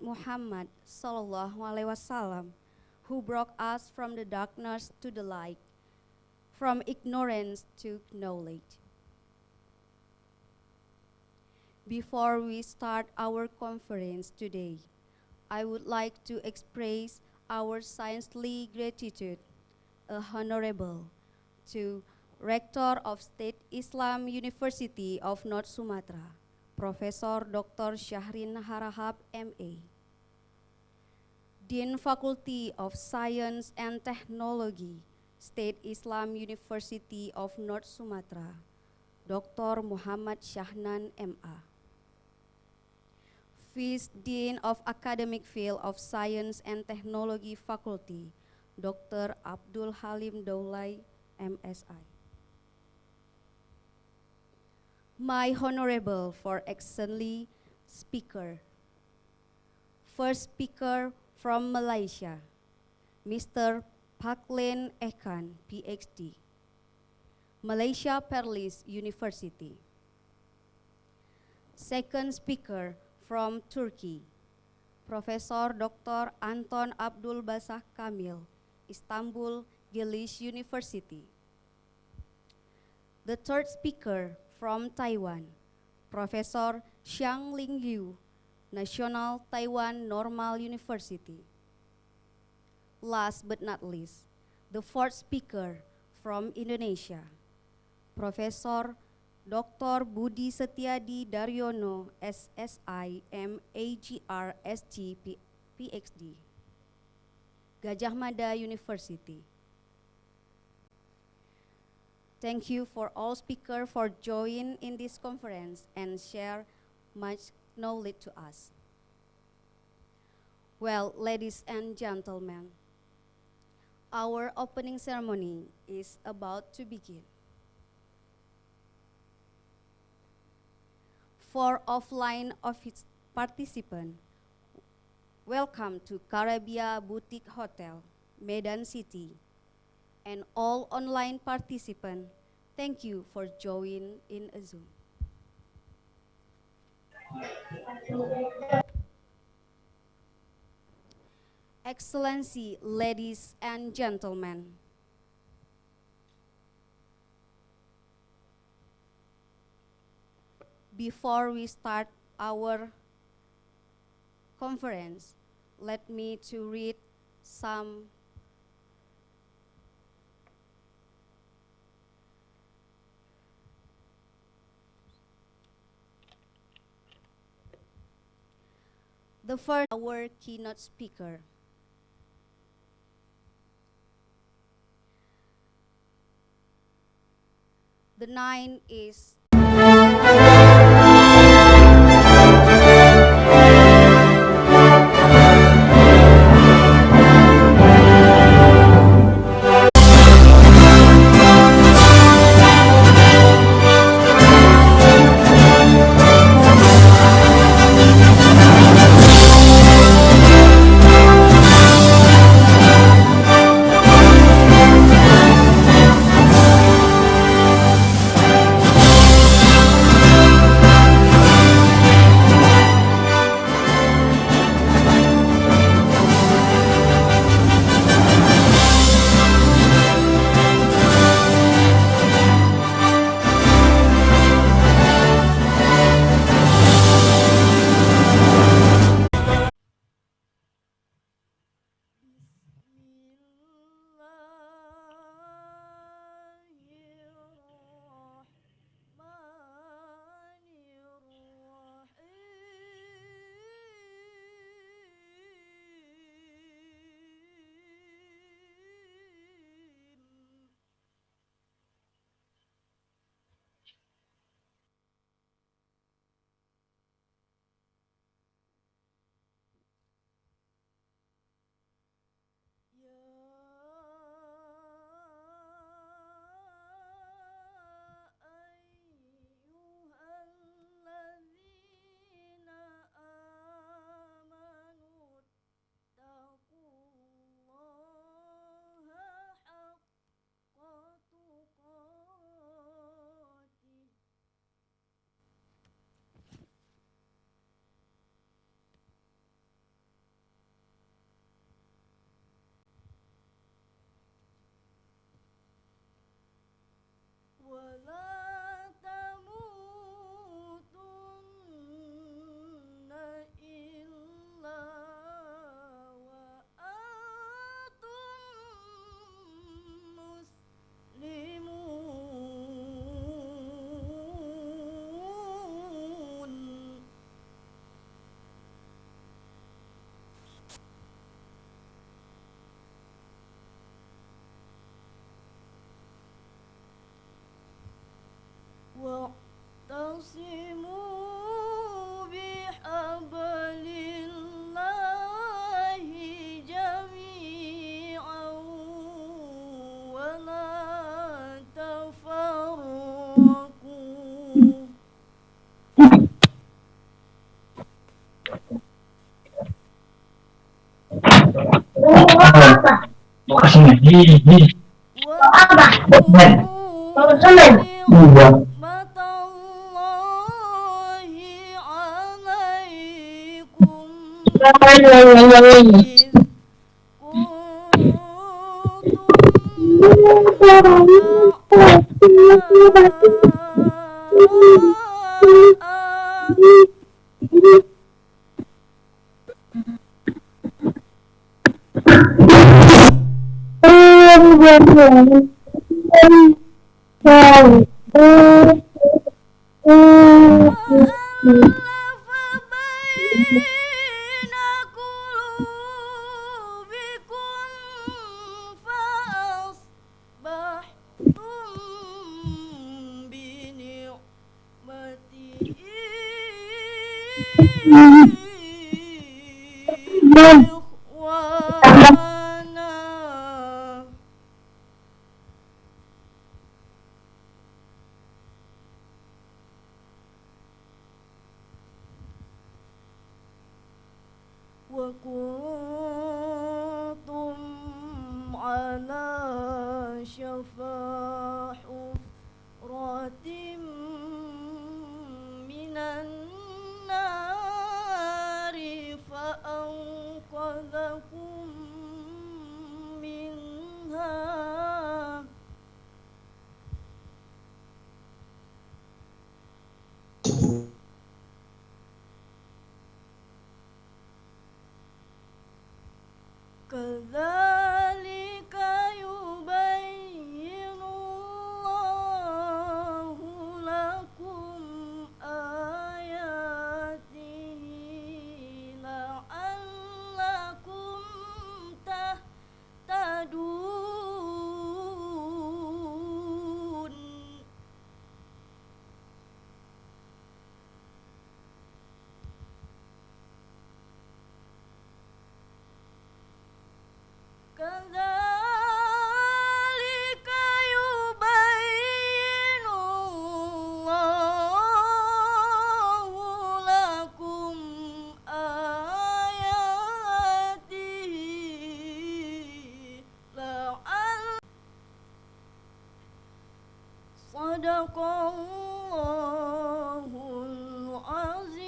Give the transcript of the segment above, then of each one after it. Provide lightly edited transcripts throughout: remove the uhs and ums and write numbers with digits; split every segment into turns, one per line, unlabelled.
Muhammad Sallallahu Alaihi Wasallam, who brought us from the darkness to the light, from ignorance to knowledge. Before we start our conference today, I would like to express our sincerely gratitude, honorable, to Rector of State Islam University of North Sumatra, Professor Dr. Syahrin Harahap, MA. Dean Faculty of Science and Technology, State Islam University of North Sumatra, Dr. Muhammad Syahnan, MA. Vice Dean of Academic Field of Science and Technology Faculty, Dr. Abdul Halim Daulay, MSI. My Honorable for Excellency Speaker. First speaker from Malaysia, Mr. Phaklen Ehkan, Ph.D. Malaysia Perlis University. Second speaker from Turkey, Professor Dr. Anton Abdulbasah Kamil, Istambul, Gelisim University. The third speaker from Taiwan, Professor Hsiang-Lin, National Taiwan Normal University. Last but not least, the fourth speaker from Indonesia, Professor Dr. Budi Setiadi Daryono, SSI, MAGR, SG, Ph.D. Gajah Mada University. Thank you for all speakers for joining in this conference and share much knowledge to us. Well, ladies and gentlemen, our opening ceremony is about to begin. For offline office participants, welcome to Caribbean Boutique Hotel, Medan City. And all online participants, thank you for joining in a Zoom. Excellency, ladies and gentlemen, before we start our conference, let me to read some the first, our keynote speaker. The 9 is
واعتصموا بحبل الله جميعا ولا تفرقوا. نعمة الله عليكم إذ بين قلوبكم فأصبحتم بنعمته إخوانا. وكنتم على شفا حفرة من النار فأنقذكم منها. كذلك يبين الله لكم آياته لعلكم تهتدون. كذلك يبين الله لكم آياته لعلكم. صدق الله العظيم.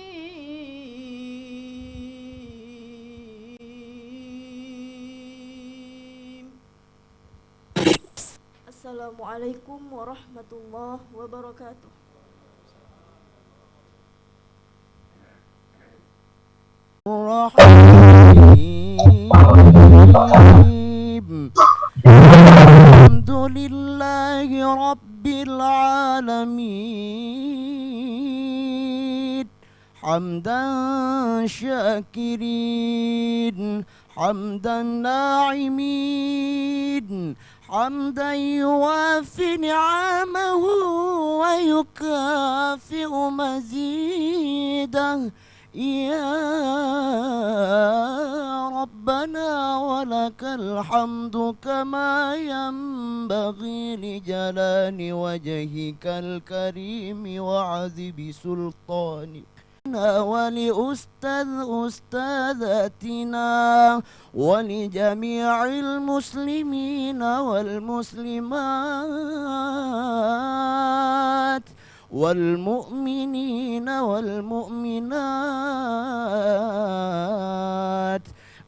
Assalamu'alaikum warahmatullahi wabarakatuh. Alhamdulillahi Rabbil Alamin. Hamdan syakirin, hamdan na'imin, حمدا يوافي نعمه ويكافئ مزيده. يا ربنا ولك الحمد كما ينبغي لجلال وجهك الكريم وعذب سلطانك. ولأستاذاتنا ولجميع المسلمين والمسلمات والمؤمنين والمؤمنات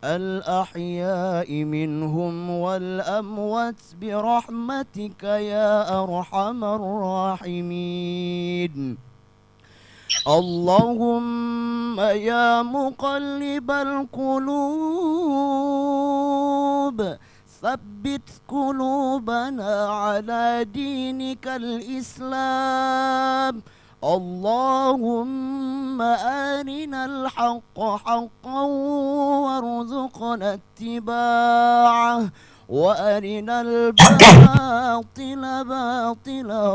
الأحياء منهم والأموات برحمتك يا أرحم الراحمين. اللهم يا مقلب القلوب ثبت قلوبنا على دينك الإسلام. اللهم أرنا الحق حقا وارزقنا اتباعه وأرنا الباطل باطلا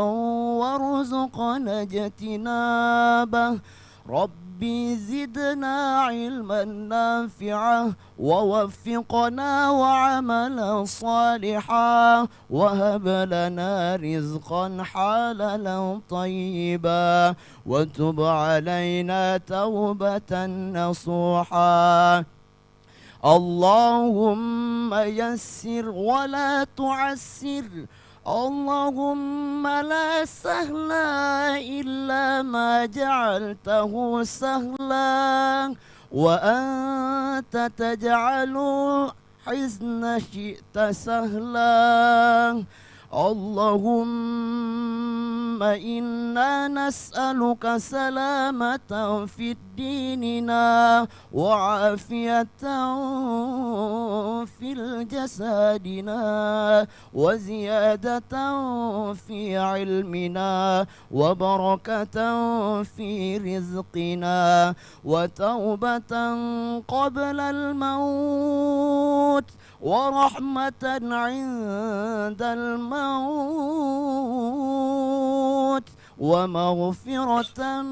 وارزقنا اجتنابه ربي زدنا علما نافعا ووفقنا وعملا صالحا وهب لنا رزقا حلالا طيبا وتب علينا توبة نصوحا اللهم يسر ولا تعسر اللهم لا سهل إلا ما جعلته سهلا وأنت تجعل حزن شئت سهلا اللهم إنا نسألك سلامة في ديننا وعافية في جسدنا وزيادة في علمنا وبركة في رزقنا وتوبة قبل الموت ورحمة عند الموت ومغفرة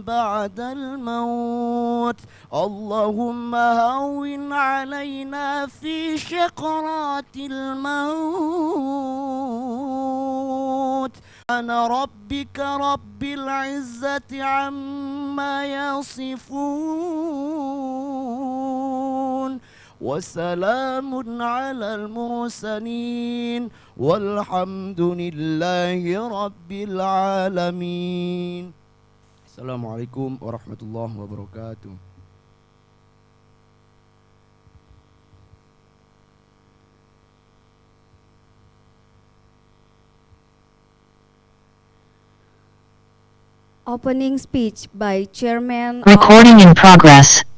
بعد الموت اللهم هون علينا في شقرات الموت أنا ربك رب العزة عما يصفون وسلام على المرسلين والحمد لله رب العالمين. Assalamualaikum warahmatullahi wabarakatuh.
Opening speech by Chairman
Recording in progress.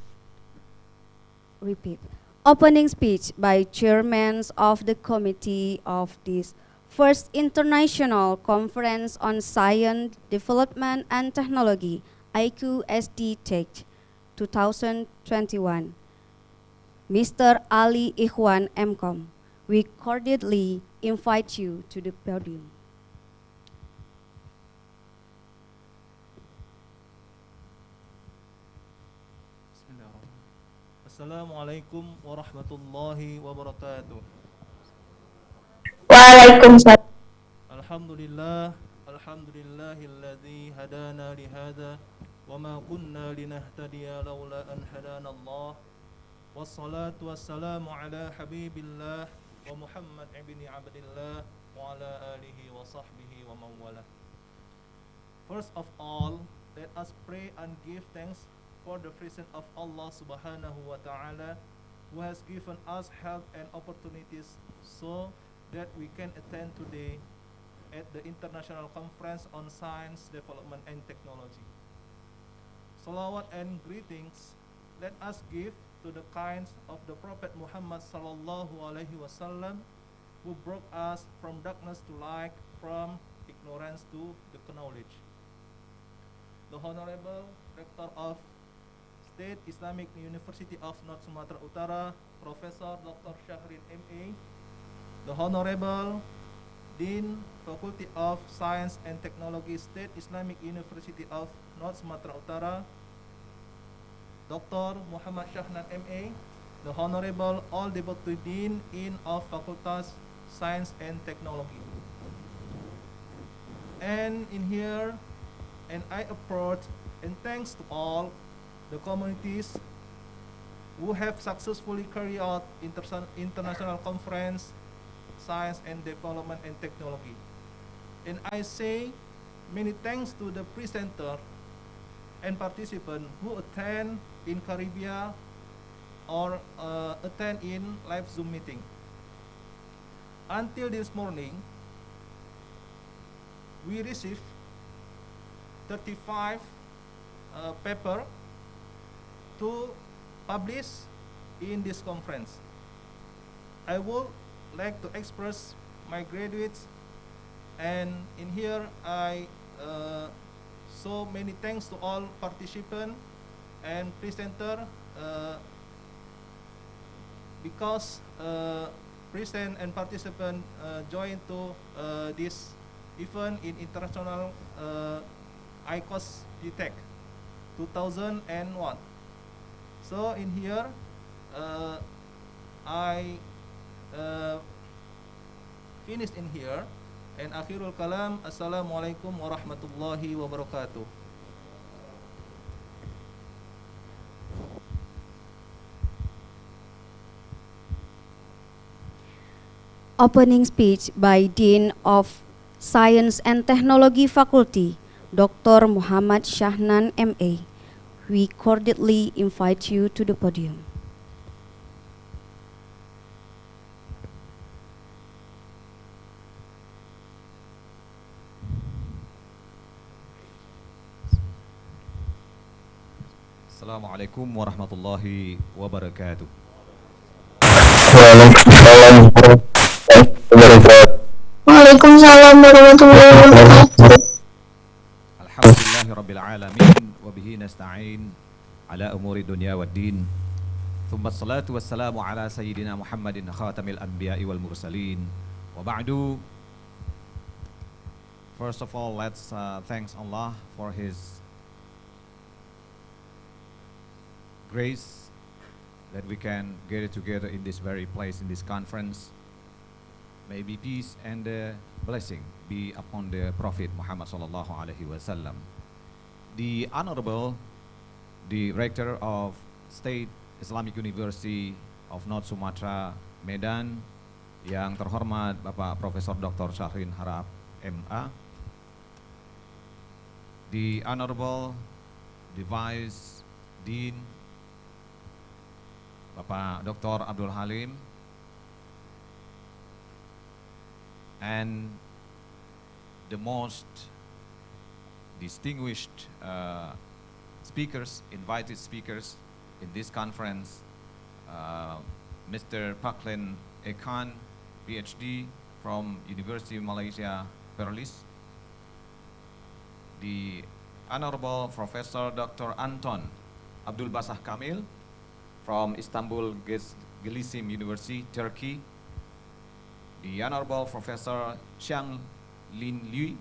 Repeat. Opening speech by chairmen of the committee of this first international conference on science, development and technology, ICoSDTECH 2021. Mr. Ali Ikhwan MCom, we cordially invite you to the podium.
Assalamu'alaikum warahmatullahi wabarakatuh.
Waalaikumsalam.
Alhamdulillahilladzi hadana lihada wa ma kunna linahtadiya laula an hadana Allah. Wassalatu wassalamu ala habibillah wa Muhammad ibni Abdillah wa ala alihi wa sahbihi wa mawala. First of all, let us pray and give thanks for the presence of Allah subhanahu wa ta'ala, who has given us health and opportunities so that we can attend today at the International Conference on Science, Development and Technology. Salawat and greetings let us give to the kinds of the Prophet Muhammad sallallahu alaihi wasallam, who brought us from darkness to light, from ignorance to the knowledge. The Honorable Rector of State Islamic University of North Sumatera Utara, Professor Dr. Syahrin MA, the Honorable Dean Faculty of Science and Technology, State Islamic University of North Sumatera Utara, Dr. Muhammad Syahnan MA, the Honorable All Deputy Dean of Facultas Science and Technology. And in here, and I approach and thanks to all the communities who have successfully carried out international conference, science and development and technology. And I say many thanks to the presenter and participant who attend in Caribbean or attend in live Zoom meeting. Until this morning, we received 35 paper to publish in this conference. I would like to express my graduates, and in here I so many thanks to all participants and presenter because present and participant join to this event in international ICoSDTECH 2001. So in here, I finished in here, and akhirul kalam, Assalamu'alaikum warahmatullahi wabarakatuh.
Opening speech by Dean of Science and Technology Faculty, Dr. Muhammad Syahnan, MA. We cordially invite you to the podium.
Assalamualaikum warahmatullahi wabarakatuh.
Waalaikumsalam warahmatullahi wabarakatuh.
Alhamdulillahi rabbil alamin wa bihi nasta'in ala umuri dunya waddin. Thumma salatu wassalamu ala sayyidina Muhammadin khatamil anbiya'i wal mursalin. Wa ba'du. First of all, let's thanks Allah for His grace that we can get it together in this very place, in this conference. May be peace and blessing be upon the Prophet Muhammad sallallahu alaihi wasallam. The Honorable, the Rector of State Islamic University of North Sumatra, Medan, yang terhormat Bapak Profesor Dr. Syahrin Harahap, MA. The Honorable, the Vice Dean, Bapak Dr. Abdul Halim, and the most distinguished speakers, invited speakers in this conference, Mr. Phaklen, Ehkan, Ph.D. from University of Malaysia, Perlis, the Honorable Professor Dr. Anton, Abdulbasah Kamil from Istambul Gelisim University, Turkey, the Honorable Professor Hsiang-Lin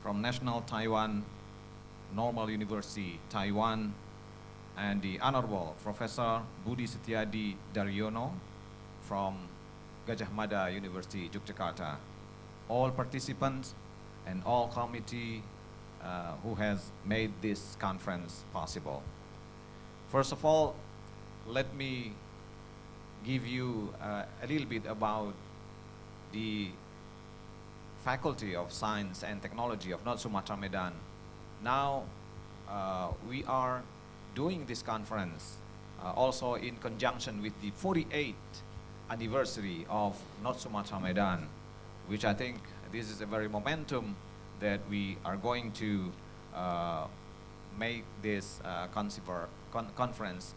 from National Taiwan Normal University, Taiwan, and the Honorable Professor Budi Setiadi Daryono from Gajah Mada University, Jakarta. All participants and all committee who has made this conference possible. First of all, let me give you a little bit about the Faculty of Science and Technology of North Sumatra, Medan. Now, we are doing this conference also in conjunction with the 48th anniversary of North Sumatra, Medan, which I think this is a very momentum that we are going to make this conference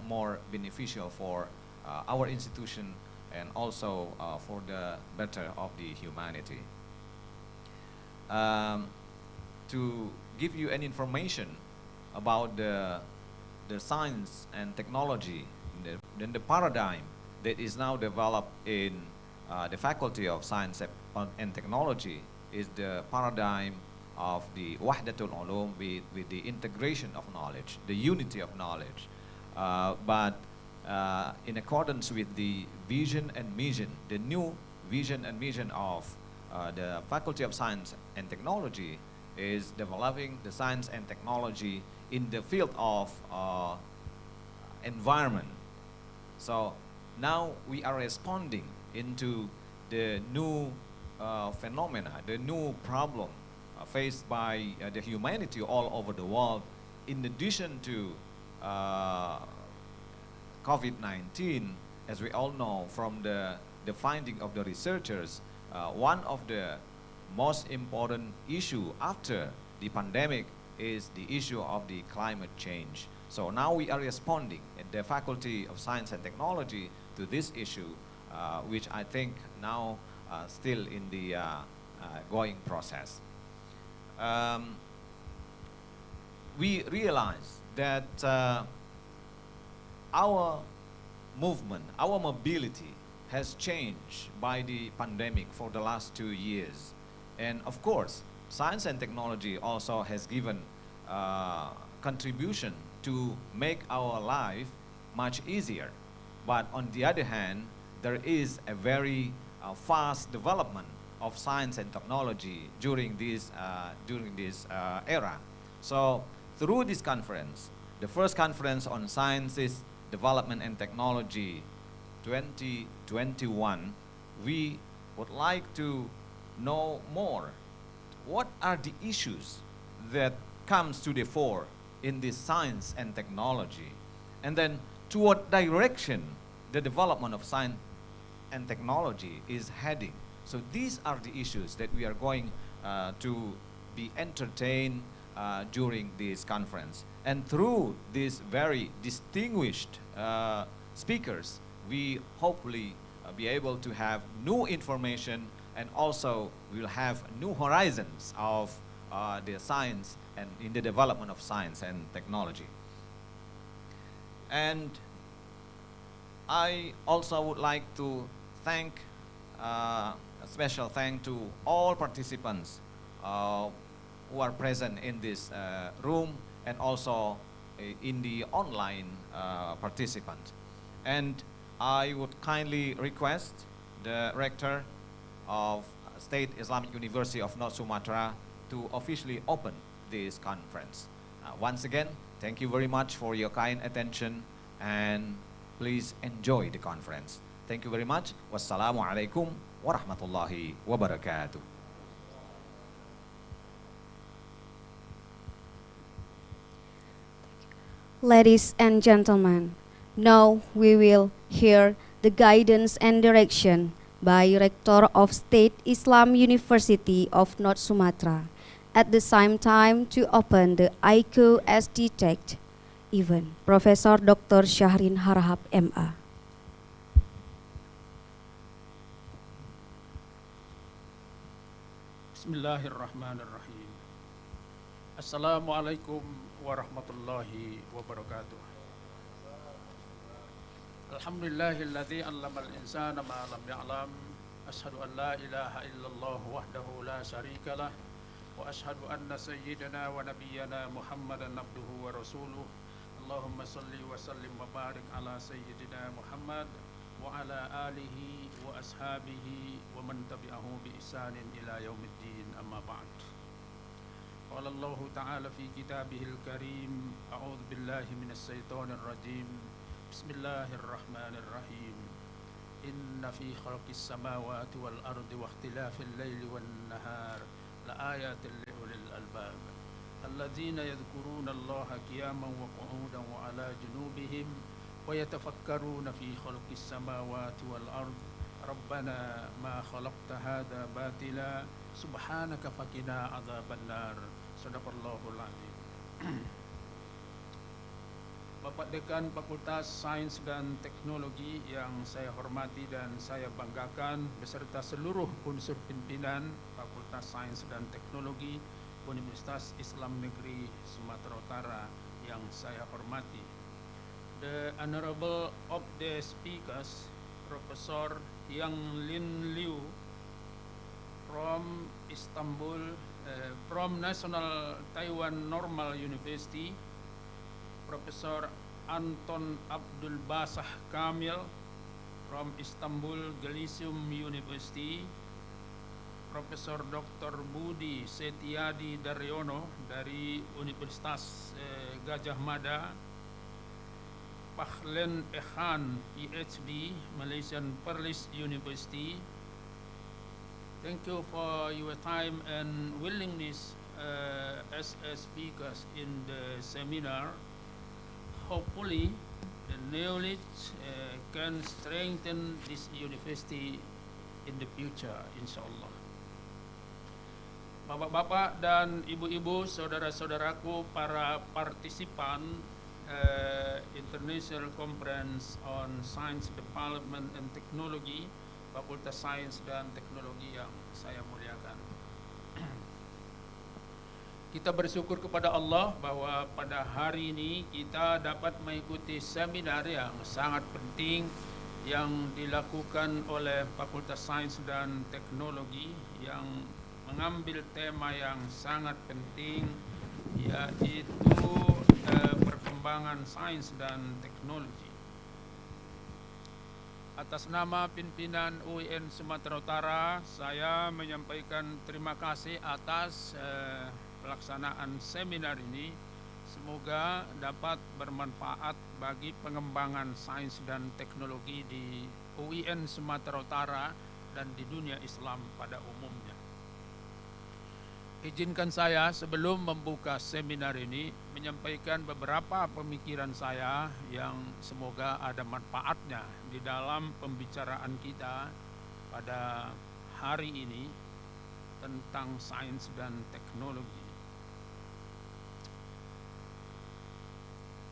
more beneficial for our institution and also for the better of the humanity. To give you an information about the science and technology, the paradigm that is now developed in the Faculty of Science and Technology is the paradigm of the Wahdatul Ulum with the integration of knowledge, the unity of knowledge. But in accordance with the vision and mission, the new vision and mission of the Faculty of Science and Technology is developing the science and technology in the field of environment. So now we are responding into the new phenomena, the new problem faced by the humanity all over the world, in addition to COVID-19. As we all know from the finding of the researchers, one of the most important issue after the pandemic is the issue of the climate change. So now we are responding at the Faculty of Science and Technology to this issue, which I think now still in the going process. We realize that our movement, our mobility has changed by the pandemic for the last 2 years. And of course, science and technology also has given contribution to make our life much easier. But on the other hand, there is a very fast development of science and technology during this era. So through this conference, the first conference on sciences, development and technology 2021, we would like to know more. What are the issues that comes to the fore in this science and technology? And then to what direction the development of science and technology is heading. So these are the issues that we are going to be entertained during this conference. And through these very distinguished speakers, we hopefully be able to have new information, and also we will have new horizons of the science and in the development of science and technology. And I also would like to thank, a special thank to all participants who are present in this room, and also in the online participants. And I would kindly request the Rector of State Islamic University of North Sumatra to officially open this conference. Once again, thank you very much for your kind attention, and please enjoy the conference. Thank you very much. Wassalamu'alaikum warahmatullahi wabarakatuh.
Ladies and gentlemen, now we will hear the guidance and direction by Rector of State Islam University of North Sumatra. At the same time, to open the ICoSDTECH event, Professor Dr. Syahrin Harahap, MA.
Bismillahirrahmanirrahim. Assalamu'alaikum warahmatullahi wabarakatuh. Alhamdulillahilladzi 'allamal insana ma lam ya'lam. Ashhadu an la ilaha illallah wahdahu la syarikalah, wa ashhadu anna sayyidana wa nabiyyana Muhammadan abduhu wa rasuluh. Allahumma salli wa sallim wa barik ala sayyidina Muhammad wa ala alihi wa ashabihi wa man tabi'ahu bi ihsanin ila yaumiddin, amma ba'd. Qala Allah ta'ala fi kitabihil karim, a'udzu billahi minas syaitonir rajim. Bismillahirrahmanirrahim. Inna fi khalqis samawati wal ardi wa ikhtilafil laili wan nahar la ayatin li ulil albab. Alladzina yadhkuruna Allaha qiyaman wa qu'udan wa ala junubihim wa yatafakkaruna fi khalqis samawati wal ard. Rabbana ma khalaqta hadha batila subhanaka faqina adzabannar. Shadaqallahul azim. Bapak Dekan Fakultas Sains dan Teknologi yang saya hormati dan saya banggakan, beserta seluruh unsur pimpinan Fakultas Sains dan Teknologi Universitas Islam Negeri Sumatera Utara yang saya hormati. The Honorable of the speakers, Professor Hsiang-Lin from Istambul, from National Taiwan Normal University, Professor Anton Abdulbasah Kamil from Istambul Gelisim University, Profesor Dr. Budi Setiadi Daryono dari Universitas Gajah Mada, Phaklen Ehkan, Ph.D, Malaysian Perlis University. Thank you for your time and willingness as speakers in the seminar. Hopefully, the knowledge can strengthen this university in the future, insyaAllah. Bapak-bapak dan ibu-ibu, saudara-saudaraku, para partisipan International Conference on Science Development and Technology, Fakultas Sains dan Teknologi yang saya muliakan. Kita bersyukur kepada Allah bahwa pada hari ini kita dapat mengikuti seminar yang sangat penting yang dilakukan oleh Fakultas Sains dan Teknologi yang mengambil tema yang sangat penting, yaitu perkembangan sains dan teknologi. Atas nama pimpinan UIN Sumatera Utara, saya menyampaikan terima kasih atas pelaksanaan seminar ini. Semoga dapat bermanfaat bagi pengembangan sains dan teknologi di UIN Sumatera Utara dan di dunia Islam pada umumnya. Izinkan saya sebelum membuka seminar ini menyampaikan beberapa pemikiran saya yang semoga ada manfaatnya di dalam pembicaraan kita pada hari ini tentang sains dan teknologi.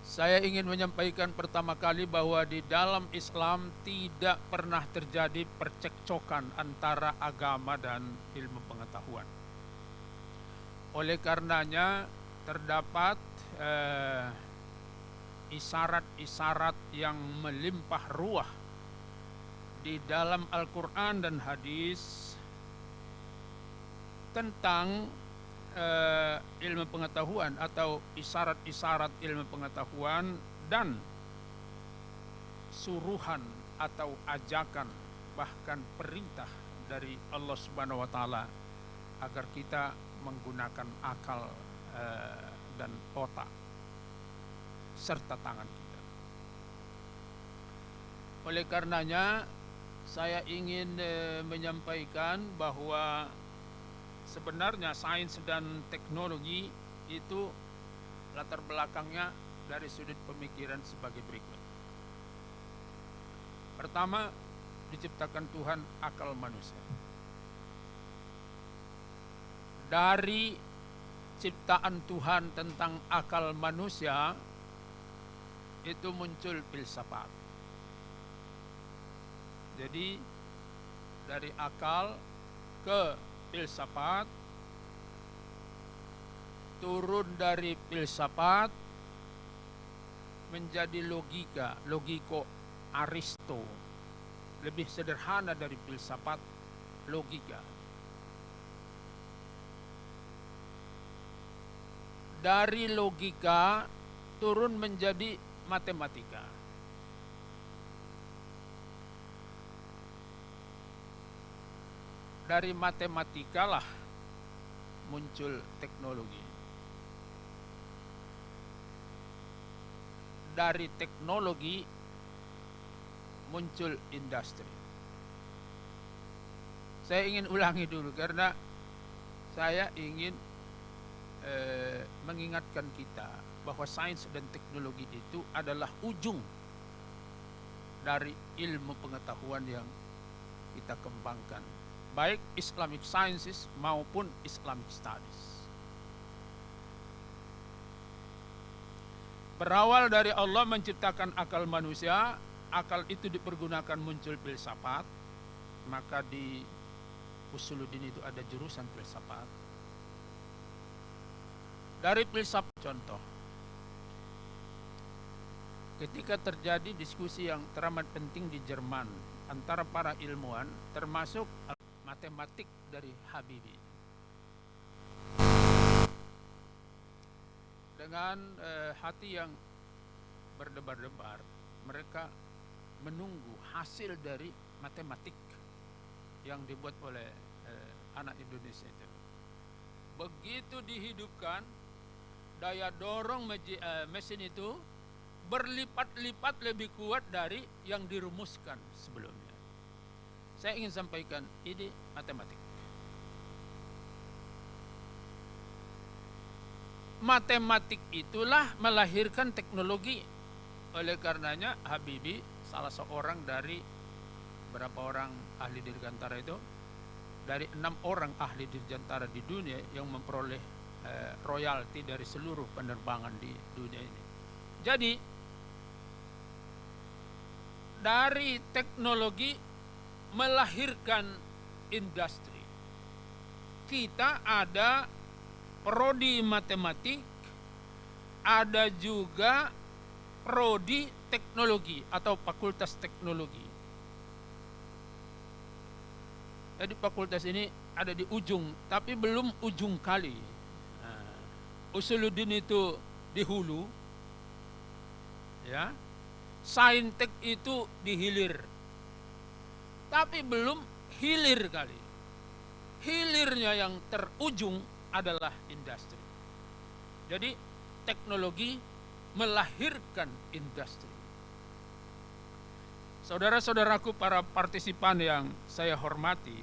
Saya ingin menyampaikan pertama kali bahwa di dalam Islam tidak pernah terjadi percekcokan antara agama dan ilmu pengetahuan. Oleh karenanya terdapat isyarat-isyarat yang melimpah ruah di dalam Al-Quran dan hadis tentang ilmu pengetahuan atau isyarat-isyarat ilmu pengetahuan dan suruhan atau ajakan bahkan perintah dari Allah Subhanahu wa taala agar kita menggunakan akal dan otak serta tangan kita. Oleh karenanya saya ingin menyampaikan bahwa sebenarnya sains dan teknologi itu latar belakangnya dari sudut pemikiran sebagai berikut. Pertama, diciptakan Tuhan akal manusia. Dari ciptaan Tuhan tentang akal manusia itu muncul filsafat. Jadi dari akal ke filsafat, turun dari filsafat menjadi logika, logiko Aristo. Lebih sederhana dari filsafat, logika. Dari logika turun menjadi matematika. Dari matematika lah muncul teknologi. Dari teknologi muncul industri. Saya ingin ulangi dulu karena saya ingin mengingatkan kita bahwa sains dan teknologi itu adalah ujung dari ilmu pengetahuan yang kita kembangkan, baik Islamic Sciences maupun Islamic Studies. Berawal dari Allah menciptakan akal manusia, akal itu dipergunakan muncul filsafat, maka di Usuluddin itu ada jurusan filsafat. Dari filsafat contoh, ketika terjadi diskusi yang teramat penting di Jerman antara para ilmuwan, termasuk matematik dari Habibi, dengan hati yang berdebar-debar, mereka menunggu hasil dari matematik yang dibuat oleh anak Indonesia itu. Begitu dihidupkan, daya dorong mesin itu berlipat-lipat lebih kuat dari yang dirumuskan sebelumnya. Saya ingin sampaikan ini matematik. Matematik itulah melahirkan teknologi. Oleh karenanya Habibi salah seorang dari berapa orang ahli dirgantara itu, dari 6 orang ahli dirgantara di dunia yang memperoleh royalti dari seluruh penerbangan di dunia ini. Jadi dari teknologi melahirkan industri. Kita ada prodi matematik, ada juga prodi teknologi atau fakultas teknologi. Jadi fakultas ini ada di ujung, tapi belum ujung kali. Usuluddin itu di hulu, ya. Saintek itu di hilir, tapi belum hilir kali. Hilirnya yang terujung adalah industri. Jadi teknologi melahirkan industri. Saudara-saudaraku, para partisipan yang saya hormati,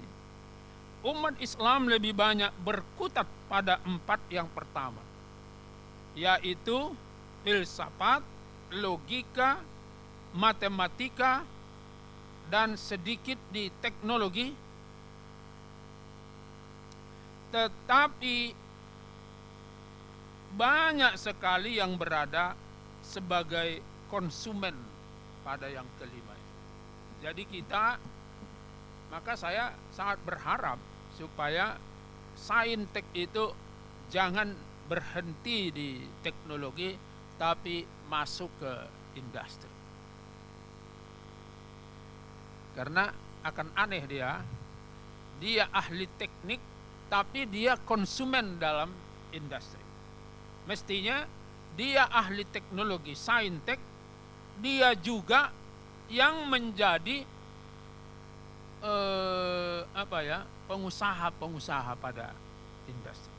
umat Islam lebih banyak berkutat pada 4 yang pertama, yaitu filsafat, logika, matematika, dan sedikit di teknologi. Tetapi banyak sekali yang berada sebagai konsumen pada yang kelima. Jadi maka saya sangat berharap supaya saintek itu jangan berhenti di teknologi, tapi masuk ke industri. Karena akan aneh dia ahli teknik, tapi dia konsumen dalam industri. Mestinya dia ahli teknologi, saintek, dia juga yang menjadi pengusaha pada industri.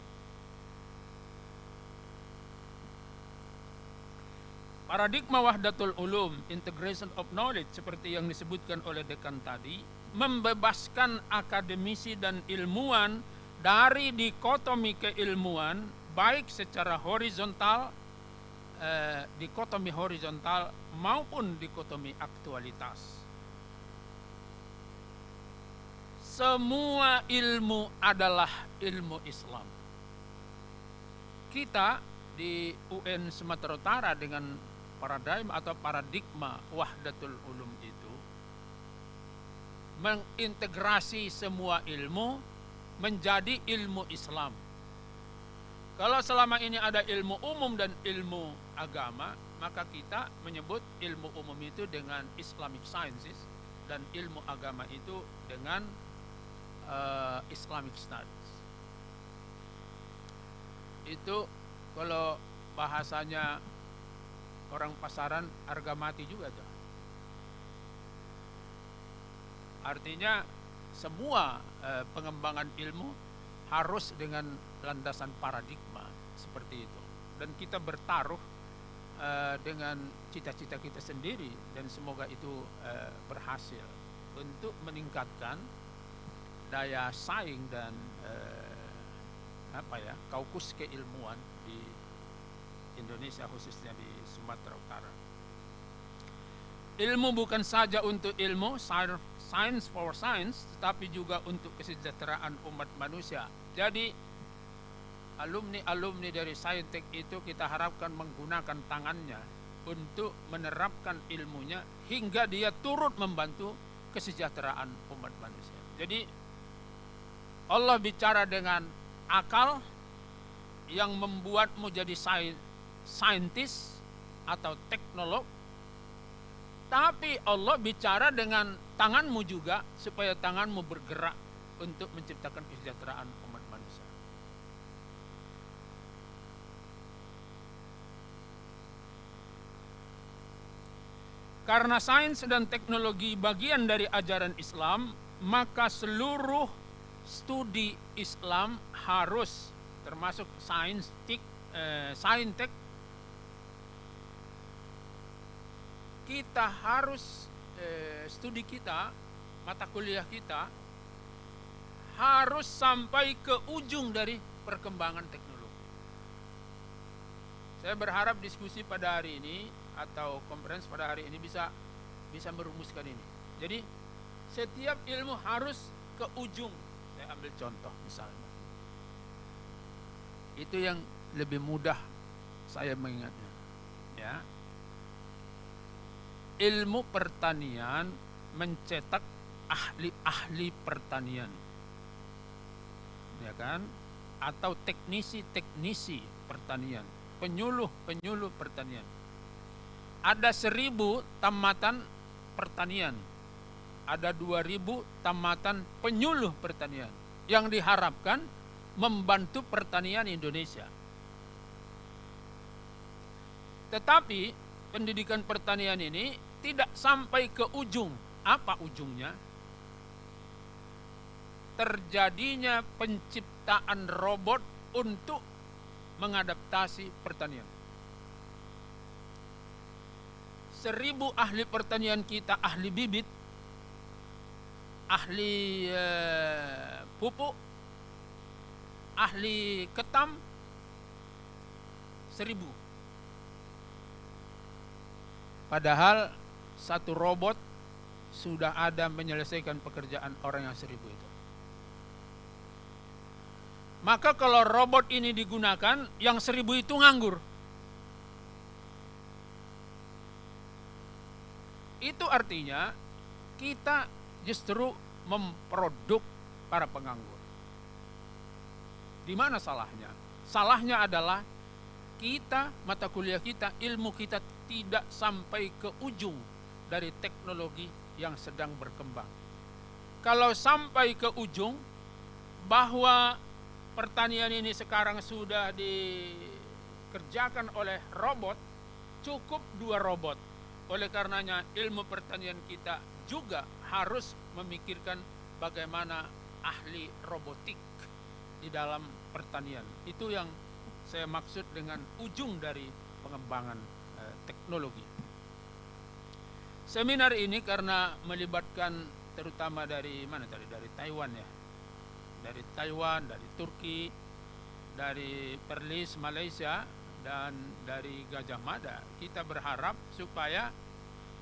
Paradigma wahdatul ulum, integration of knowledge, seperti yang disebutkan oleh dekan tadi, membebaskan akademisi dan ilmuwan dari dikotomi keilmuan, baik secara horizontal, dikotomi horizontal maupun dikotomi aktualitas. Semua ilmu adalah ilmu Islam. Kita di UN Sumatera Utara dengan paradigma wahdatul ulum itu mengintegrasi semua ilmu menjadi ilmu Islam. Kalau selama ini ada ilmu umum dan ilmu agama, maka kita menyebut ilmu umum itu dengan Islamic Sciences dan ilmu agama itu dengan Islamic Studies. Itu kalau bahasanya orang pasaran, harga mati juga tuh. Artinya semua pengembangan ilmu harus dengan landasan paradigma seperti itu, dan kita bertaruh dengan cita-cita kita sendiri, dan semoga itu berhasil untuk meningkatkan daya saing dan kaukus keilmuan di Indonesia, khususnya di Sumatera Utara. Ilmu bukan saja untuk ilmu, science for science, tetapi juga untuk kesejahteraan umat manusia. Jadi alumni dari saintek itu kita harapkan menggunakan tangannya untuk menerapkan ilmunya hingga dia turut membantu kesejahteraan umat manusia. Jadi Allah bicara dengan akal yang membuatmu jadi saintis atau teknolog, tapi Allah bicara dengan tanganmu juga supaya tanganmu bergerak untuk menciptakan kesejahteraan umat manusia. Karena sains dan teknologi bagian dari ajaran Islam, maka seluruh studi Islam harus, termasuk saintek, kita harus studi kita, mata kuliah kita harus sampai ke ujung dari perkembangan teknologi. Saya berharap diskusi pada hari ini atau konferensi pada hari ini bisa merumuskan ini. Jadi setiap ilmu harus ke ujung. Saya ambil contoh misalnya. Itu yang lebih mudah saya mengingatnya. Ya. Ilmu pertanian mencetak ahli-ahli pertanian. Ya kan? Atau teknisi-teknisi pertanian, penyuluh-penyuluh pertanian. Ada 1000 tamatan pertanian, ada 2.000 tamatan penyuluh pertanian yang diharapkan membantu pertanian Indonesia. Tetapi pendidikan pertanian ini tidak sampai ke ujung. Apa ujungnya? Terjadinya penciptaan robot untuk mengadaptasi pertanian. 1.000 ahli pertanian kita, ahli bibit, ahli pupuk, ahli ketam, 1.000. Padahal satu robot sudah ada menyelesaikan pekerjaan orang yang 1.000 itu. Maka kalau robot ini digunakan, yang 1.000 itu nganggur. Itu artinya kita justru memproduk para penganggur. Di mana salahnya? Salahnya adalah kita, mata kuliah kita, ilmu kita tidak sampai ke ujung dari teknologi yang sedang berkembang. Kalau sampai ke ujung bahwa pertanian ini sekarang sudah dikerjakan oleh robot, cukup 2 robot. Oleh karenanya ilmu pertanian kita juga harus memikirkan bagaimana ahli robotik di dalam pertanian. Itu yang saya maksud dengan ujung dari pengembangan teknologi. Seminar ini karena melibatkan terutama dari mana tadi? Dari Taiwan ya. Dari Taiwan, dari Turki, dari Perlis Malaysia, dan dari Gajah Mada. Kita berharap supaya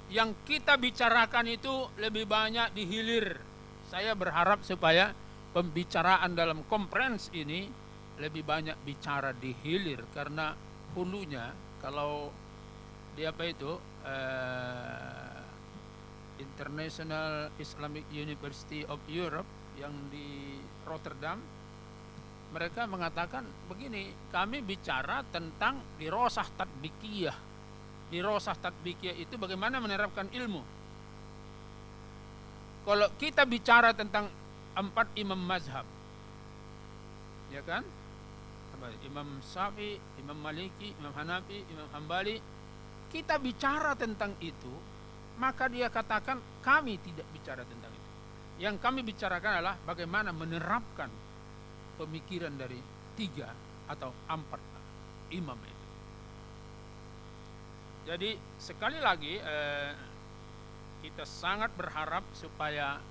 yang kita bicarakan itu lebih banyak di hilir. Saya berharap supaya pembicaraan dalam konferensi ini lebih banyak bicara di hilir, karena hulunya kalau di apa itu International Islamic University of Europe yang di Rotterdam, mereka mengatakan begini, kami bicara tentang dirosah tatbikiyah. Dirosah tatbikiyah itu bagaimana menerapkan ilmu. Kalau kita bicara tentang 4 imam mazhab, ya kan? Imam Syafi'i, Imam Maliki, Imam Hanafi, Imam Hambali, kita bicara tentang itu, maka dia katakan kami tidak bicara tentang itu. Yang kami bicarakan adalah bagaimana menerapkan pemikiran dari 3 atau 4 imam itu. Jadi sekali lagi kita sangat berharap supaya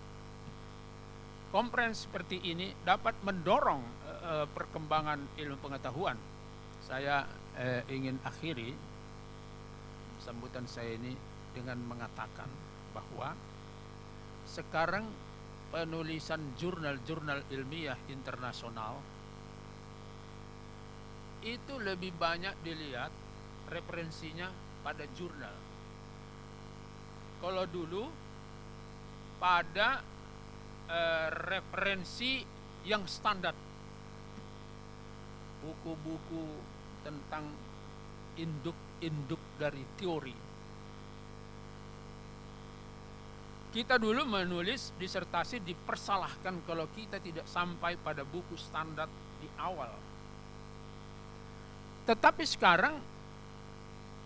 konferensi seperti ini dapat mendorong perkembangan ilmu pengetahuan. Saya ingin akhiri sambutan saya ini dengan mengatakan bahwa sekarang penulisan jurnal-jurnal ilmiah internasional itu lebih banyak dilihat referensinya pada jurnal. Kalau dulu pada referensi yang standar, buku-buku tentang induk dari teori. Kita dulu menulis disertasi dipersalahkan kalau kita tidak sampai pada buku standar di awal. Tetapi sekarang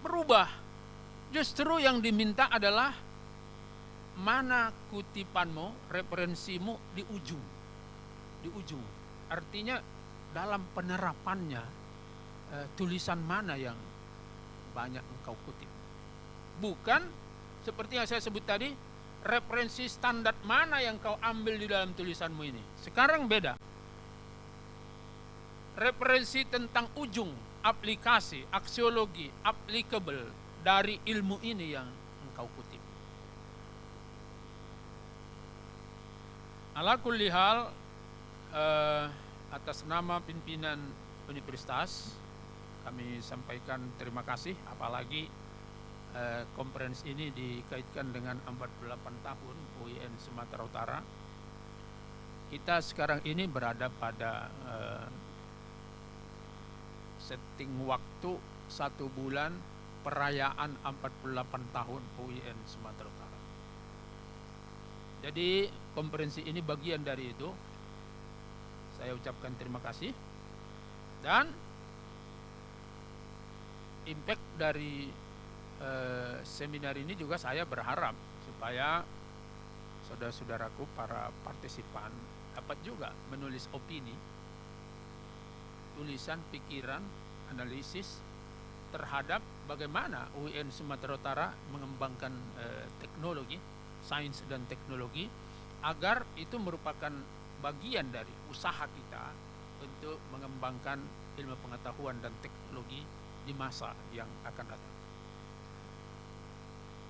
berubah. Justru yang diminta adalah mana kutipanmu, referensimu di ujung. Di ujung. Artinya dalam penerapannya tulisan mana yang banyak engkau kutip. Bukan seperti yang saya sebut tadi, referensi standar mana yang kau ambil di dalam tulisanmu ini. Sekarang beda. Referensi tentang ujung, aplikasi, aksiologi, applicable dari ilmu ini yang engkau kutip. Ala kulli hal, atas nama pimpinan Universitas kami sampaikan terima kasih, apalagi konferensi ini dikaitkan dengan 48 tahun UIN Sumatera Utara. Kita sekarang ini berada pada setting waktu 1 bulan perayaan 48 tahun UIN Sumatera Utara. Jadi konferensi ini bagian dari itu. Saya ucapkan terima kasih. Dan impact dari seminar ini juga saya berharap supaya saudara-saudaraku para partisipan dapat juga menulis opini, tulisan, pikiran, analisis terhadap bagaimana UIN Sumatera Utara mengembangkan teknologi, sains dan teknologi, agar itu merupakan bagian dari usaha kita untuk mengembangkan ilmu pengetahuan dan teknologi di masa yang akan datang.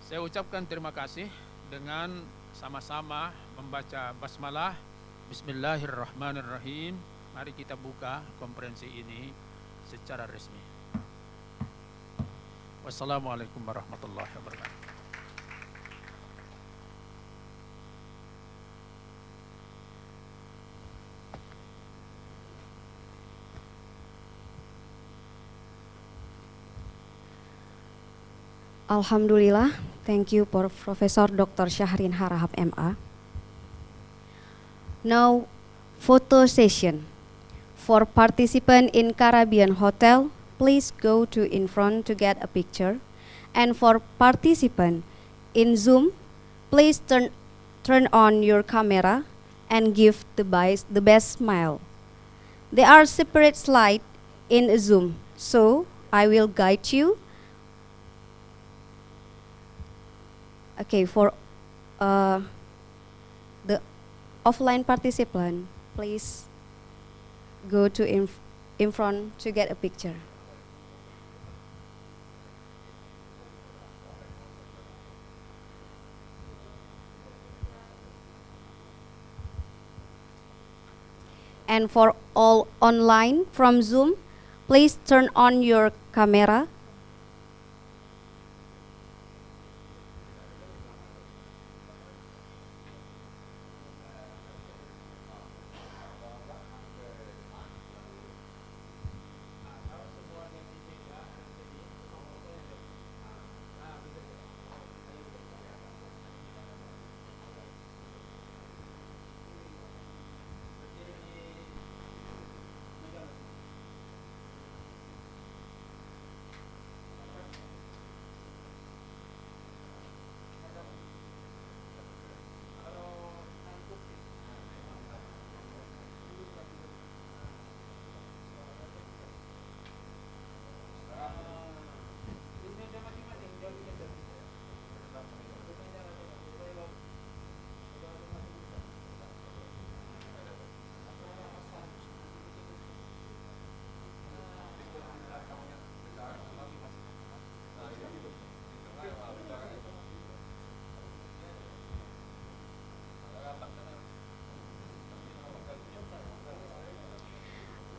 Saya ucapkan terima kasih dengan sama-sama membaca basmalah. Bismillahirrahmanirrahim. Mari kita buka konferensi ini secara resmi. Wassalamualaikum warahmatullahi wabarakatuh.
Alhamdulillah, thank you for Professor Dr. Syahrin Harahap MA. Now, photo session. For participant in Caribbean Hotel, please go to in front to get a picture. And for participant in Zoom, please turn on your camera and give the best smile. There are separate slides in Zoom, so I will guide you. Okay, for the offline participant, please go to in front to get a picture. And for all online from Zoom, please turn on your camera.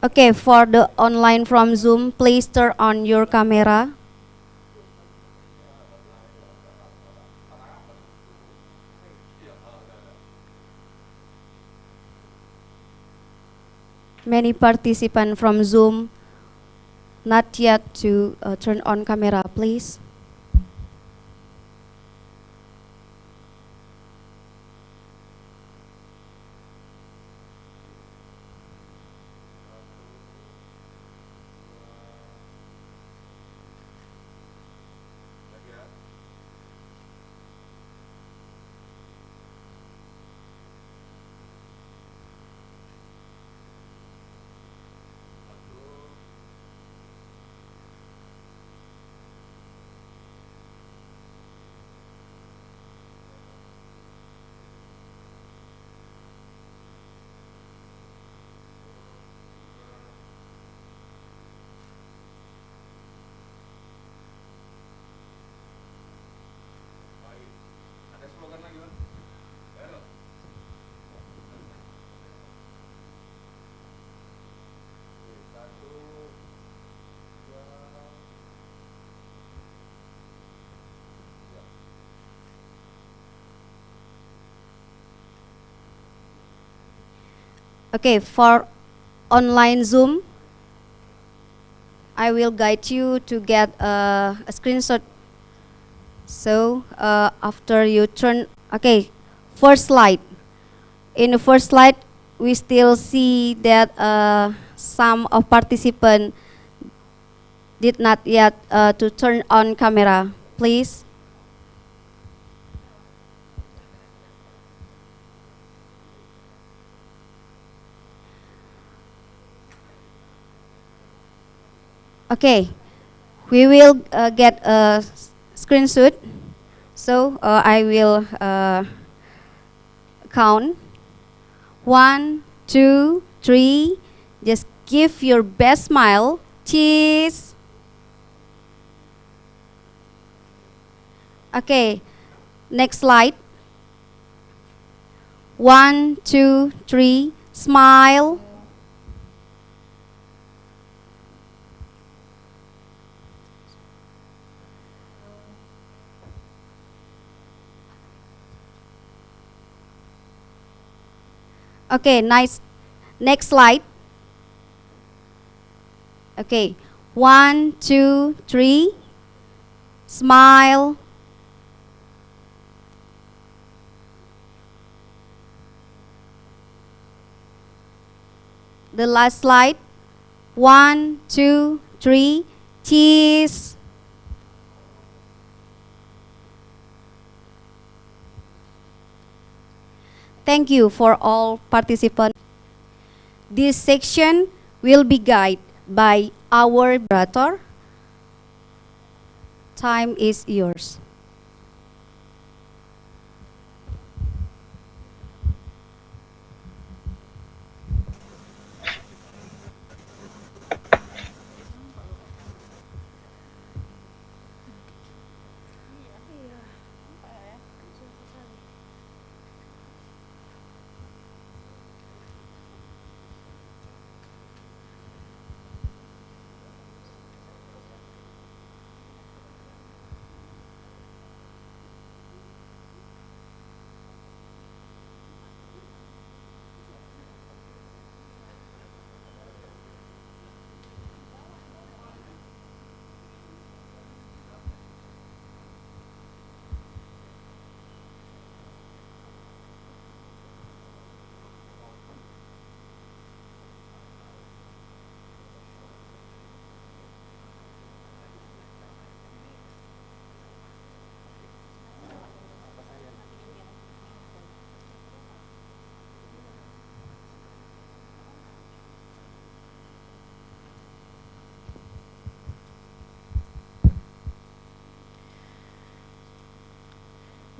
Okay, for the online from Zoom, please turn on your camera. Many participants from Zoom not yet to turn on camera, please. Okay, for online Zoom, I will guide you to get a screenshot. So after you turn, okay, first slide. In the first slide, we still see that some of participants did not yet to turn on camera. Please. Okay, we will get a screenshot. So I will count. 1, 2, 3. Just give your best smile. Cheese. Okay, next slide. 1, 2, 3. Smile. Okay, nice. Next slide. Okay, 1, 2, 3. Smile. The last slide. 1, 2, 3. Cheese. Thank you for all participants. This section will be guided by our moderator. Time is yours.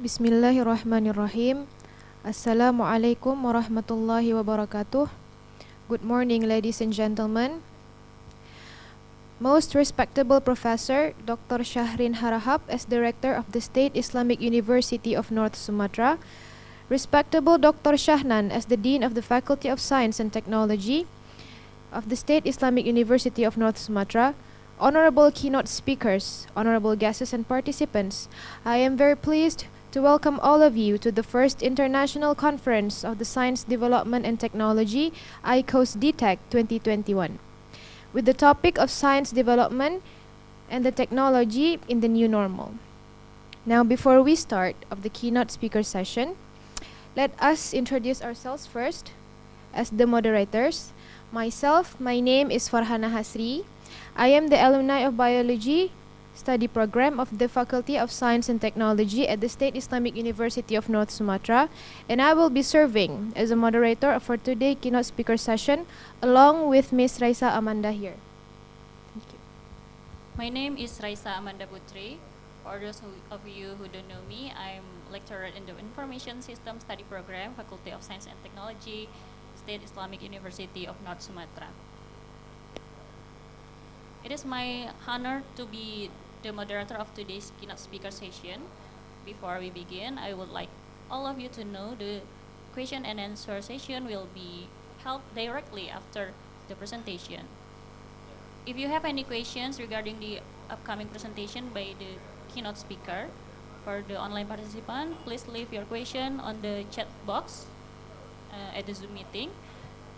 Bismillahirrahmanirrahim. Assalamu'alaikum warahmatullahi wabarakatuh. Good morning, ladies and gentlemen. Most respectable Professor Dr. Syahrin Harahap as Director of the State Islamic University of North Sumatra, respectable Dr. Syahnan as the Dean of the Faculty of Science and Technology of the State Islamic University of North Sumatra, honorable keynote speakers, honorable guests and participants, I am very pleased to welcome all of you to the first International Conference of the Science Development and Technology, ICoSDTECH 2021, with the topic of science development and the technology in the new normal. Now, before we start of the keynote speaker session, let us introduce ourselves first as the moderators. Myself, my name is Farhana Hasri. I am the alumni of Biology Study Program of the Faculty of Science and Technology at the State Islamic University of North Sumatra, and I will be serving as a moderator for today's keynote speaker session along with Ms. Raisa Amanda here. Thank you.
My name is Raisa Amanda Putri. For those of you who don't know me, I'm lecturer in the Information System Study Program, Faculty of Science and Technology, State Islamic University of North Sumatra. It is my honor to be the moderator of today's keynote speaker session. Before we begin, I would like all of you to know the question and answer session will be held directly after the presentation. If you have any questions regarding the upcoming presentation by the keynote speaker, for the online participant, please leave your question on the chat box at the Zoom meeting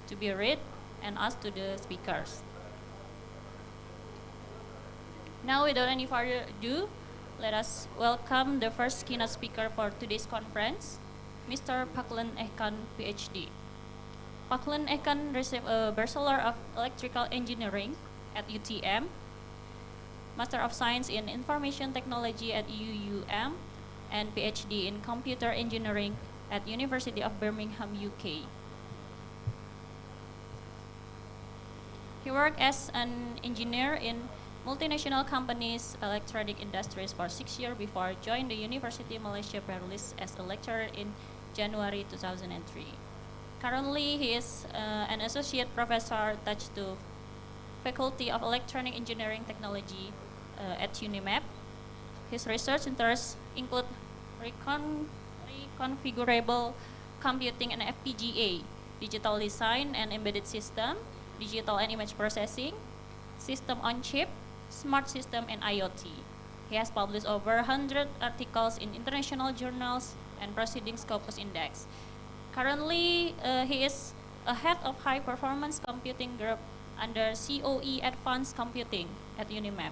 to be read and asked to the speakers. Now, without any further ado, let us welcome the first keynote speaker for today's conference. Mr. Phaklen Ehkan, Ph.D. Phaklen Ehkan received a Bachelor of Electrical Engineering at UTM, Master of Science in Information Technology at UUM, and Ph.D. in Computer Engineering at University of Birmingham, UK. He worked as an engineer in multinational companies, electronic industries for 6 years before joining the University Malaysia Perlis as a lecturer in January 2003. Currently, he is an associate professor attached to Faculty of Electronic Engineering Technology at UNIMAP. His research interests include reconfigurable computing and FPGA, digital design and embedded system, digital and image processing, system on chip, smart system, and IoT. He has published over 100 articles in international journals and Proceedings Scopus Index. Currently, he is a head of high performance computing group under COE Advanced Computing at UNIMAP.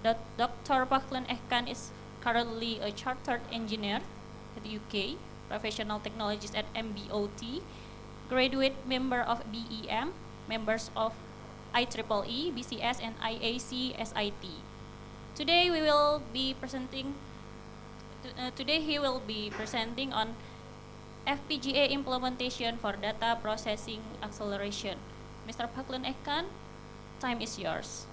Dr. Phaklen Ehkan is currently a chartered engineer at the UK, professional technologist at MBOT, graduate member of BEM, members of IEEE, BCS, and IAC SIT. Today he will be presenting on FPGA implementation for data processing acceleration. Mr. Phaklen Ehkan, time is yours.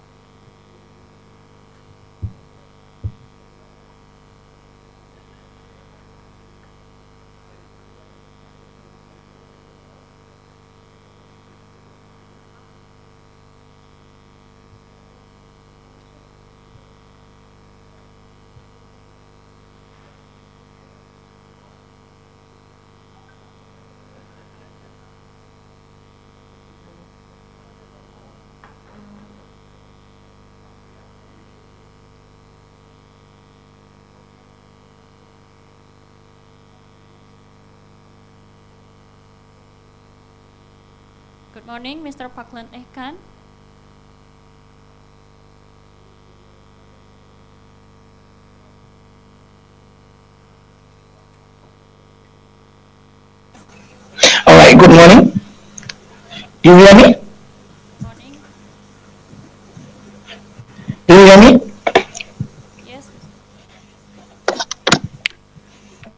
Good morning, Mr. Phaklen Ehkan.
All right, good morning. You hear me?
Morning.
Do you hear me?
Yes.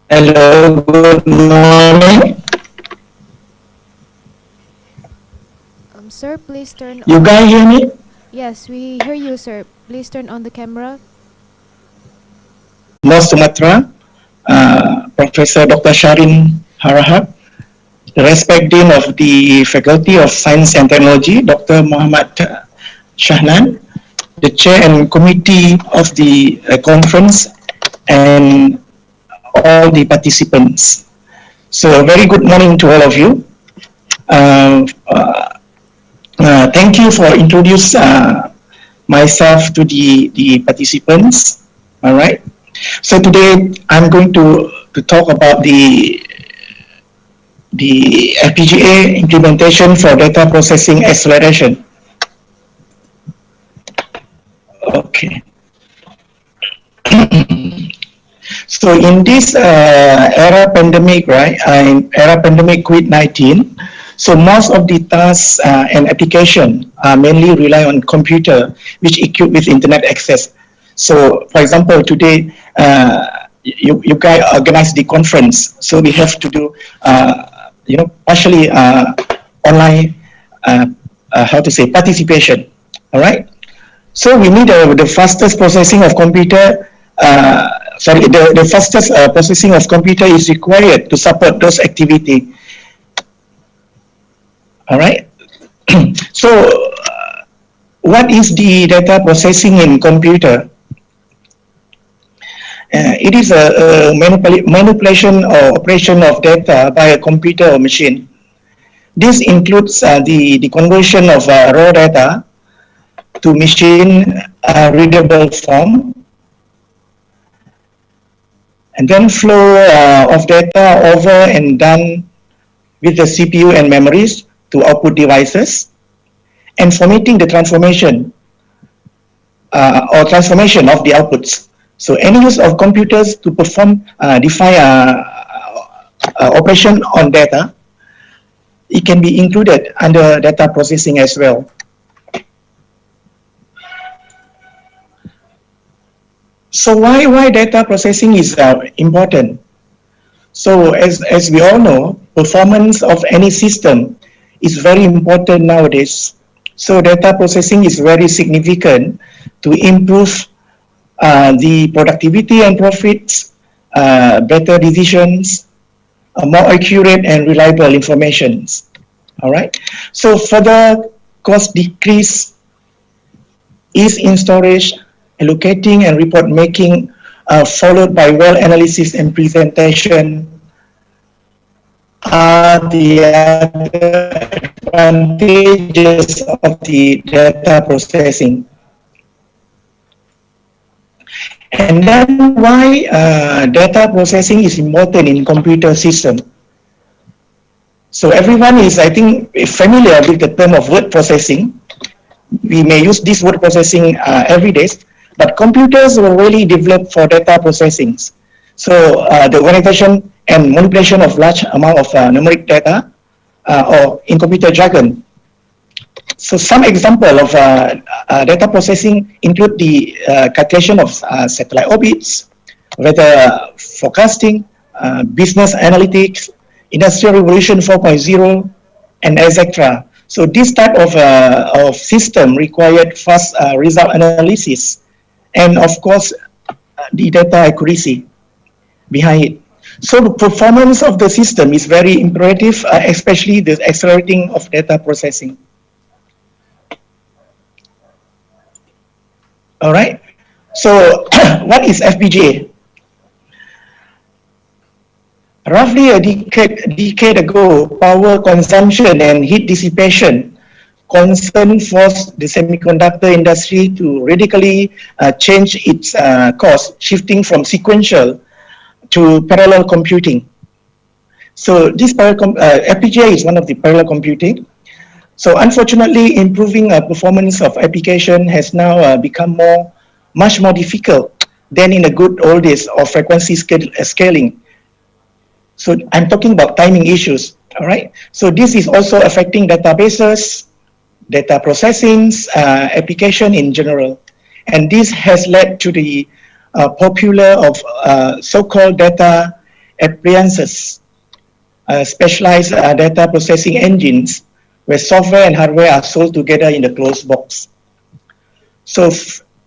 Hello, good morning.
Sir, please turn
You
on.
guys hear me?
Yes, we hear you, sir. Please turn on the camera.
North Sumatera, Professor Dr. Syahrin Harahap, the respect Dean of the Faculty of Science and Technology, Dr. Muhammad Syahnan, the Chair and Committee of the conference, and all the participants. So a very good morning to all of you. Thank you for introducing myself to the participants. All right. So today I'm going to talk about the FPGA implementation for data processing acceleration. Okay. So in this era pandemic, right? In era pandemic COVID-19, so most of the tasks and application mainly rely on computer, which equipped with internet access. So, for example, today you guys organize the conference, so we have to do partially online participation. All right. So we need the fastest processing of computer. The fastest processing of computer is required to support those activity. All right. So, what is the data processing in computer? It is a manipulation or operation of data by a computer or machine. This includes the conversion of raw data to machine readable form, and then flow of data over and done with the CPU and memories to output devices, and formatting the transformation or transformation of the outputs. So any use of computers to perform define operation on data, it can be included under data processing as well. So why data processing is important? So as we all know, performance of any system is very important nowadays. So data processing is very significant to improve the productivity and profits, better decisions, more accurate and reliable information. All right. So further cost decrease, ease in storage, allocating and report making, followed by well analysis and presentation, are the advantages of the data processing. And then why data processing is important in computer system. So everyone is, I think, familiar with the term of word processing. We may use this word processing every day, but computers were really developed for data processing. So the organization and manipulation of large amount of numeric data, or in computer jargon. So some example of data processing include the calculation of satellite orbits, weather forecasting, business analytics, Industrial Revolution 4.0, and etc. So this type of system required fast result analysis, and of course the data accuracy behind it. So the performance of the system is very imperative, especially the accelerating of data processing. All right. So what is FPGA? Roughly a decade ago, power consumption and heat dissipation concern forced the semiconductor industry to radically change its course, shifting from sequential to parallel computing. So this FPGA is one of the parallel computing. So unfortunately, improving performance of application has now become much more difficult than in the good old days of frequency scaling. So I'm talking about timing issues, all right? So this is also affecting databases, data processing, application in general. And this has led to the popular of so-called data appliances, specialized data processing engines, where software and hardware are sold together in a closed box. So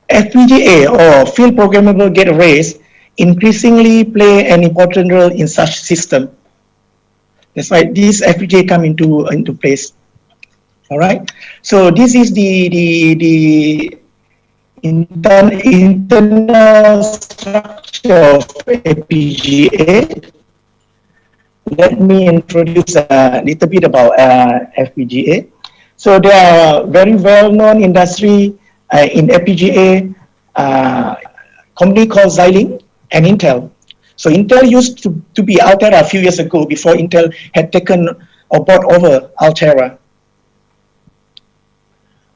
FPGA, or field programmable gate arrays, increasingly play an important role in such system. That's why this FPGA come into place. All right. So this is the internal structure of FPGA. Let me introduce a little bit about FPGA. So there are very well-known industry in FPGA, company called Xilinx and Intel. So Intel used to be Altera a few years ago before Intel had taken or bought over Altera.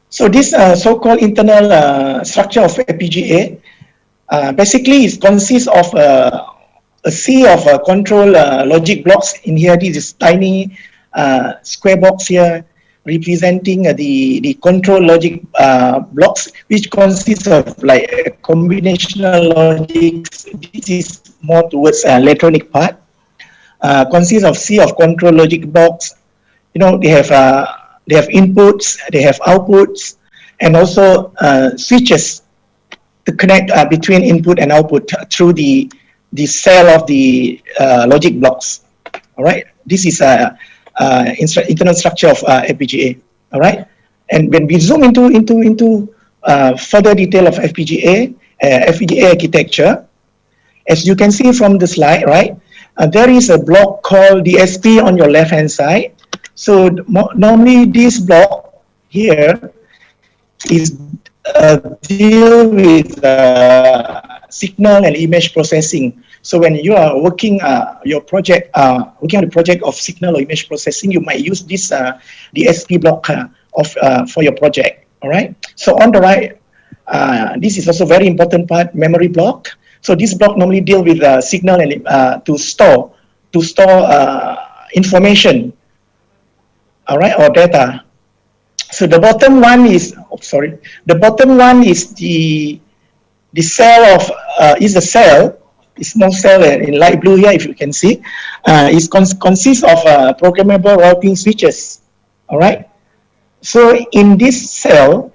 So this so-called internal structure of FPGA basically consists of a sea of control logic blocks. In here, this is tiny square box here representing the control logic blocks, which consists of like combinational logic. This is more towards electronic part. Consists of sea of control logic blocks. You know, they have inputs, they have outputs, and also switches to connect between input and output through the cell of the logic blocks. All right, this is internal structure of FPGA. All right, and when we zoom into further detail of FPGA, FPGA architecture, as you can see from the slide, right, there is a block called DSP on your left hand side. So normally this block here is deal with signal and image processing. So when you are working your project, working on the project of signal or image processing, you might use this DSP block for your project. All right. So on the right, this is also very important part, memory block. So this block normally deal with signal and to store to store information, all right, or data. So the bottom one is, the bottom one is the cell of, is a cell, a small cell in light blue here, if you can see, consists of programmable routing switches, all right? So in this cell,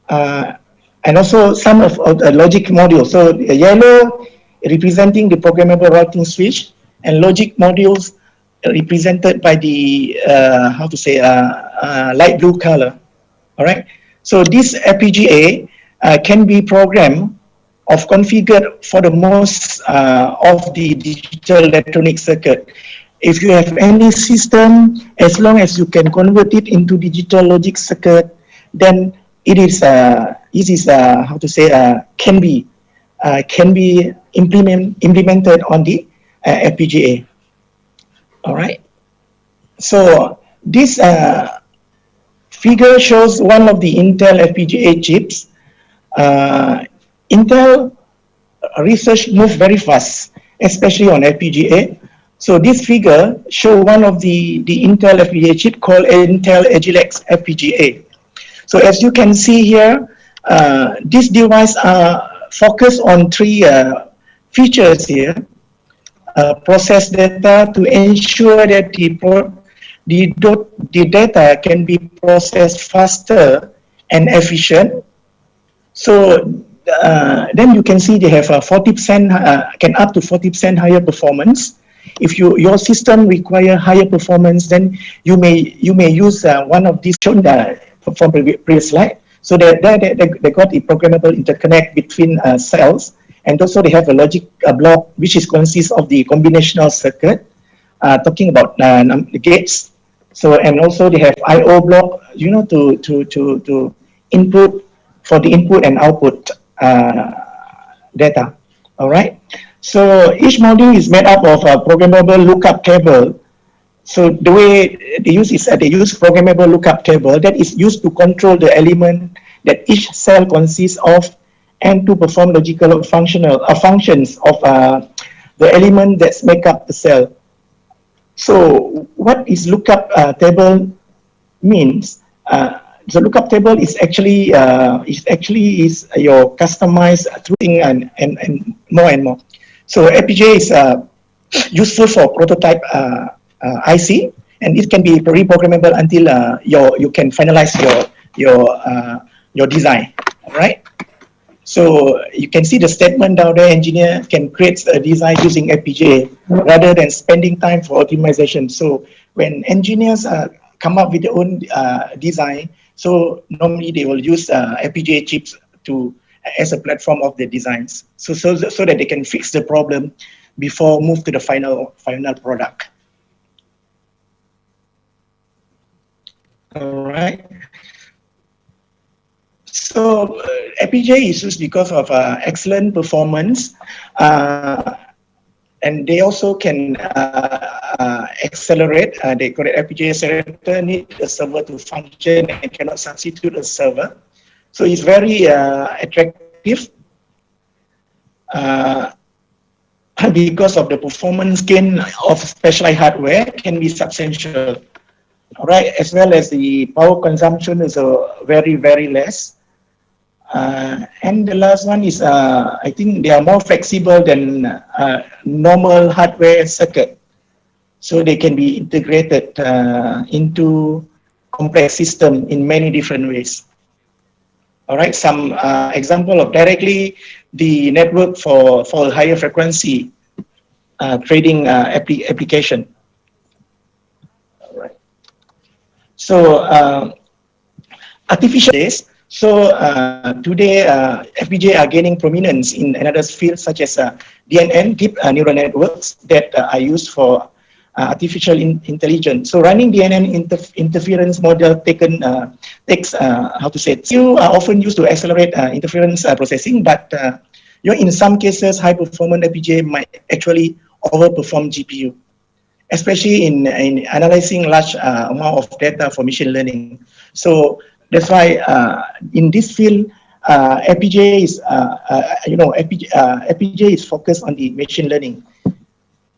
and also some of the logic modules. So yellow representing the programmable routing switch, and logic modules represented by the, light blue color, all right? So this FPGA can be programmed or configured for the most of the digital electronic circuit. If you have any system, as long as you can convert it into digital logic circuit, then it is can be implemented on the FPGA. All right. So this figure shows one of the Intel FPGA chips. Intel research moved very fast, especially on FPGA. So this figure shows one of the Intel FPGA chip called Intel Agilex FPGA. So as you can see here, this device focus on three features here. Process data to ensure that the data can be processed faster and efficient. So then you can see they have a 40%, can up to 40% higher performance. If your system require higher performance, then you may use one of these shown from previous slide. So they got a programmable interconnect between cells, and also they have a logic block which consists of the combinational circuit, talking about the gates. So and also they have I/O block, to input for the input and output data. All right. So each module is made up of a programmable lookup table. So the way they use is they use programmable lookup table that is used to control the element that each cell consists of, and to perform logical functions of the element that make up the cell. So what is lookup table means? The lookup table is actually your customized thing and more. So FPGA is useful for prototype IC, and it can be reprogrammable until you can finalize your design. All right. So you can see the statement down there. Engineer can create a design using FPGA rather than spending time for optimization. So when engineers come up with their own design, so normally they will use FPGA chips as a platform of their designs, so that they can fix the problem before move to the final product. All right. So FPGA is used because of excellent performance, and they also can accelerate. They call it FPGA accelerator, need a server to function and cannot substitute a server. So it's very attractive because of the performance gain of specialized hardware can be substantial. All right, as well as the power consumption is very, very less. And the last one is, I think they are more flexible than normal hardware circuit. So they can be integrated into complex system in many different ways. All right, some example of directly the network for higher frequency trading application. All right. So artificial days. So today FPGA are gaining prominence in another fields such as DNN, deep neural networks that are used for artificial intelligence. So running DNN interference model takes you are often used to accelerate interference processing, but in some cases high performance FPGA might actually overperform GPU, especially in analyzing large amount of data for machine learning. So that's why in this field FPGA is FPGA is focused on the machine learning.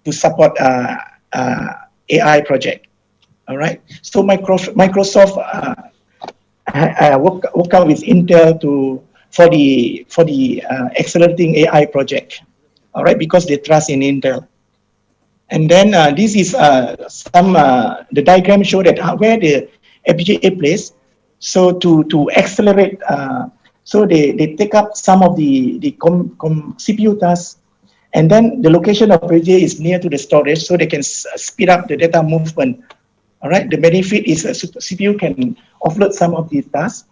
to support AI project. All right. So Microsoft work out with Intel for the accelerating AI project. All right, because they trust in Intel. And then this is the diagram show that where the FPGA place. So to accelerate, so they take up some of the CPU tasks, and then the location of FPGA is near to the storage, so they can speed up the data movement. All right, the benefit is CPU can offload some of the tasks,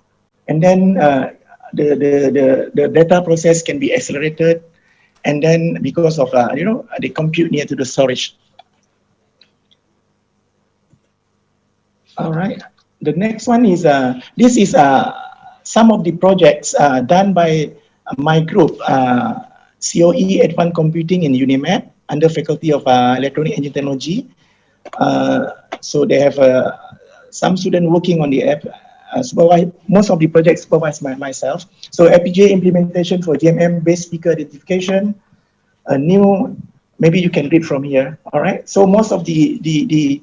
and then the data process can be accelerated, and then because of the compute near to the storage. All right. The next one is this is some of the projects done by my group, COE Advanced Computing in UNIMED under Faculty of Electronic Engineering Technology. So they have some students working on the app. Most of the projects supervised by myself. So FPGA implementation for GMM-based speaker identification. A new, maybe you can read from here. All right. So most of the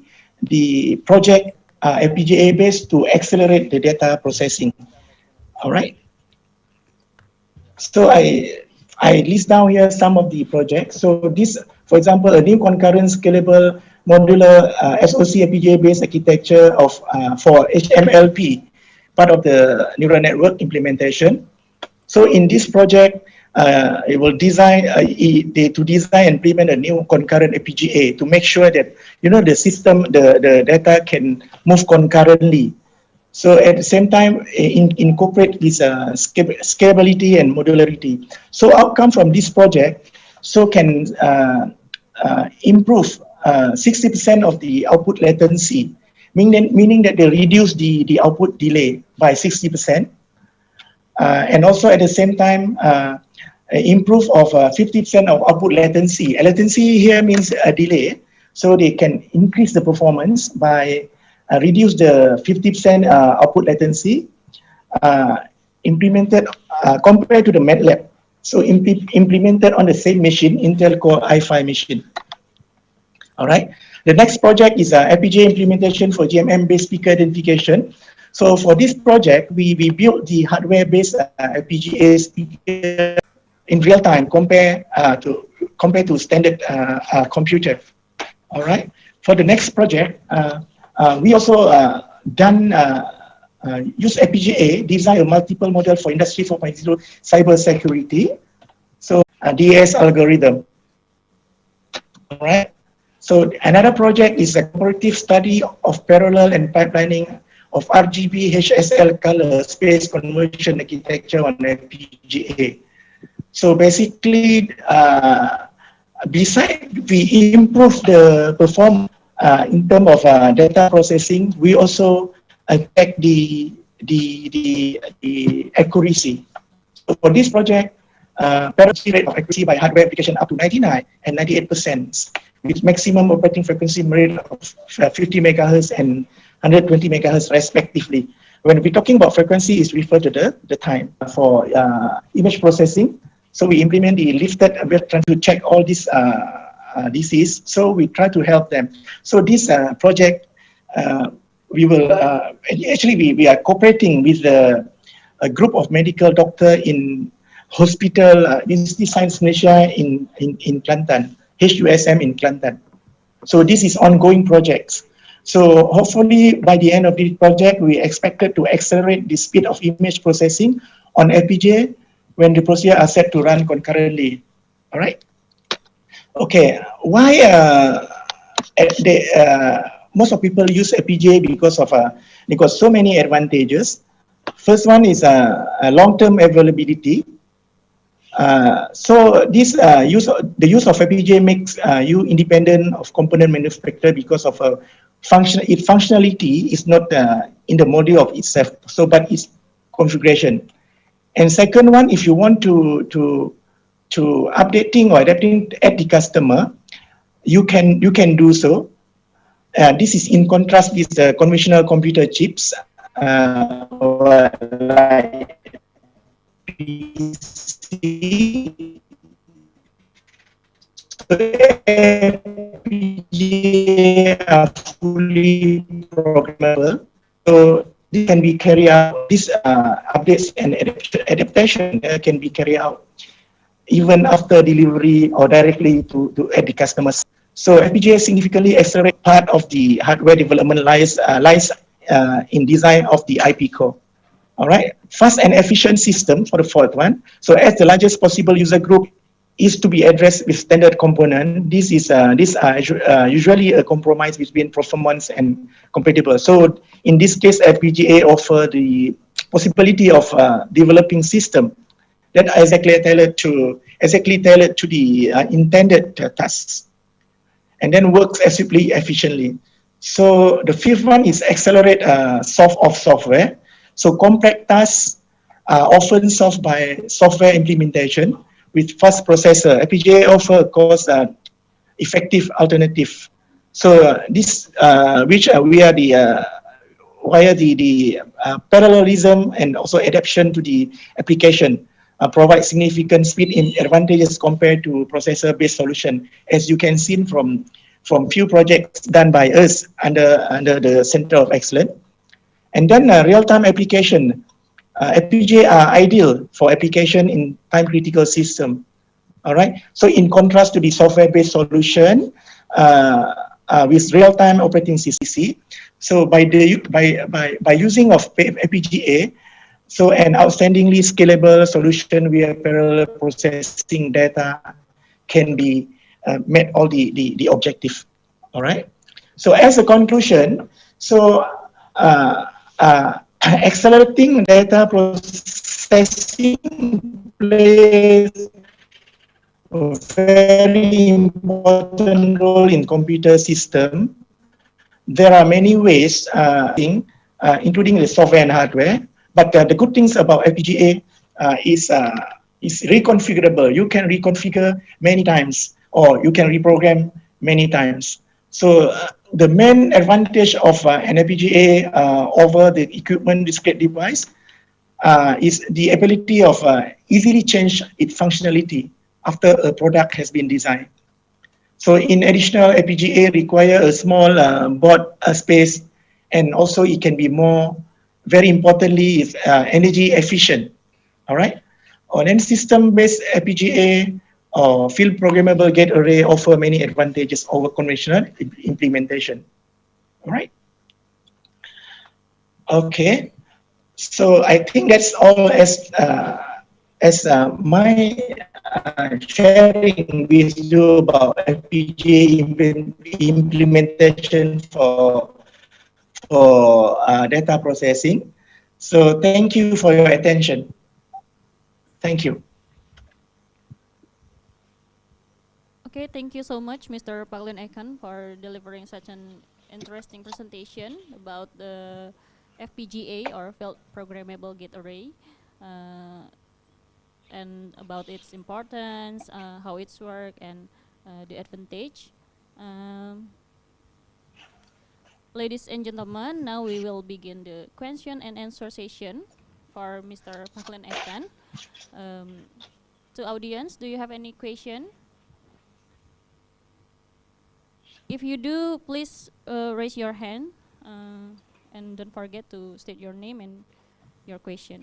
project FPGA based to accelerate the data processing. All right. So I list down here some of the projects. So this, for example, a new concurrent scalable modular SoC FPGA based architecture of for HMLP, part of the neural network implementation. So in this project, it will design to design and implement a new concurrent FPGA to make sure that the system, the data can move concurrently. So at the same time, incorporate this scalability and modularity. So outcome from this project, so can improve 60% of the output latency, meaning that they reduce the output delay by 60%. And also at the same time, improve of 50% of output latency. Latency here means a delay, so they can increase the performance by reduce the 50% output latency implemented compared to the MATLAB. So implemented on the same machine, Intel Core i5 machine. All right. The next project is FPGA implementation for GMM-based speaker identification. So for this project, we built the hardware-based FPGA speaker in real time compared to standard computer. All right. For the next project, we also use FPGA design a multiple model for Industry 4.0 cyber security. So DAS algorithm. All right. So another project is a comparative study of parallel and pipelining of RGB HSL color space conversion architecture on FPGA. So basically, besides we improve the performance in terms of data processing, we also check the accuracy. So for this project, parity rate of accuracy by hardware application up to 99 and 98%, with maximum operating frequency rate of 50 megahertz and 120 megahertz respectively. When we're talking about frequency, is referred to the time for image processing. So we implement the lifted, we're trying to check all these disease. So we try to help them. So this project, we will, actually we are cooperating with a group of medical doctors in hospital, University Science Malaysia in Kelantan, HUSM in Kelantan. So this is ongoing projects. So hopefully by the end of this project, we expected to accelerate the speed of image processing on FPGA when the procedure are set to run concurrently. All right. Okay. Why most of people use FPGA because so many advantages. First one is long-term availability. So this the use of FPGA makes you independent of component manufacturer because of functionality is not in the module of itself, so but its configuration. And second one, if you want to updating or adapting at the customer, you can do so. This is in contrast with the conventional computer chips like PC. FPGA are fully programmable. So this can be carried out, these updates and adaptation can be carried out even after delivery or directly to at the customers. So FPGA significantly accelerate part of the hardware development lies in design of the IP core. All right, fast and efficient system for the fourth one. So as the largest possible user group is to be addressed with standard component, this usually a compromise between performance and compatible. So in this case, FPGA offer the possibility of developing system that are exactly tailored to the intended tasks, and then works efficiently. So the fifth one is accelerate soft-off software. So complex tasks are often solved by software implementation with fast processor. FPGA offer cost effective alternative. So this which we are the via the parallelism and also adaptation to the application provide significant speed in advantages compared to processor-based solution, as you can see from few projects done by us under the Center of Excellence. And then real-time application. FPGA are ideal for application in time-critical system. All right. So in contrast to the software-based solution with real-time operating system, so by using of FPGA, so an outstandingly scalable solution where parallel processing data can be met all the objective. All right. So as a conclusion, so accelerating data processing plays a very important role in computer system. There are many ways, including the software and hardware. But the good things about FPGA is reconfigurable. You can reconfigure many times, or you can reprogram many times. So the main advantage of an FPGA over the equipment discrete device is the ability of easily change its functionality after a product has been designed. So in additional, FPGA require a small board space, and also it can be more, very importantly, is energy efficient. All right. On any system-based FPGA or field programmable gate array offer many advantages over conventional implementation. All right. Okay. So I think that's all as my sharing with you about FPGA implementation for data processing. So thank you for your attention. Thank you.
Okay, thank you so much, Mr. Phaklen Ehkan, for delivering such an interesting presentation about the FPGA, or Field Programmable Gate Array, and about its importance, how it's work, and the advantage. Ladies and gentlemen, now we will begin the question and answer session for Mr. Phaklen Ehkan. To audience, do you have any question? If you do, please raise your hand, and don't forget to state your name and your question.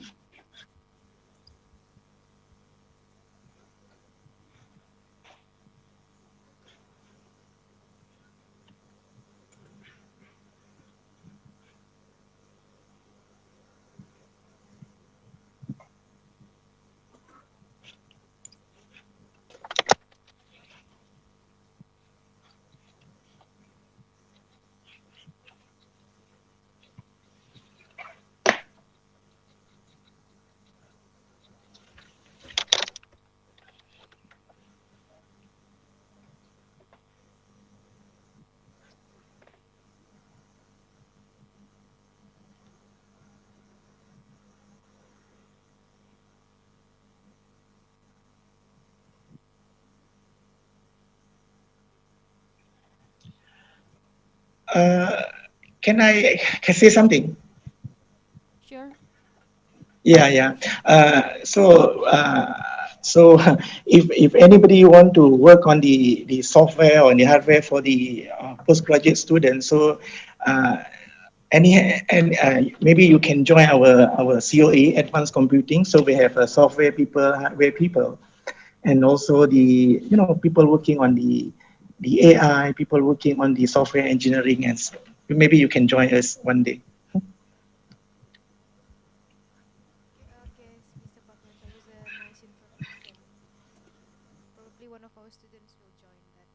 Can I say something?
Sure.
Yeah. So So if anybody want to work on the software or the hardware for the postgraduate students, so maybe you can join our COA, Advanced Computing. So we have software people, hardware people, and also the people working on the AI, people working on the software engineering, and so maybe you can join us one day.
Okay, Mr. Phaklen, that was a nice information. Probably one of our students will join that.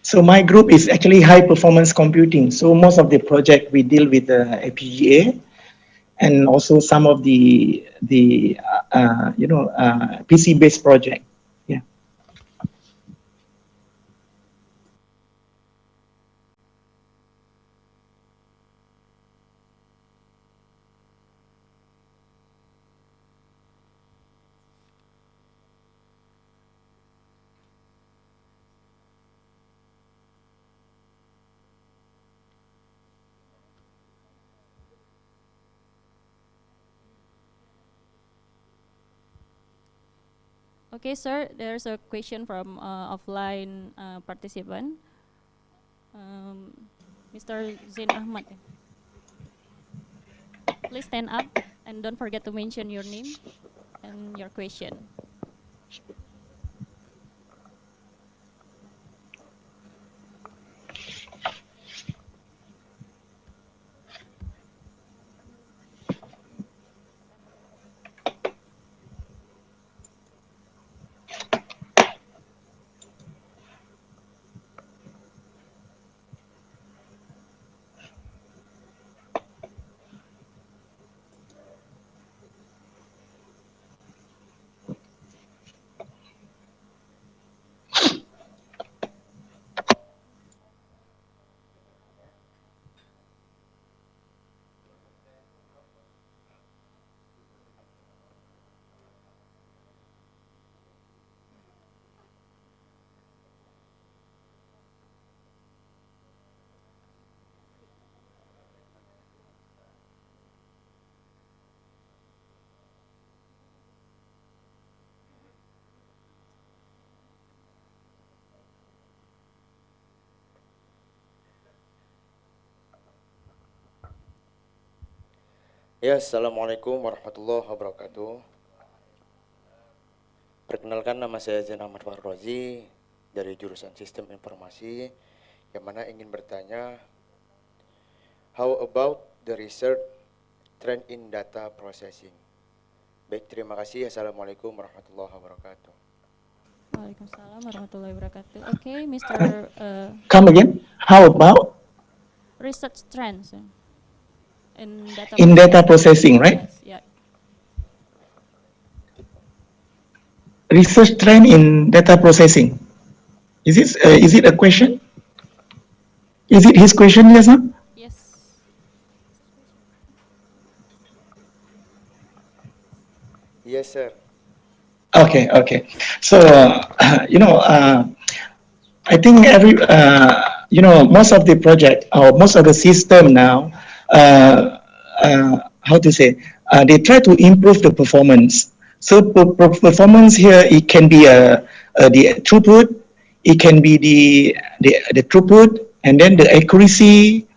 So my group is actually high performance computing. So most of the project we deal with FPGA, and also some of the PC based project. Yeah.
Okay, sir, there's a question from offline participant. Mr. Zain Ahmad. Please stand up and don't forget to mention your name and your question.
Ya, Assalamualaikum warahmatullahi wabarakatuh. Perkenalkan, nama saya Zain Ahmad Farrozi dari jurusan Sistem Informasi, yang mana ingin bertanya, how about the research trend in data processing? Baik, terima kasih. Assalamualaikum warahmatullahi wabarakatuh.
Waalaikumsalam warahmatullahi wabarakatuh. Okay, Mr.
Come again. How about
research trends
in data processing, right?
Yes, yeah.
Research trend in data processing. Is it a question? Is it his question, yes, sir?
Yes.
Yes, sir.
Okay. So I think most of the project or most of the system now, how to say, they try to improve the performance. So performance here, it can be the throughput, it can be the throughput, and then the accuracy.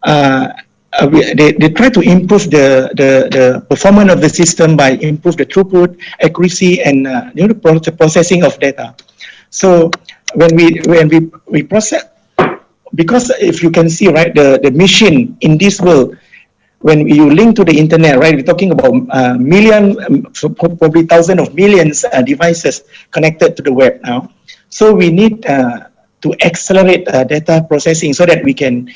They try to improve the performance of the system by improve the throughput, accuracy, and the processing of data. So when we process, because if you can see, right, the machine in this world, when you link to the internet, right, we're talking about millions, probably thousands of millions devices connected to the web now. So we need to accelerate data processing so that we can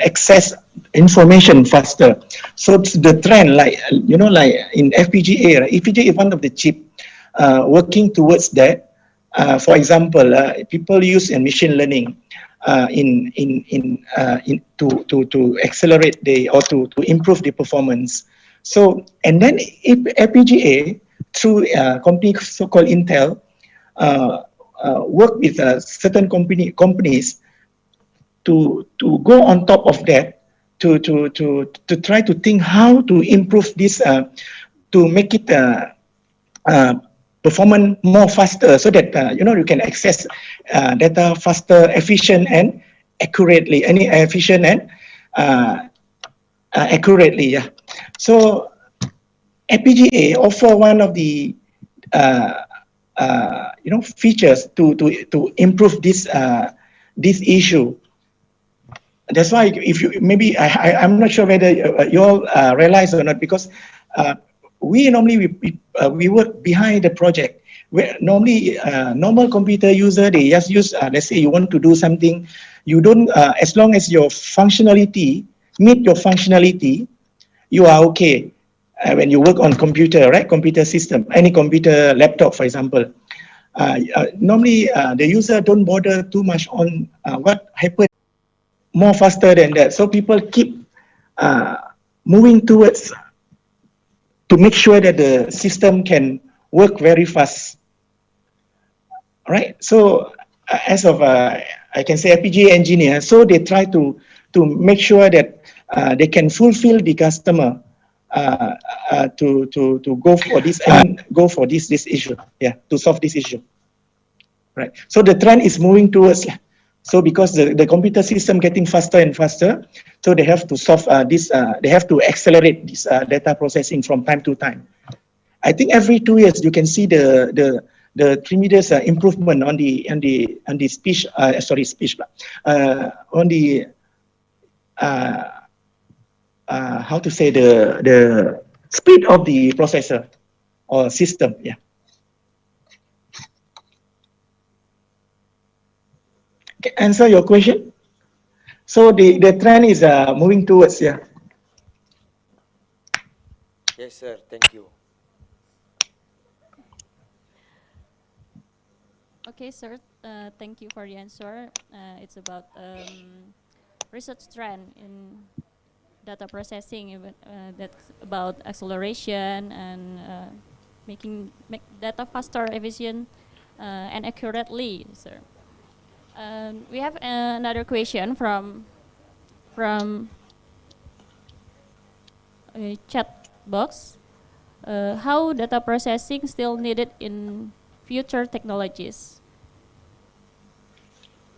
access information faster. So the trend, like in FPGA, right? FPGA is one of the chip working towards that. For example, people use machine learning to accelerate or to improve the performance. So, and then if FPGA through a company so-called Intel work with certain companies to go on top of that to try to think how to improve this to make it performance more faster, so that you can access data faster, efficient and accurately. Efficient and accurately. Yeah. So FPGA offer one of the features to improve this issue. That's why if you maybe I'm not sure whether you all realize or not, because we normally we work behind the project. Where normally normal computer user, they just use let's say you want to do something, you don't as long as your functionality meet your functionality, you are okay. When you work on computer, right? Computer system, any computer, laptop, for example. Normally the user don't bother too much on what happened more faster than that. So people keep moving towards to make sure that the system can work very fast, right? So as of I can say FPGA engineer, so they try to make sure that they can fulfill the customer to go for this and go for this issue, yeah, to solve this issue, right? So the trend is moving towards. So because the computer system getting faster and faster, so they have to solve this. They have to accelerate this data processing from time to time. I think every 2 years you can see the tremendous improvement on the speech. On the how to say the speed of the processor or system. Yeah. Answer your question. So the trend is moving towards, yeah.
Yes, sir. Thank you.
Okay, sir. Thank you for the answer. It's about research trend in data processing, that's about acceleration and make data faster, efficient, and accurately, sir. We have another question from a chat box. How data processing still needed in future technologies?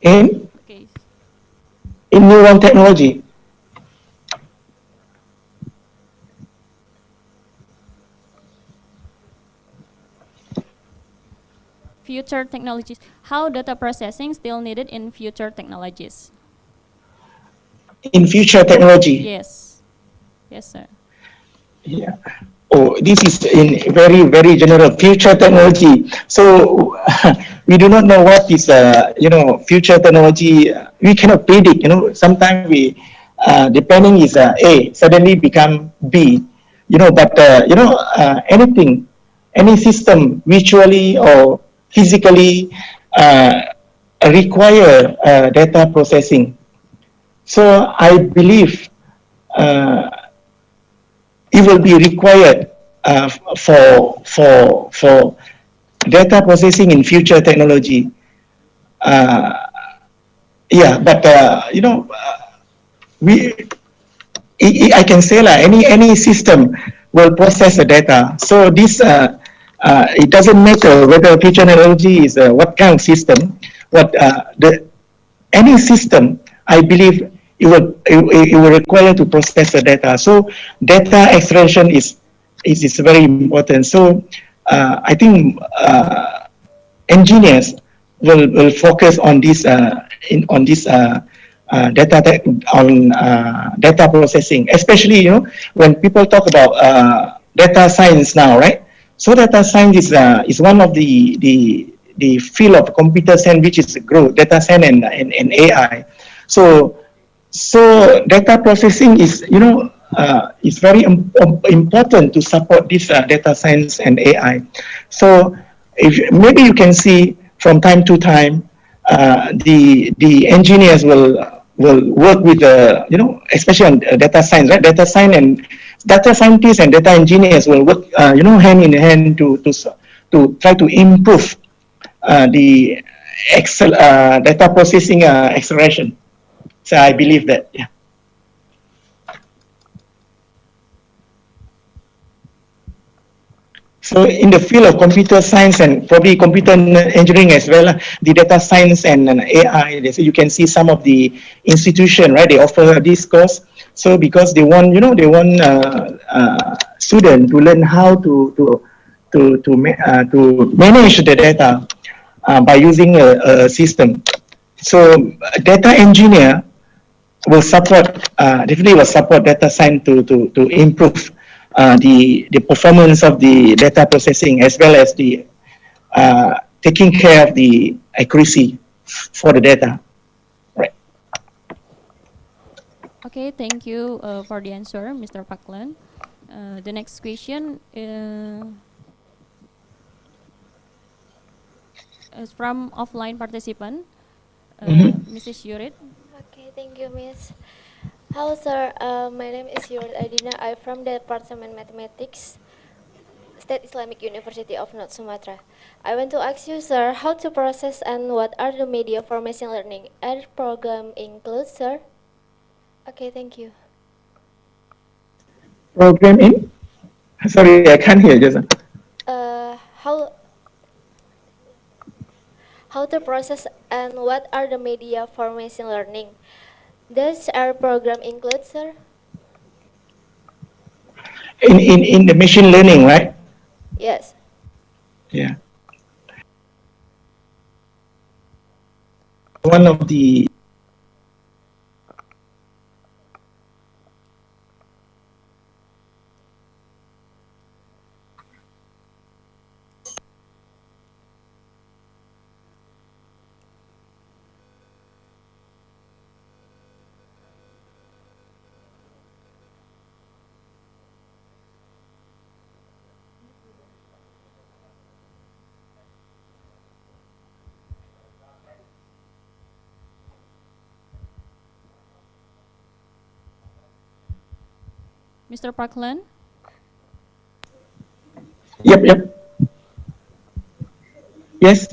In
Okay.
In neural technology.
Future technologies. How data processing still needed in future technologies?
In future technology.
Yes. Yes, sir.
Yeah. Oh, this is in very, very general future technology. So we do not know what is, future technology. We cannot predict. Sometimes we, depending is A suddenly become B. But anything, any system, virtually or physically, require data processing. So I believe. It will be required for data processing in future technology. Yeah, but I can say like any system will process the data. So this it doesn't matter whether future technology is what kind of system. What any system, I believe it will require to process the data. So data extraction is very important. So I think engineers will focus on this data processing, especially when people talk about data science now, right? So data science is one of the field of computer science which is growth, data science and AI. So data processing is is very important to support this data science and AI. So maybe you can see from time to time, the engineers will work with the, especially on data science, right? Data science and data scientists and data engineers will work, hand in hand to try to improve the data processing acceleration. So I believe that, yeah. So in the field of computer science and probably computer engineering as well, the data science and AI, so you can see some of the institution, right? They offer this course. So because they want, they want students to learn how to manage the data by using a system. So data engineer will support, definitely will support data science to improve the performance of the data processing, as well as the taking care of the accuracy for the data. Right.
Okay, thank you for the answer, Mr. Phaklen. The next question is from offline participant, Mrs. Yurid.
Okay, thank you, Miss. Hello, sir. My name is Yurid Adina. I'm from the Department Mathematics, State Islamic University of North Sumatra. I want to ask you, sir, how to process and what are the media for machine learning? Any program include, sir? Okay, thank you.
Program in? Sorry, I can't hear you.
How to process and what are the media for machine learning? Does our program include, sir?
In the machine learning, right?
Yes.
Yeah. One of the
Mr. Phaklen?
Yep. Yes.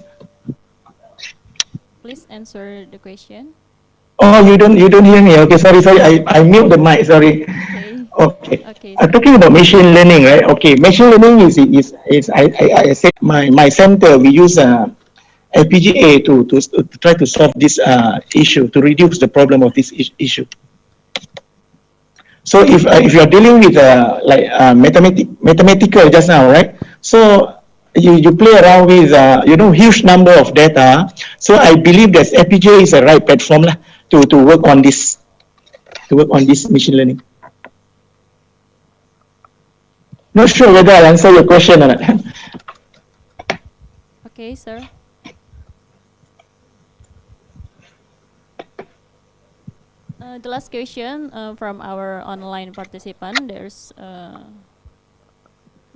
Please answer the question.
Oh, you don't hear me. Okay, sorry. I mute the mic. Sorry. Okay. I'm talking about machine learning, right? Okay, machine learning is I said my center, we use FPGA to try to solve this issue, to reduce the problem of this issue. So if you're dealing with mathematical just now, right? So you play around with huge number of data. So I believe that FPGA is the right platform to work on this machine learning. Not sure whether I'll answer your question or not.
Okay, sir. The last question from our online participant, there's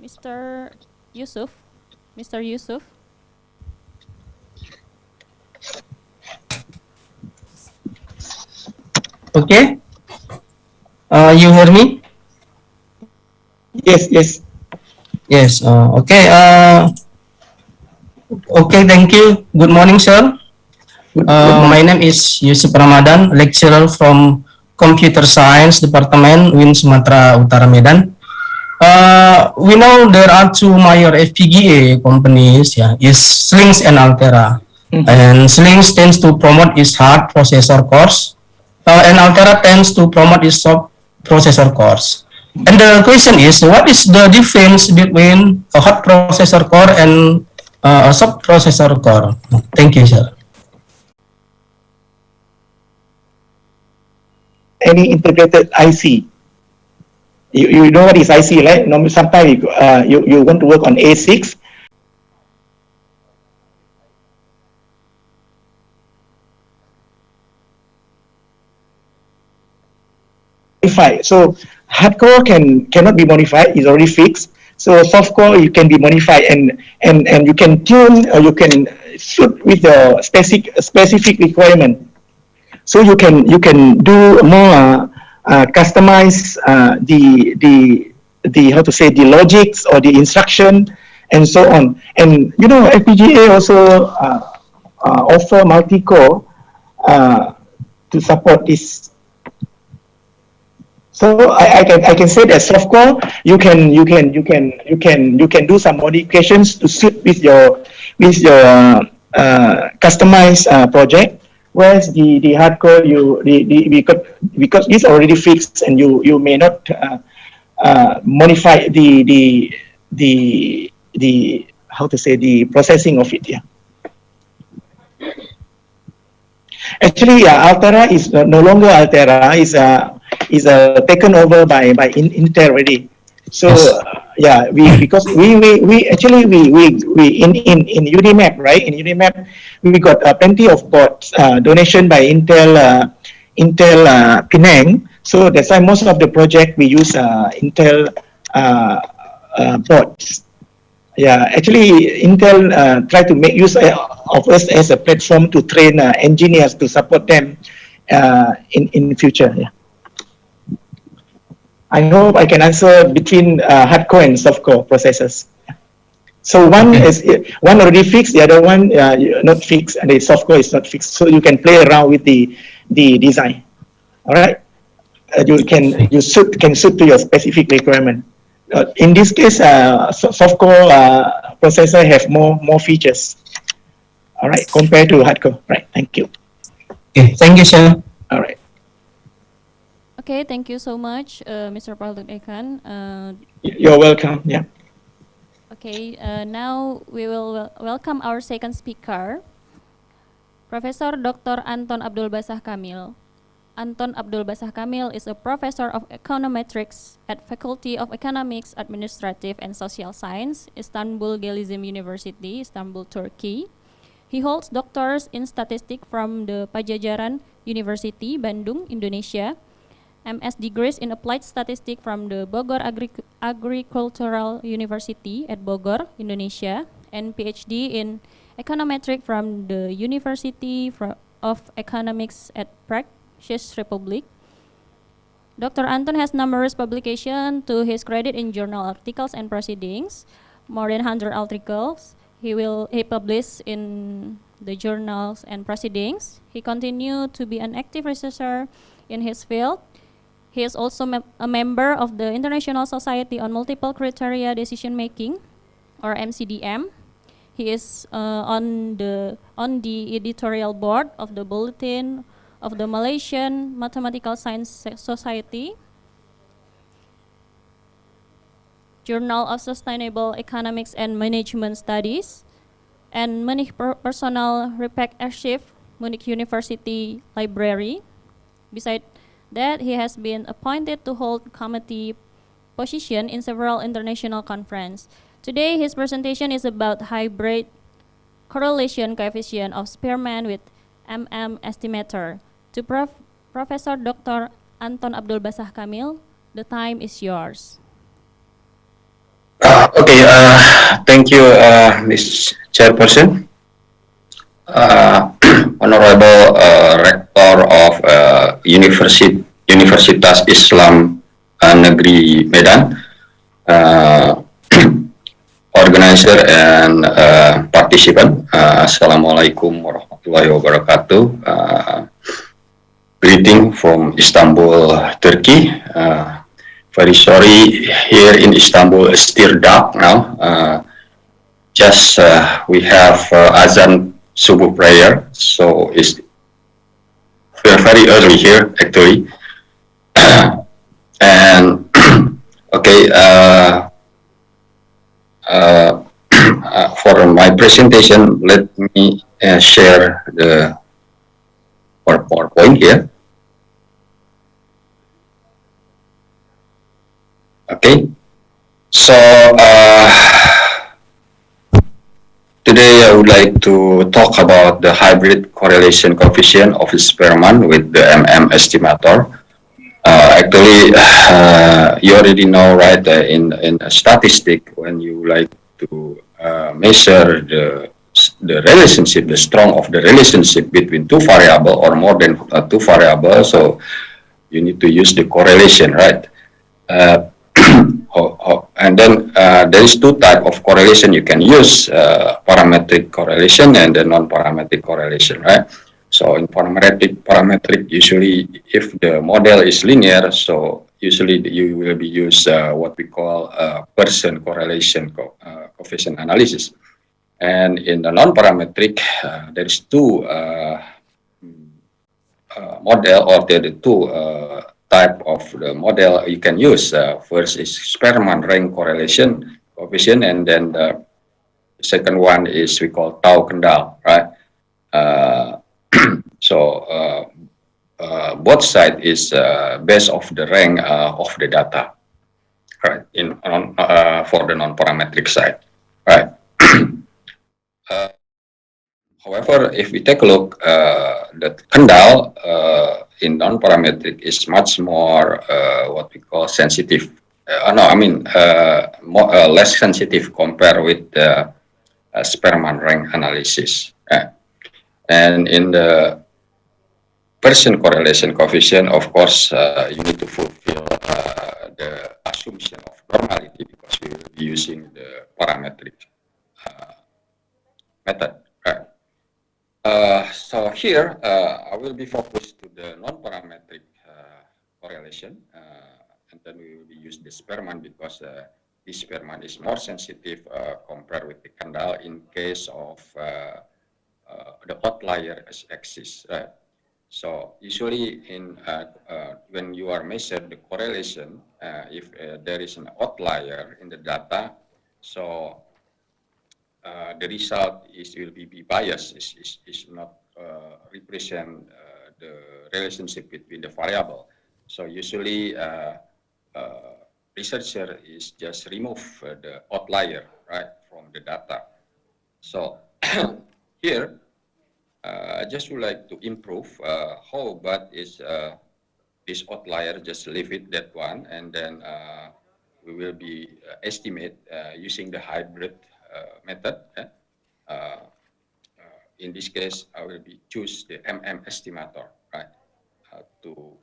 Mr. Yusuf. Mr. Yusuf.
Okay. You hear me?
Yes.
Okay. Okay. Thank you. Good morning, sir. My name is Yusuf Ramadan, lecturer from Computer Science Department, UINSU Sumatera Utara, Medan. We know there are two major FPGA companies, is Slings and Altera. And Slings tends to promote its hard processor cores, and Altera tends to promote its soft processor cores. And the question is, what is the difference between a hard processor core and a soft processor core? Thank you, sir.
Any integrated IC. You know what is IC, right? Normally, sometimes you want to work on A6. So hardcore cannot be modified; it's already fixed. So softcore you can be modified and you can tune or you can suit with the specific requirement. So you can do more customize the how to say the logics or the instruction and so on. And you know FPGA also offer multi-core to support this. So I can say that softcore you can do some modifications to suit with your customized project. Whereas the hardcore because it's already fixed and you may not modify the how to say the processing of it. Yeah. Actually, Altera is no longer Altera. Is taken over by Intel already. So yeah, because we actually in UDMAP, right? In UDMAP, we got plenty of boards donation by Intel Penang. So that's why most of the project we use Intel boards. Yeah, actually Intel try to make use of us as a platform to train engineers to support them in the future. Yeah. I hope I can answer between hardcore and softcore processors. So one already fixed, the other one not fixed, and the softcore is not fixed. So you can play around with the design. All right, you can suit to your specific requirement. In this case, softcore processor have more features. All right, compared to hardcore. Right. Thank you.
Okay, thank you, sir.
All right.
Okay, thank you so much, Mr. Ehkan.
You're welcome. Yeah.
Okay, now we will welcome our second speaker, Professor Dr. Anton Abdulbasah Kamil. Anton Abdulbasah Kamil is a professor of econometrics at Faculty of Economics, Administrative and Social Science, Istambul Gelisim University, Istanbul, Turkey. He holds doctors in statistics from the Pajajaran University, Bandung, Indonesia, MS degrees in Applied Statistics from the Bogor Agricultural University at Bogor, Indonesia, and Ph.D. in Econometrics from the University of Economics at Prague, Czech Republic. Dr. Anton has numerous publications to his credit in journal articles and proceedings, more than 100 articles. He published in the journals and proceedings. He continued to be an active researcher in his field. He is also a member of the International Society on Multiple Criteria Decision Making, or MCDM. He is on the editorial board of the Bulletin of the Malaysian Mathematical Science Society, Journal of Sustainable Economics and Management Studies, and Munich Personal Repack Archive, Munich University Library. Besides that, he has been appointed to hold committee position in several international conferences. Today, his presentation is about hybrid correlation coefficient of Spearman with estimator. To Professor Dr. Anton Abdulbasah Kamil, the time is yours.
Okay, thank you, Ms. Chairperson. Honorable Rector of Universitas Islam Negeri Medan, organizer and participant. Assalamu'alaikum warahmatullahi wabarakatuh. Greeting from Istanbul, Turkey. Very sorry, here in Istanbul it's still dark now. Just we have azan subuh prayer, so it's very early here actually. And okay, for my presentation, let me share the PowerPoint here. Okay, so today I would like to talk about the hybrid correlation coefficient of Spearman with the estimator.
Actually, you already know, right? In a statistic, when you like to measure the relationship, the strong of the relationship between two variable or more than two variables, so you need to use the correlation, right? Uh, and then there is two type of correlation you can use: parametric correlation and the non-parametric correlation, right? So in parametric, usually if the model is linear, so usually you will be use what we call person correlation coefficient analysis. And in the non-parametric, there is two model, or there are two type of the model you can use. First is Spearman rank correlation coefficient, and then the second one is we call tau Kendall, right? Uh, so both side is based of the rank of the data, right? For the non-parametric side, right? uh, However, if we take a look, the Kendall in non-parametric is much more what we call sensitive. No, I mean less sensitive compared with the Spearman rank analysis. And in the Person correlation coefficient, of course, you need to fulfill the assumption of normality, because we will be using the parametric method. Right? So here, I will be focused to the non-parametric correlation, and then we will use the Spearman, because this Spearman is more sensitive compared with the Kendall in case of the outlier axis. Right? So usually in when you are measured the correlation, if there is an outlier in the data, so the result will be biased, is not represent the relationship between the variable. So usually researcher is just remove the outlier, right, from the data. So here I just would like to improve how bad is this outlier. Just leave it that one, and then we will be estimate using the hybrid method. In this case, I will be choose the estimator, right, to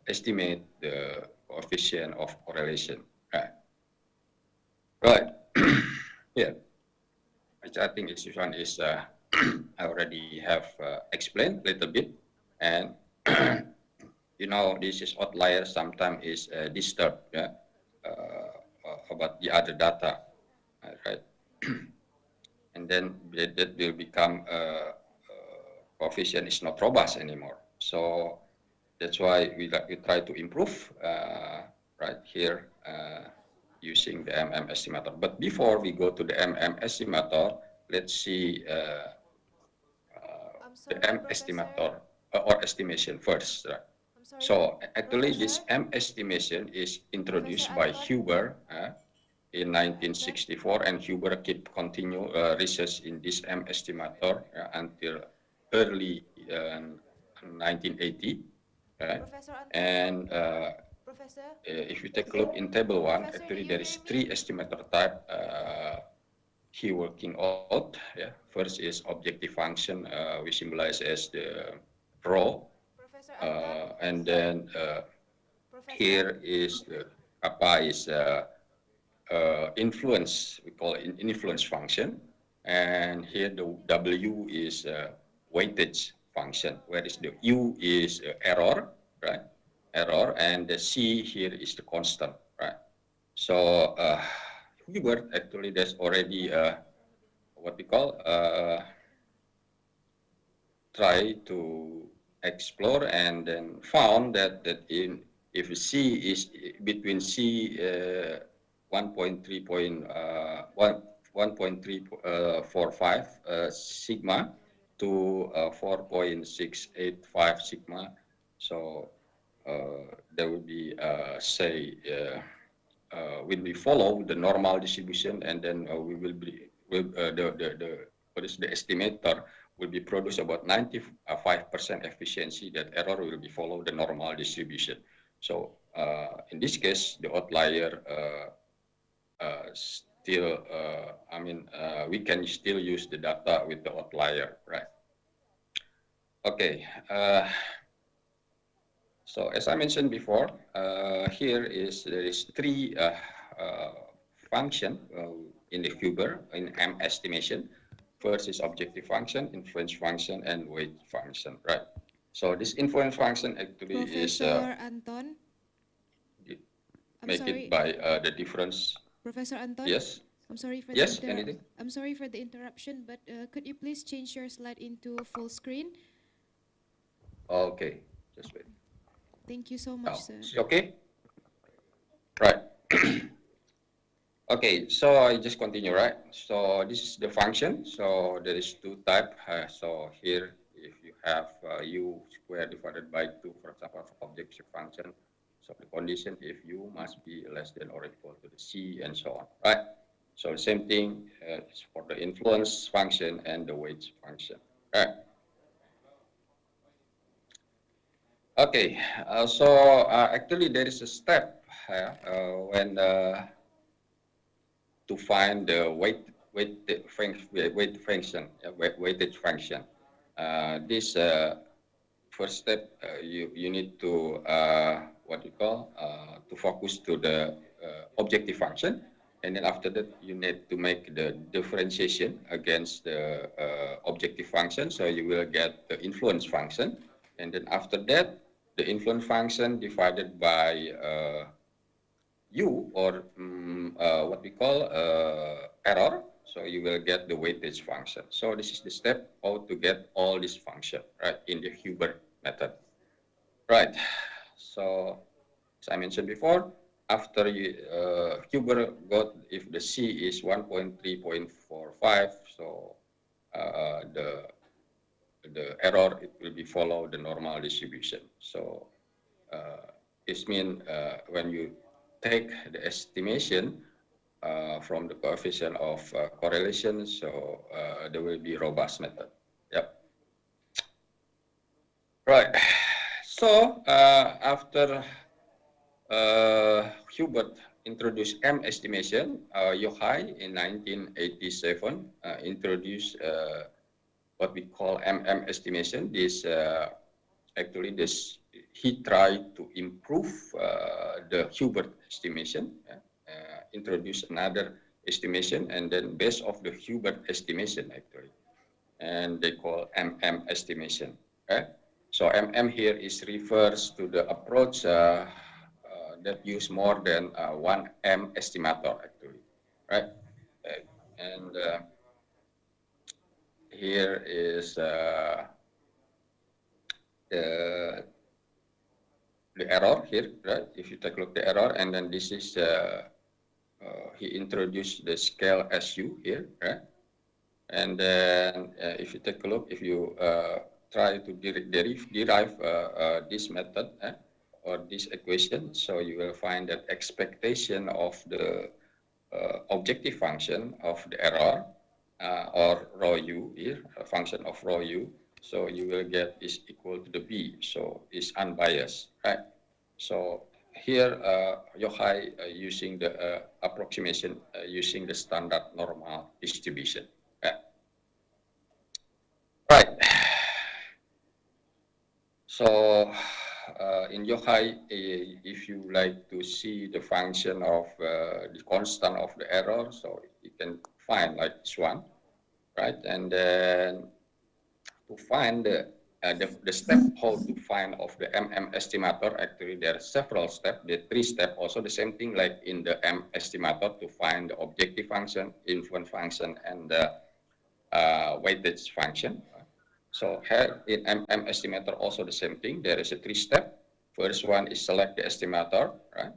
estimate the coefficient of correlation. Right. Right. Yeah. Which I think this one is I already have explained a little bit, and you know, this is outlier sometimes is disturbed, yeah, about the other data, right? And then that will become coefficient is not robust anymore. So that's why we try to improve right here using the estimator. But before we go to the estimator, let's see the estimator or estimation first. Right? So actually, this estimation is introduced by Huber in 1964, and Huber keep continue research in this estimator until early 1980. And if you take a look in table 1, actually there is 3 estimator type he working out. Yeah, first is objective function, we symbolize as the rho, and then here is the kappa is influence, we call it influence function, and here the W is weightage function, whereas the U is error, right? Error, and the C here is the constant, right? So Hubert actually there's already what we call try to explore, and then found that if C is between C 1.345 sigma to 4.685 sigma, so there will be say when we follow the normal distribution, and then we will be the what is the estimator will be produce about 95% efficiency, that error will be follow the normal distribution. So in this case, the outlier still, we can still use the data with the outlier, right? Okay. So as I mentioned before, there is three function in the Huber in M estimation. First is objective function, influence function, and weight function, right? So this influence function actually
Professor Anton.
make it by the difference.
Professor Anton.
Yes.
I'm sorry for
yes.
the
Anything?
I'm sorry for the interruption, but could you please change your slide into full screen?
Okay. Just wait.
Thank you so much, sir.
Okay. Right. Okay, so I just continue, right? So this is the function. So there is two type. So here, if you have u square divided by 2, for example, for objective function, so the condition if u must be less than or equal to the c and so on, right? So the same thing is for the influence function and the weight function, right? Okay, actually there is a step when to find the weighted function. This first step, you need to to focus to the objective function, and then after that you need to make the differentiation against the objective function. So you will get the influence function, and then after that the influence function divided by u, or what we call error. So you will get the weightage function. So this is the step how to get all this function, right, in the Huber method. Right. So as I mentioned before, after Huber got if the C is 1.3.45, so the error, it will be follow the normal distribution. So this means when you take the estimation from the coefficient of correlation, so there will be robust method. Yep. Right. So after Hubert introduced M estimation, Yochai in 1987 introduced what we call MM estimation. This actually he tried to improve the Hubert estimation, introduce another estimation, and then based off the Hubert estimation actually, and they call MM estimation. Right? So MM here is refers to the approach that use more than one M estimator actually, right? And here is the error here, right? If you take a look at the error, and then this is he introduced the scale SU here, right? And then if you take a look, if you try to derive this method or this equation, so you will find that expectation of the objective function of the error or rho u here, a function of rho u, so you will get is equal to the b, so it's unbiased, right? So here Yochai using the approximation using the standard normal distribution. Right. So in Yochai, if you like to see the function of the constant of the error, so you can find like this one, right? And then to find the step how to find of the MM estimator, actually there are several steps, the 3 steps, also the same thing like in the M estimator to find the objective function, influence function, and the weightage function. So here in MM estimator also the same thing. There is a 3 step. First one is select the estimator, right?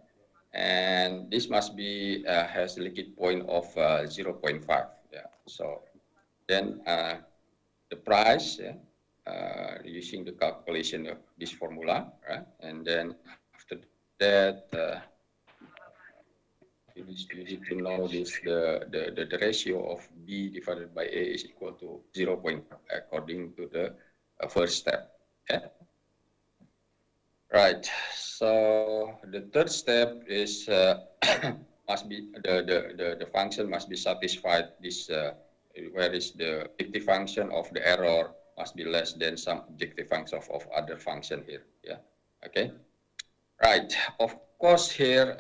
And this must be has a liquid point of 0.5. Yeah. So then the price, using the calculation of this formula, right? And then after that, you need to know this the ratio of B divided by A is equal to 0.5 according to the first step. Okay? Right. So the third step is must be the function must be satisfied. This where is the objective function of the error must be less than some objective function of other function here. Yeah. Okay. Right. Of course, here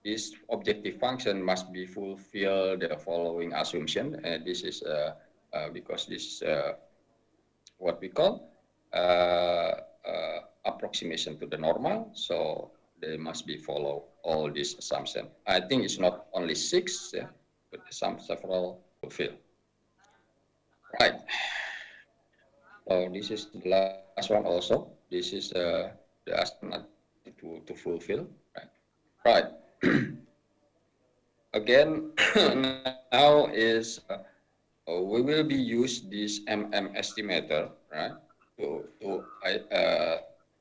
this objective function must be fulfill the following assumption. This is because this is what we call approximation to the normal. So they must be follow all these assumptions. I think it's not only 6, yeah, but some several fulfill. Right. So this is the last one also. This is the assumption to fulfill. Right. Right. Again, now is we will be use this estimator, right?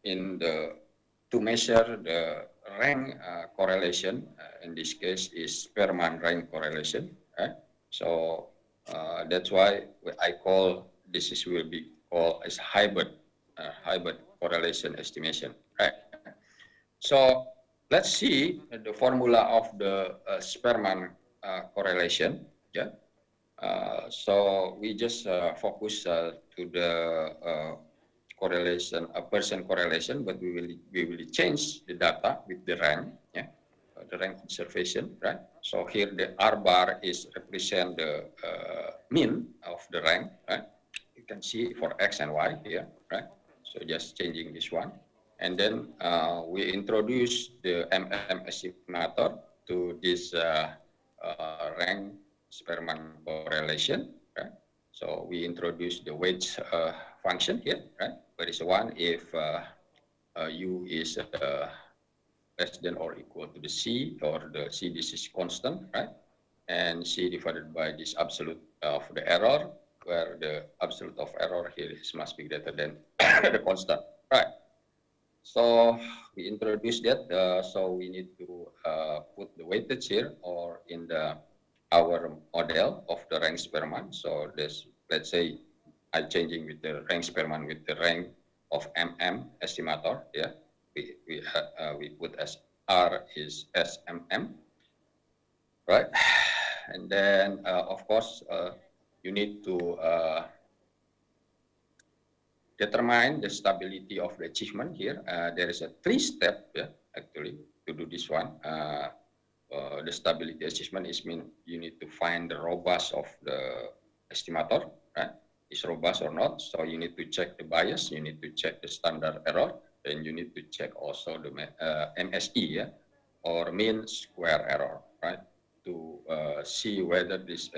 In the to measure the rank correlation. In this case, is Spearman rank correlation. Right? So that's why I call this is will be called as hybrid correlation estimation. Right? So let's see the formula of the Spearman correlation. Yeah. So we just focus to the correlation, a person correlation, but we will change the data with the rank, yeah, the rank conservation, right? So here the R bar is represent the mean of the rank, right? You can see for X and Y here, right? So just changing this one, and then we introduce the estimator to this rank Spearman correlation, right? So we introduce the weight function here, right? Where is one if U is less than or equal to the C, or the C, this is constant, right? And C divided by this absolute of the error, where the absolute of error here is must be greater than the constant, right? So we introduce that, so we need to put the weightage here or in the our model of the rank Spearman. So this, let's say I changing with the rank Spearman with the rank of estimator. Yeah, we put as R is SMM, right? And then of course you need to determine the stability of the achievement here. There is a 3-step, yeah, actually, to do this one. The stability assessment is mean you need to find the robust of the estimator, right? Is robust or not? So you need to check the bias, you need to check the standard error, and you need to check also the MSE, yeah, or mean square error, right? To see whether this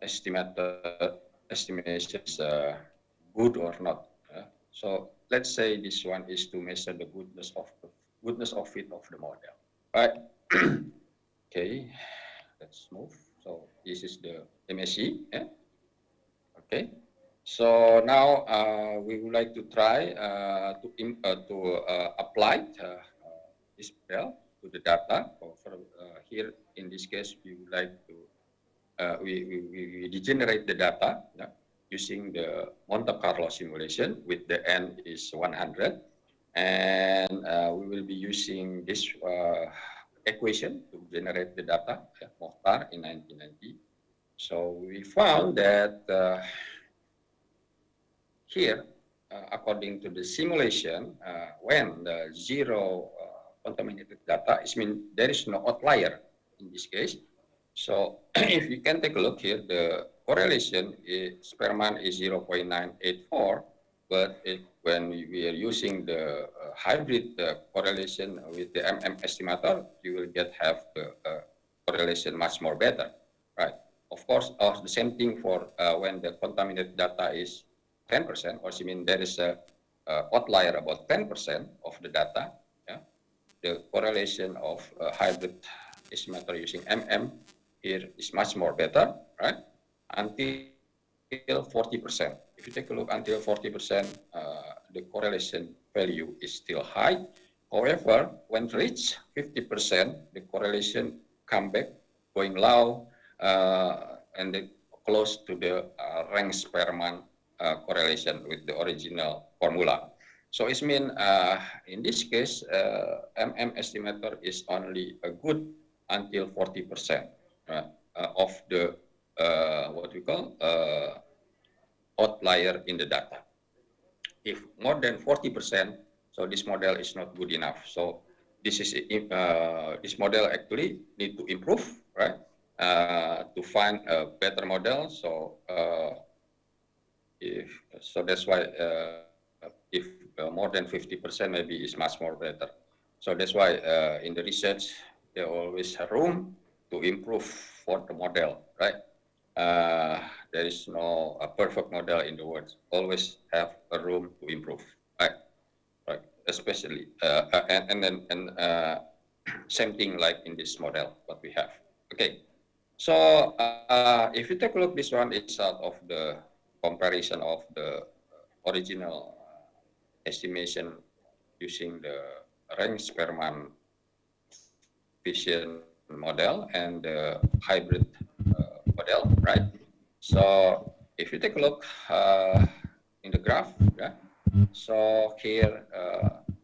estimation is good or not. So let's say this one is to measure the goodness of fit of the model. Right. Okay, let's move. So this is the MSE. Yeah? Okay. So now we would like to try to apply this model to the data. Here in this case, we would like to we degenerate the data, yeah, using the Monte Carlo simulation with the N is 100. And we will be using this equation to generate the data, Mokhtar, in 1990. So we found that here, according to the simulation, when the zero contaminated data, it means there is no outlier in this case. So if you can take a look here, the correlation is Spearman is 0.984. But when we are using the hybrid correlation with the estimator, you will have the correlation much more better, right? Of course, the same thing for when the contaminated data is 10%, or I mean there is a outlier about 10% of the data. Yeah, the correlation of hybrid estimator using here is much more better, right? Until 40%. If you take a look until 40%, the correlation value is still high. However, when reach 50%, the correlation come back going low and close to the rank Spearman correlation with the original formula. So it means in this case, estimator is only good until 40% of the what we call outlier in the data. If more than 40%, so this model is not good enough. So this is this model actually need to improve, right? To find a better model. So that's why if more than 50% maybe is much more better. So that's why in the research there always have room to improve for the model, right? There is no perfect model in the world. Always have a room to improve, right? Right. Especially and same thing like in this model what we have. Okay. So if you take a look, this one is out of the comparison of the original estimation using the range Spearman vision model and the hybrid model, right? So if you take a look in the graph, yeah, so here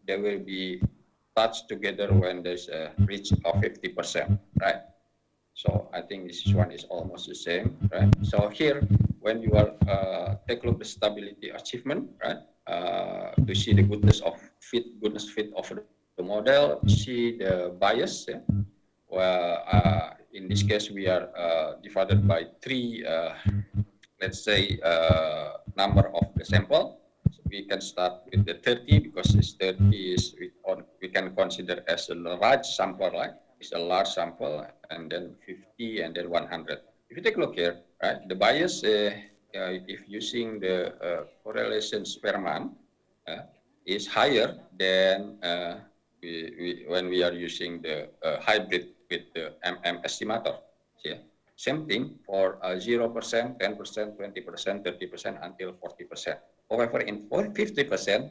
they will be touched together when there's a reach of 50%, right? So I think this one is almost the same, right? So here, when you are take a look at the stability achievement, right? To see the goodness fit of the model, see the bias. Yeah? Well, in this case, we are divided by three, let's say, number of the sample. So we can start with the 30 because it's 30 is we can consider as a large sample, right? It's a large sample, and then 50, and then 100. If you take a look here, right, the bias, if using the correlation Spearman, is higher than when we are using the hybrid with the estimator. Yeah. Same thing for 0%, 10%, 20%, 30%, until 40%. However, in 50%,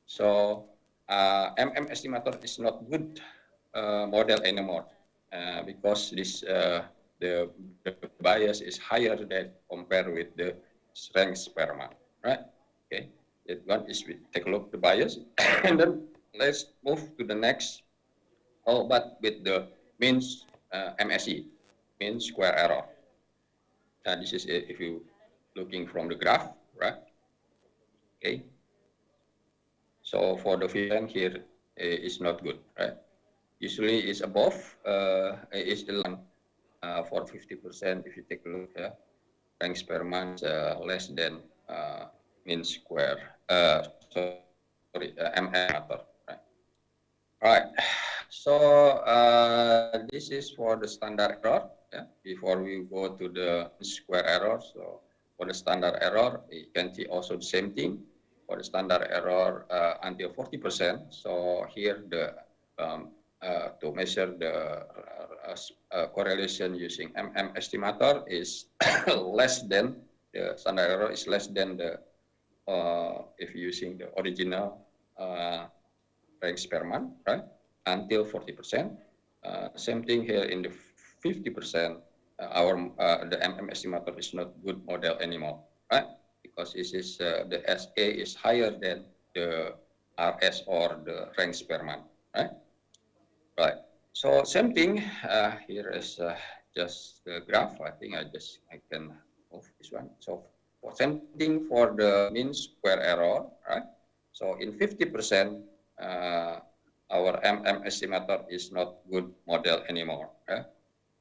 so estimator is not good model anymore because this the bias is higher than compared with the strength Spearman, right? Okay, that one is we take a look at the bias, and then let's move to the next. Oh, but with the mean MSE, mean square error. This is if you looking from the graph, right? Okay. So for the vision here is not good, right? Usually it's above, is the line for 50%. If you take a look, yeah, ranks per month less than mean square. Sorry, matter. Right. All right. So this is for the standard error. Yeah. Before we go to the square error, so for the standard error, you can see also the same thing. For the standard error until 40%. So here the to measure the correlation using estimator is less than the standard error is less than the if using the original range per month, right? Until 40%. Same thing here in the 50%. Our the estimator is not good model anymore, right? Because this is the SA is higher than the RS or the range per month, right? Right. So same thing. Here is just the graph. I think I can move this one. So for same thing for the mean square error, right? So in 50%, our estimator is not good model anymore.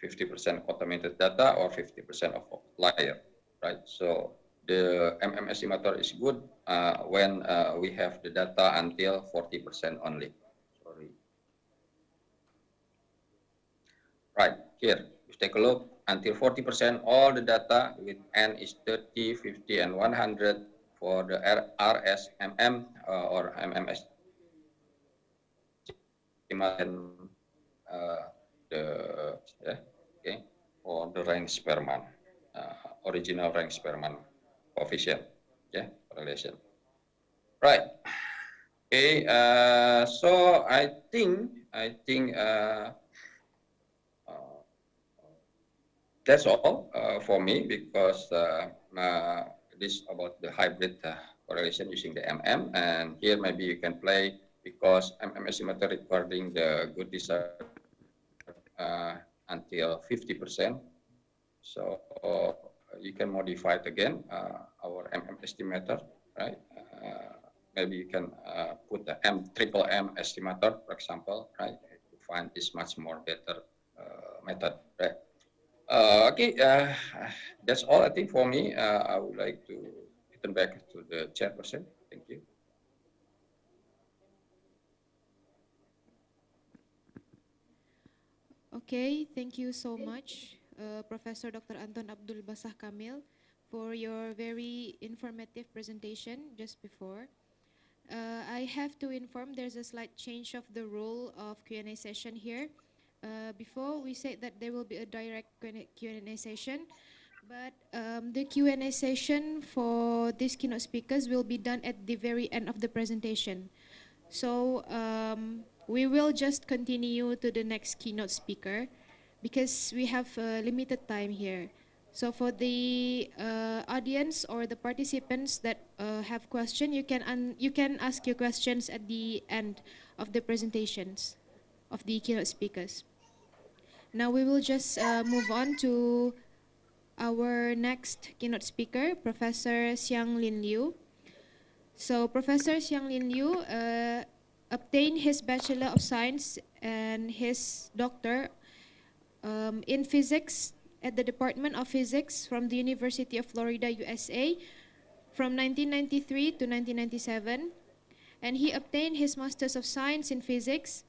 50% automated data or 50% of outlier, right? So the estimator is good when we have the data until 40% only. Sorry. Right, here, you take a look, until 40%, all the data with N is 30, 50, and 100 for the RSMM or MMS. Okay, for the rank per month, original rank per month coefficient, correlation. Right. Okay, so I think that's all for me because this about the hybrid correlation using the MM, and here maybe you can play because MM estimator recording the good desert until 50%. So you can modify it again, our MM estimator, right? Maybe you can put the triple M estimator, for example, right? To find this much more better method, right? Okay, that's all I think for me. I would like to return back to the chairperson. Thank you.
Okay, thank you so much, Professor Dr. Anton Abdulbasah Kamil, for your very informative presentation just before. I have to inform there's a slight change of the rule of Q&A session here. Before we said that there will be a direct Q&A session, but the Q&A session for these keynote speakers will be done at the very end of the presentation. So we will just continue to the next keynote speaker because we have limited time here. So for the audience or the participants that have questions, you can ask your questions at the end of the presentations of the keynote speakers. Now we will just move on to our next keynote speaker, Professor Hsiang-Lin Liu. So Professor Hsiang-Lin Liu obtained his Bachelor of Science and his Doctor in Physics at the Department of Physics from the University of Florida, USA from 1993 to 1997. And he obtained his Masters of Science in Physics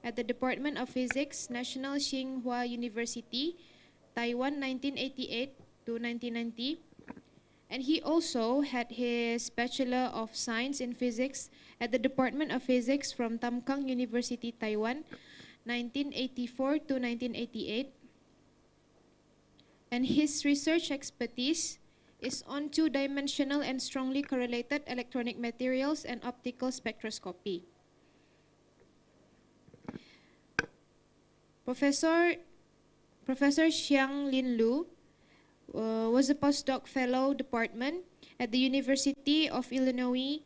at the Department of Physics, National Tsinghua University, Taiwan, 1988 to 1990. And he also had his Bachelor of Science in Physics at the Department of Physics from Tamkang University, Taiwan, 1984 to 1988. And his research expertise is on two-dimensional and strongly correlated electronic materials and optical spectroscopy. Professor Hsiang-Lin Liu was a postdoc fellow department at the University of Illinois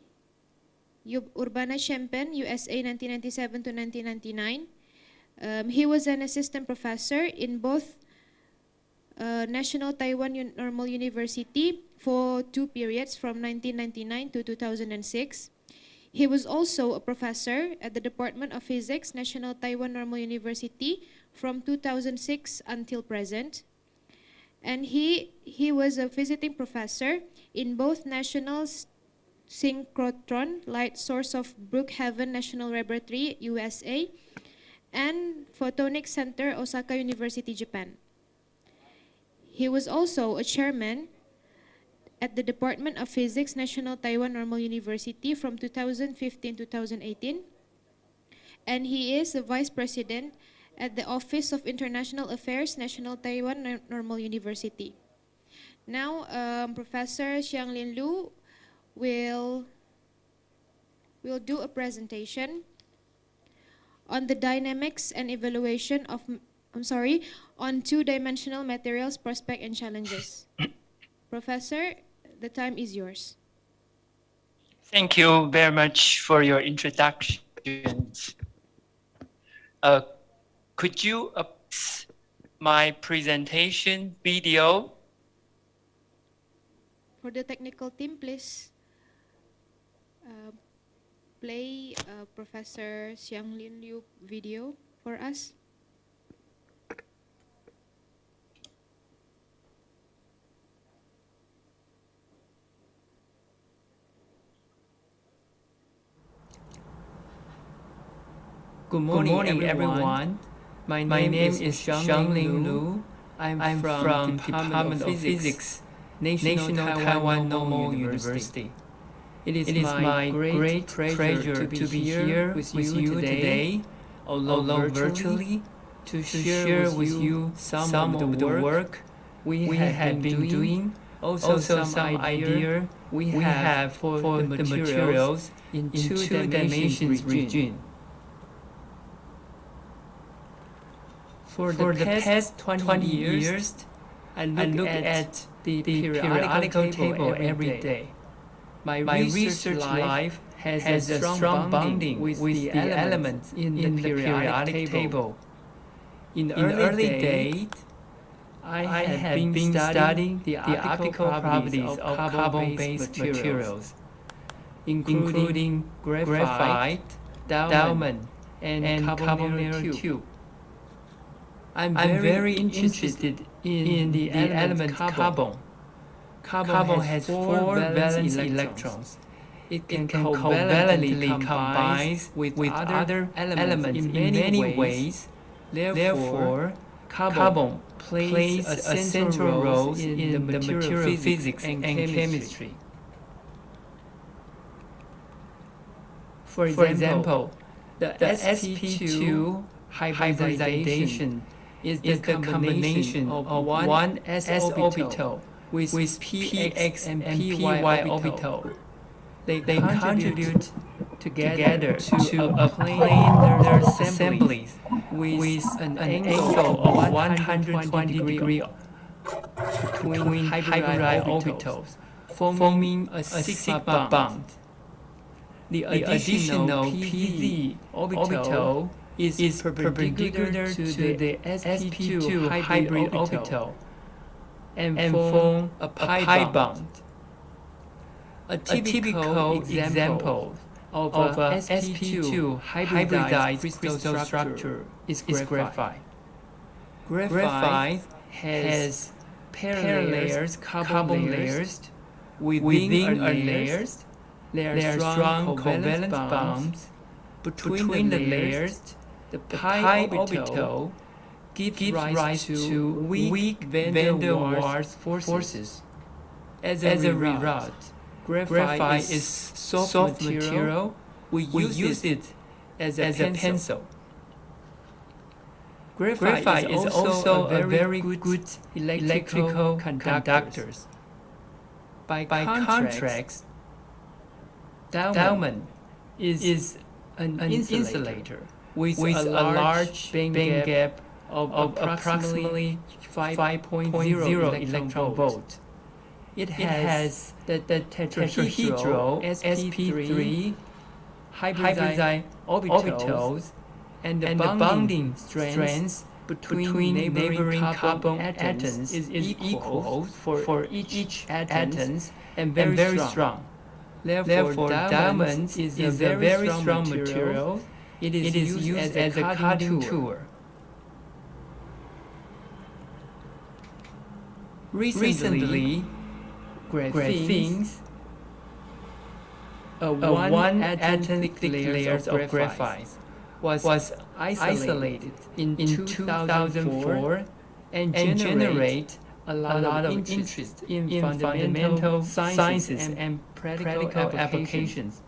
Urbana-Champaign, USA, 1997 to 1999. He was an assistant professor in both National Taiwan Normal University for 2 periods from 1999 to 2006. He was also a professor at the Department of Physics, National Taiwan Normal University from 2006 until present. And he was a visiting professor in both National Synchrotron Light Source of Brookhaven National Laboratory, USA, and Photonics Center, Osaka University, Japan. He was also a chairman at the Department of Physics, National Taiwan Normal University from 2015 to 2018. And he is the vice president at the Office of International Affairs, National Taiwan Normal University. Now, Professor Hsiang-Lin Liu will do a presentation on the dynamics and evaluation of, on two-dimensional materials, prospect and challenges. Professor, the time is yours.
Thank you very much for your introductions. Could you my presentation video?
For the technical team, please play Professor Hsiang-Lin Liu video for us.
Good morning, everyone. My name is Hsiang-Lin Liu. I'm from Department of Physics, National Taiwan Normal University. It is my great pleasure to be here with you today, although virtually, to share with you some of the work we have been doing, also some idea we have for the materials in two dimensions region. For the past 20 years, look at the periodical table every day. My research life has a strong bonding with the elements in the periodic table. In the early days, I had been studying the optical properties of carbon-based materials, including graphite, diamond, and carbonyl tube. I'm very interested in the element carbon. Carbon has 4 valence electrons. It can covalently combine with other elements in many ways. Therefore, carbon plays a central role in the material physics and chemistry. For example, the sp2 hybridization is the combination of one s orbital with px and py orbital. They contribute together to a planar assemblies with an angle of 120 degrees between hybrid orbitals, forming a sigma bond. The additional pz orbital is perpendicular to the sp2 hybrid orbital and form a pi bond. A typical example of a sp2 hybridized crystal structure is graphite. Graphite has parallel carbon layers. Within a layers, there are strong covalent bonds. Between the layers, the pi orbital gives rise to weak van der Waals forces. As a result, graphite is soft material. We use it as a pencil. Graphite is also a very good electrical conductor. By contrast, diamond is an insulator with a large band gap of approximately 5.0 electron volt. It has the tetrahedral sp3 hybridized orbitals, and the bonding strength between neighboring carbon atoms is equal for each atom and very strong. Therefore, diamond is a very strong material. It is used as a cutting tool. Recently, graphene, a one-atom thick layer of graphite, was isolated in 2004 and generate a lot of interest in fundamental sciences and practical applications.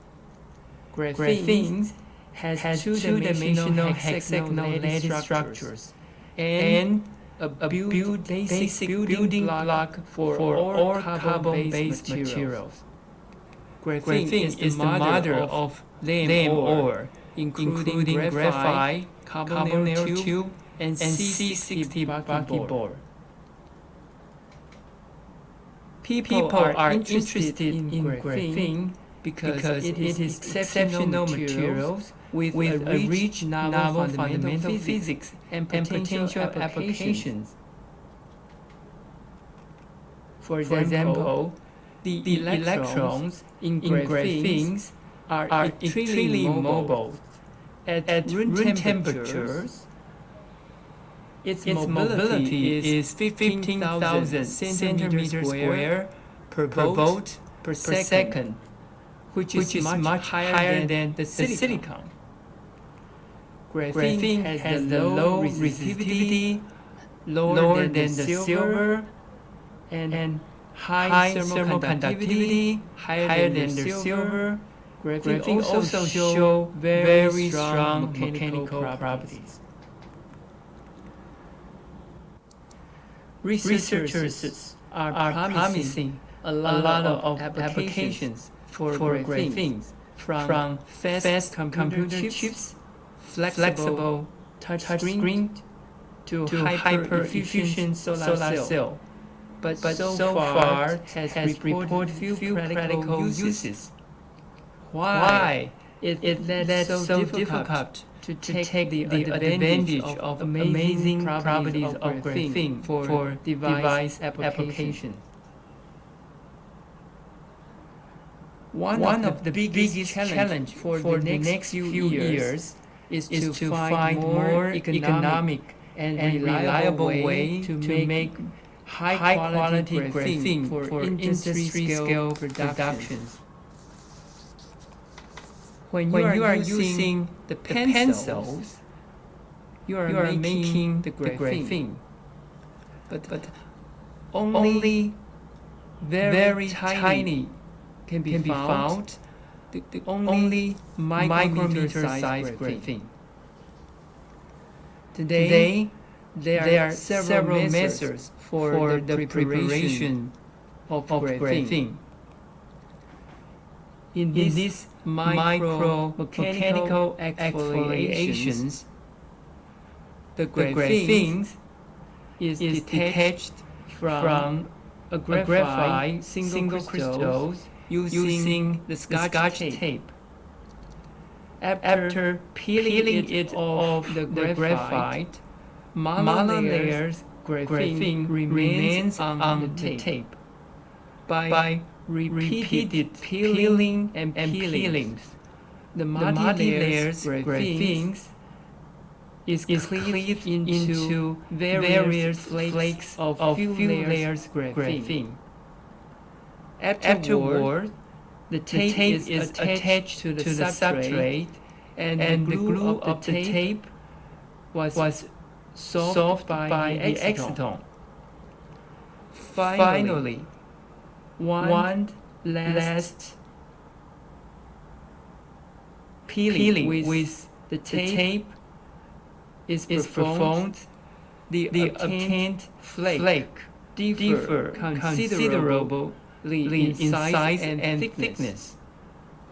Graphene has two-dimensional hexagonal lattice structures and a basic building block for all carbon-based materials. Graphene is the mother of LAM ore, including graphite, carbonyl tube, and C60 bucketboard. People are interested in graphene because it is exceptional materials with a rich novel fundamental physics and potential applications. For example, the electrons in graphene are extremely mobile. At room temperatures, its mobility is 15,000 centimeters square per volt per second, which is much higher than the silicon. Graphene has the low resistivity, lower than the silver, and high thermal conductivity, higher than the silver. Graphene also shows very strong mechanical properties. Researchers are promising a lot of applications for graphene, from fast computer chips, flexible touchscreen, to hyper-efficient solar cell but so far has reported few practical uses. Why is that so difficult to take the advantage of amazing properties of graphene for device application? One of the biggest challenge for the next few years is to find more economic and reliable way to make high-quality graphene for industry-scale productions. When you are using the pencils, you are making the graphene, but only very tiny can be found the only micrometer size graphene. Today, there are several methods for the preparation of graphene. In these micro-mechanical exfoliations, the graphene is detached from a graphite single crystals using the Scotch tape. After peeling it off the graphite, monolayers graphene remains on the tape. By repeated peeling and peelings, the multi-layers graphene is cleaved into various flakes of few layers graphene. Afterward, the tape is attached to the substrate, and the glue of the tape was solved by the acetone. Finally, one last peeling with the tape is performed. The obtained flake differ considerably in size and thickness.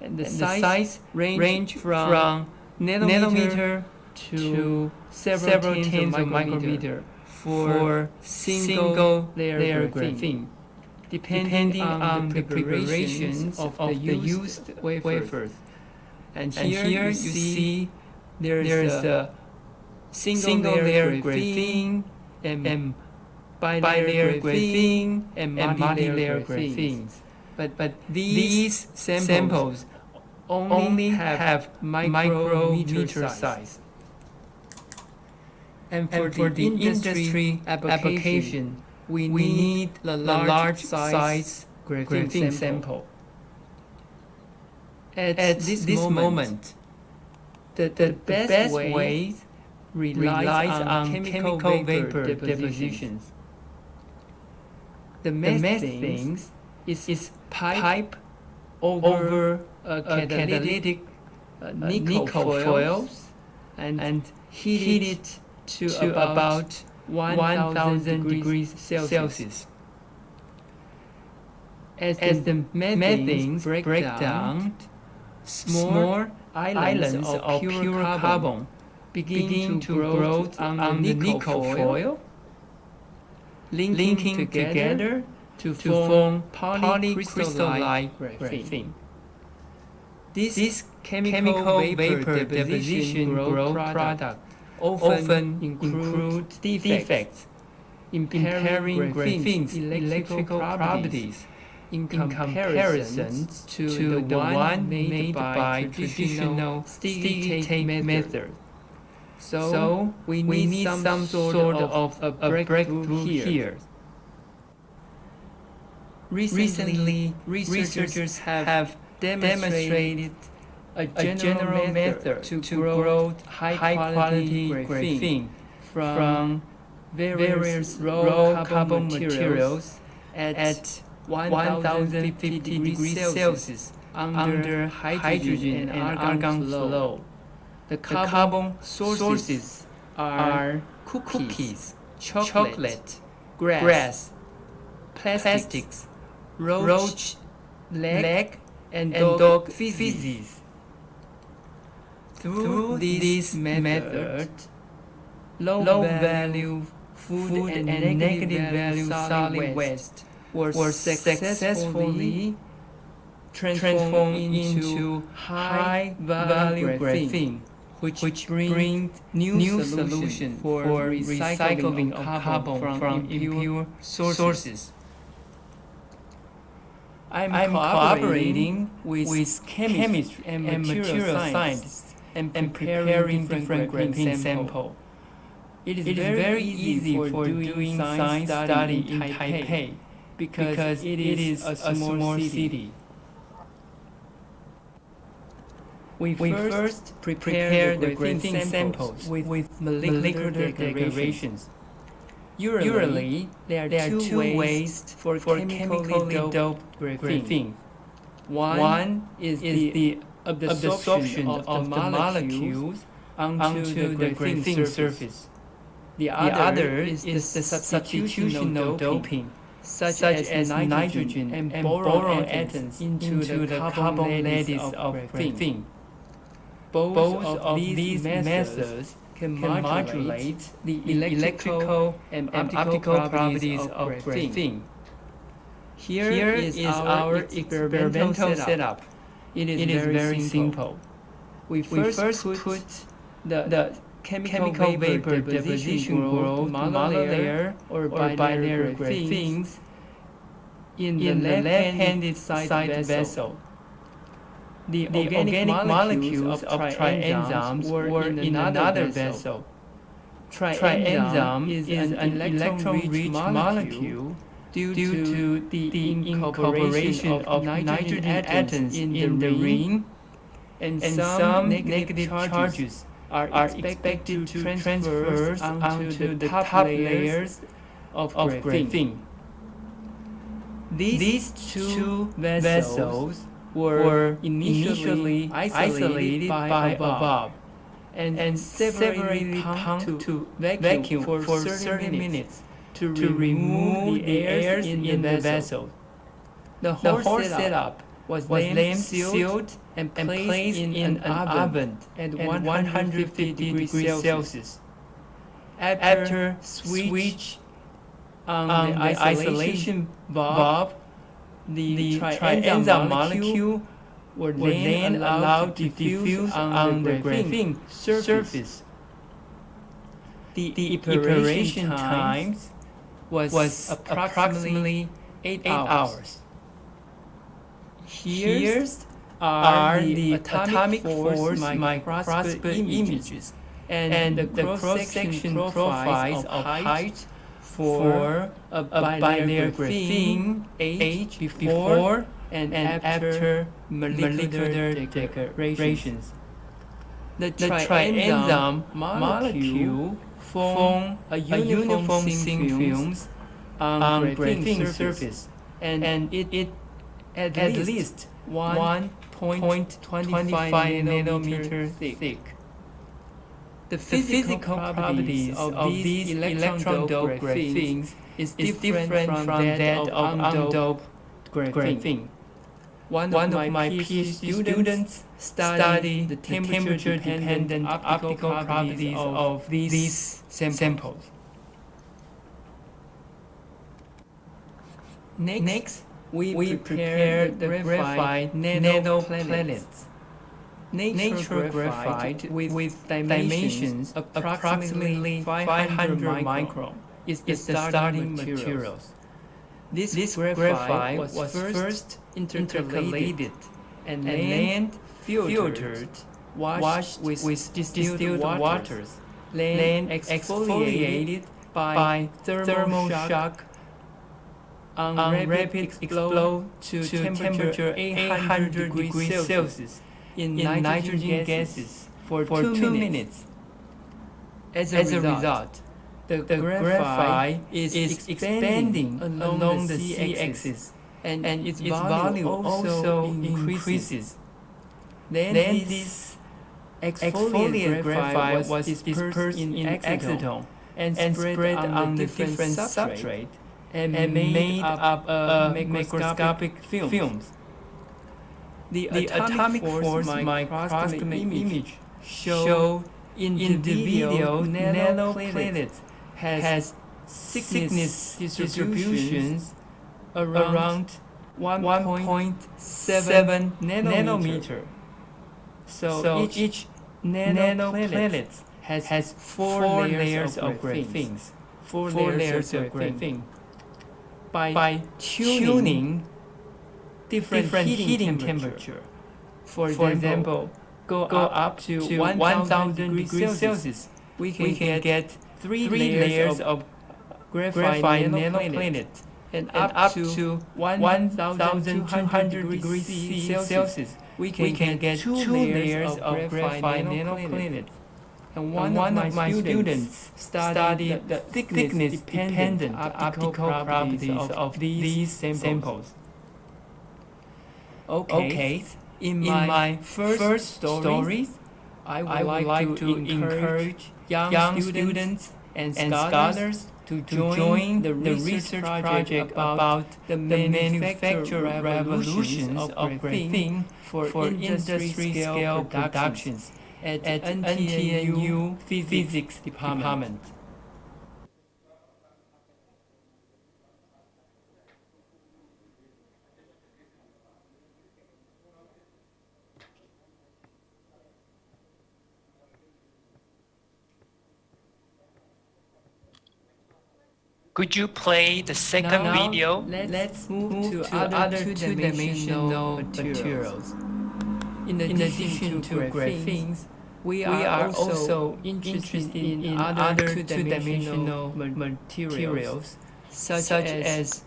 And the size range from nanometer to several tens of micrometer for single layer graphene, depending on the preparations of the used wafers. And here you see there is a single layer graphene and bilayer graphene and multi-layer graphenes. But these samples only have micrometer size. And for the industry application, we need the large size graphene sample. At this moment, the best way relies on chemical vapor depositions. The methane is piped over a catalytic nickel foil and heated to about 1000 degrees Celsius. As the methane breaks down, small islands of pure carbon begin to grow on the nickel foil, linking together to form polycrystalline graphene. This chemical vapor deposition growth product often include defects impairing graphene's electrical properties in comparison to the one made by traditional sticky tape method. So we need some sort of a breakthrough here. Recently, researchers have demonstrated a general method to grow high-quality graphene from various raw carbon materials at 1050 degrees Celsius under hydrogen and argon flow. The carbon sources are cookies, chocolate, grass, plastics, roach leg, and dog feces. Through this method, low-value food and negative value solid waste were successfully transformed into high value graphene, which brings new solution for recycling of carbon from impure sources. I'm cooperating with chemists and material scientists and preparing different graphene samples. It is very easy for doing science study in Taipei because it is a small city. We first prepare the graphene samples with molecular declarations. Usually, there are two ways for chemically doped graphene. One is the absorption of the molecules onto the graphene surface. The other is the substitutional doping, such as nitrogen and boron atoms into the carbon lattice of graphene. Both of these methods can modulate the electrical and optical properties of graphene. Here is our experimental setup. It is very simple. We first put the chemical vapor deposition group monolayer or bilayer graphenes in the left-handed side vessel. The organic molecules of trienzymes were in another vessel. Trienzyme is an electron-rich molecule due to the incorporation of nitrogen atoms in the ring, and some negative charges are expected to transfer onto the top layers of graphene. These two vessels were initially isolated by above and separately pumped to vacuum for 30 minutes to remove the air in the vessel. The whole setup was then sealed and placed in an oven at 150 degrees Celsius. After switch on the isolation valve, the trienzyme molecule were then allowed to diffuse on the graphene surface. The preparation time was approximately 8 hours. Here are the atomic force microscopy images and the cross-section profiles of height for a bilayer graphene age before and after molecular decorations. The trienzyme molecule form a uniform thin films on graphene surface, and it at least 1.25 nanometer thick. The physical properties of these electron-doped graphenes is different from that of undoped graphene. One of my PhD students studied the temperature-dependent optical properties of these samples. Next, we prepare the graphite nanoplanets. Nature graphite with dimensions of approximately 500 micron is the starting materials. This graphite was first intercalated and then filtered, washed with distilled waters, then exfoliated by thermal shock on rapid explode to temperature 800 degrees Celsius in nitrogen gases for 2 minutes. As a result, the graphite is expanding along the z-axis and its volume also increases. Then this exfoliated graphite was dispersed in acetone and spread on the different substrate and made up microscopic films. The atomic force microscopy image show individual nanoplanets has thickness distributions around 1.7 nanometer. So each nanoplanet has four layers of graphene. Four layers of graphene. By tuning different heating temperature, for example, go up to 1000 degrees Celsius, we can get three layers of graphite nanoplanet, and up to 1200 degrees Celsius, we can get two layers of graphite nanoplanet. And one of my students studied the thickness-dependent optical properties of these samples. Okay, in my first story, I would like to encourage young students and scholars to join the research project about the manufacture revolutions of graphene for industry-scale productions at NTNU Physics Department.
Could you play the second video?
Let's move to other two-dimensional materials. In addition to graphenes, we are also interested in other two-dimensional materials, such as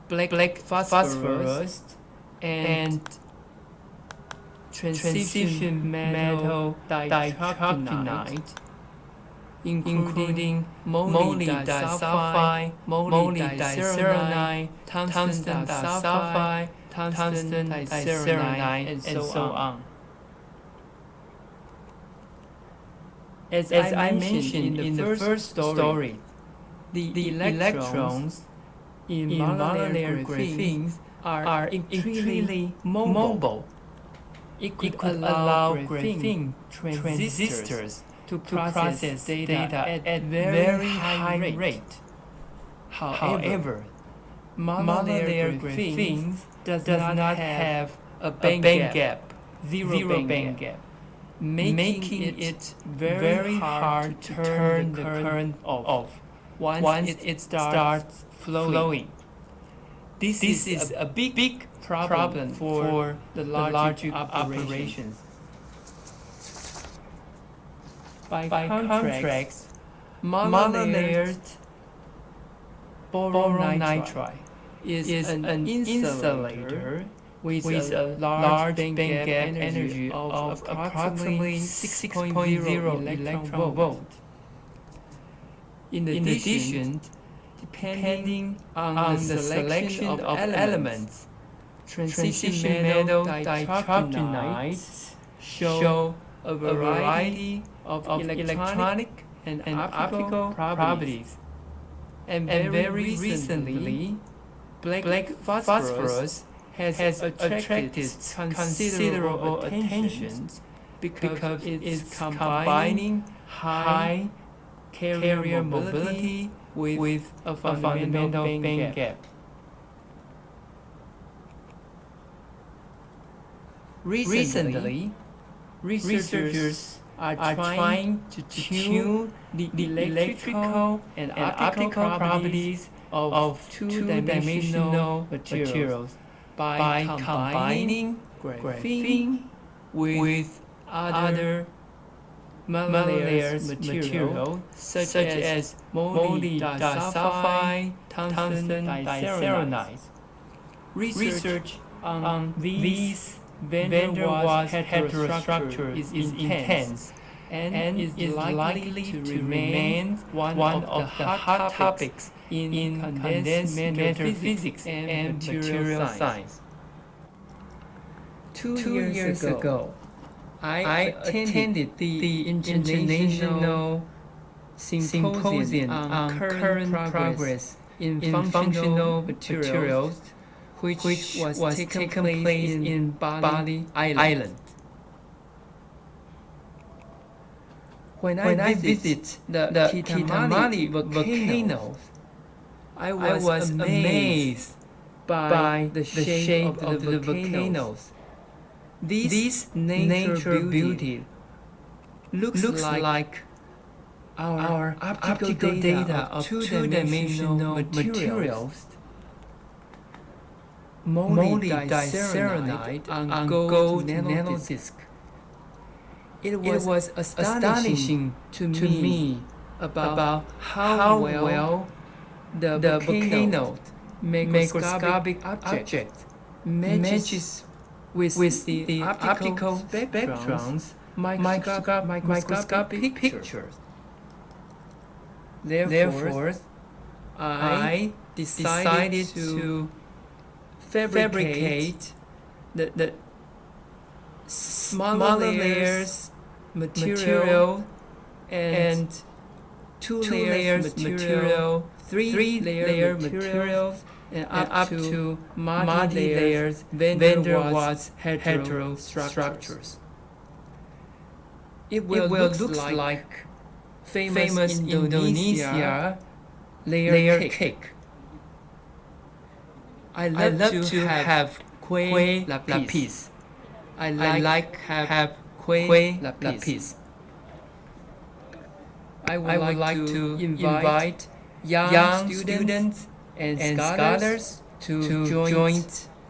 black phosphorus and transition metal ditrogenide, including moly disulfide, moly diselenide, tungsten disulfide, tungsten diselenide, and so on. As I mentioned in the first story, the electrons in monolayer graphenes are extremely mobile. It could allow graphene transistors to process data at very high rate. However, monolayer graphenes does not have a band gap, zero band gap, making it very hard to turn the current off once it starts flowing. This is a big problem for the logic operations. By contrast, monolayered boron nitride is an insulator with a large band gap energy of approximately 6.0 electron volt. In addition, depending on the selection of elements, transition metal ditrogenide show a variety of electronic and optical properties. And very recently, black phosphorus has attracted considerable attention because it is combining high carrier mobility with a fundamental band gap. Recently, researchers are trying to tune the electrical and optical properties of two-dimensional materials by combining graphene with other monolayers material such as moly disulfide, tungsten diselenide. Research on these van der Waals heterostructure is intense and is likely to remain one of the hot topics in condensed matter physics and material science. 2 years ago, I attended the International Symposium on Current Progress in Functional Materials, which was taken place in Bali Island. When I visit the Kitamali volcanoes, I was amazed by the shape of the volcanoes. This nature beauty looks like our optical data of two-dimensional materials molded diserenite on gold nanodisc. It was astonishing to me about how well the volcano macroscopic object matches with the optical spectrum's microscopic pictures. Therefore, I decided to fabricate the smaller layers material and two layers material, three-layer materials, and up to multi-layers van der Waals heterostructures. It will look like famous Indonesia layer cake. I love to have kue lapis. I like have kue lapis. I would like to invite young students and scholars to join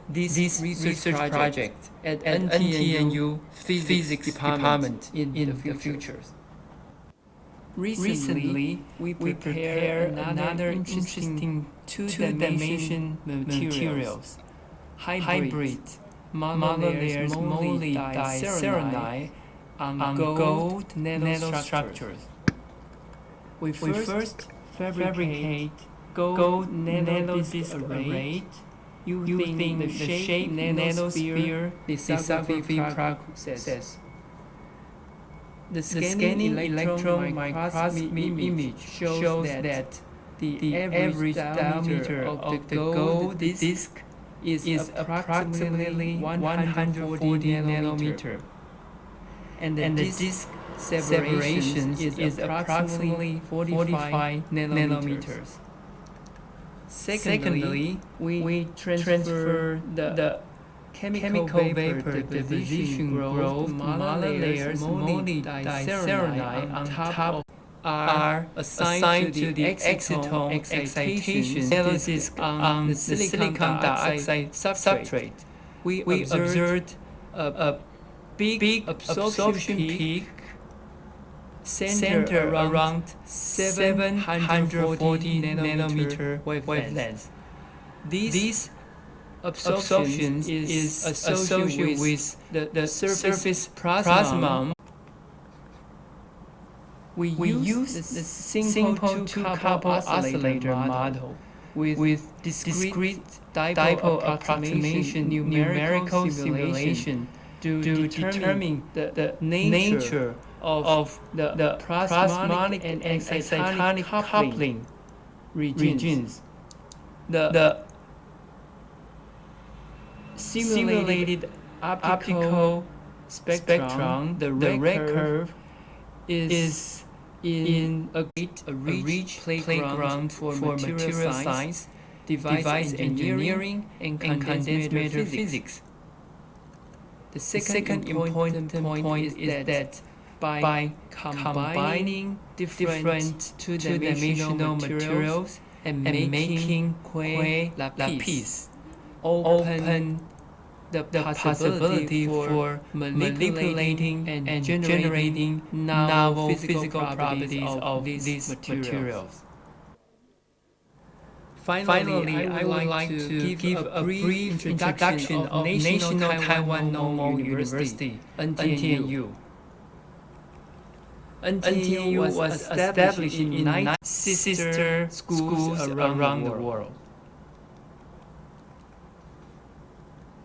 this research project at NTNU Physics Department in the future. Recently, we prepared another interesting two-dimension materials, hybrid monolayers diserenite on gold nanostructures. We first fabricate gold nanodisc array using the shape nanosphere lithography process. The scanning electron microscopy image shows that the average diameter of the gold disc is approximately 140 nanometer, and the disc separation is approximately 45 nanometers. Secondly, we transfer the chemical vapor deposition growth monolayers molded diserenite on top are assigned to the excitone excitation analysis on the silicon dioxide substrate. We observed a big absorption peak centered around 740 nanometer wavelength. This absorption is associated with the surface plasma. We use the simple two-couple oscillator model with discrete dipole approximation numerical simulation to determine the nature of the plasmonic and excitonic coupling regions. The simulated optical spectrum, the red curve, is in a rich playground for material science, device engineering, and condensed matter physics. The second important point is that by combining different two-dimensional materials and making kue lapis open the possibility for manipulating and generating novel physical properties of these materials. Finally, I would like to give a brief introduction of National Taiwan Normal University, NTNU. NTNU was established in 9 sister schools around the world.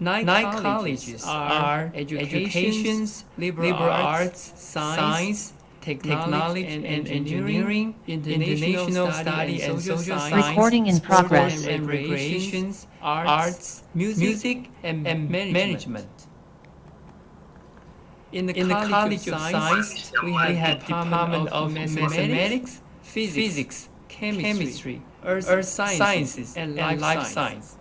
9 colleges are education, liberal arts, science, technology and engineering, international study and social science,
recording in progress,
and recreations, arts, music, and management. In the College of Science, we have Department of Mathematics, Physics, Chemistry, Earth Sciences, and Life Science.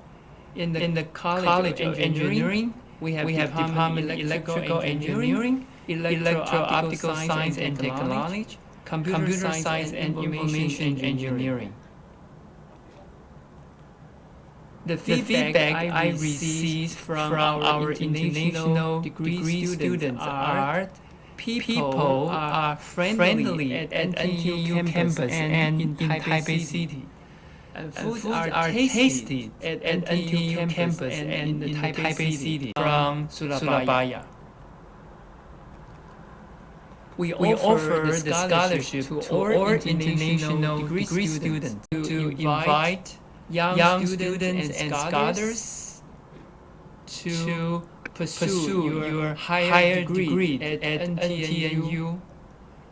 In the College of Engineering, we have Department of Electrical Engineering, Electro-Optical Science and Technology, Computer Science and Information Engineering. The feedback I received from our international degree students are people are friendly at NTU campus and in Taipei City. And foods are tasty at NTU campus and in Taipei City from Surabaya. We offer the scholarship to all international degree students to invite young students and scholars to pursue your higher degree at NTNU.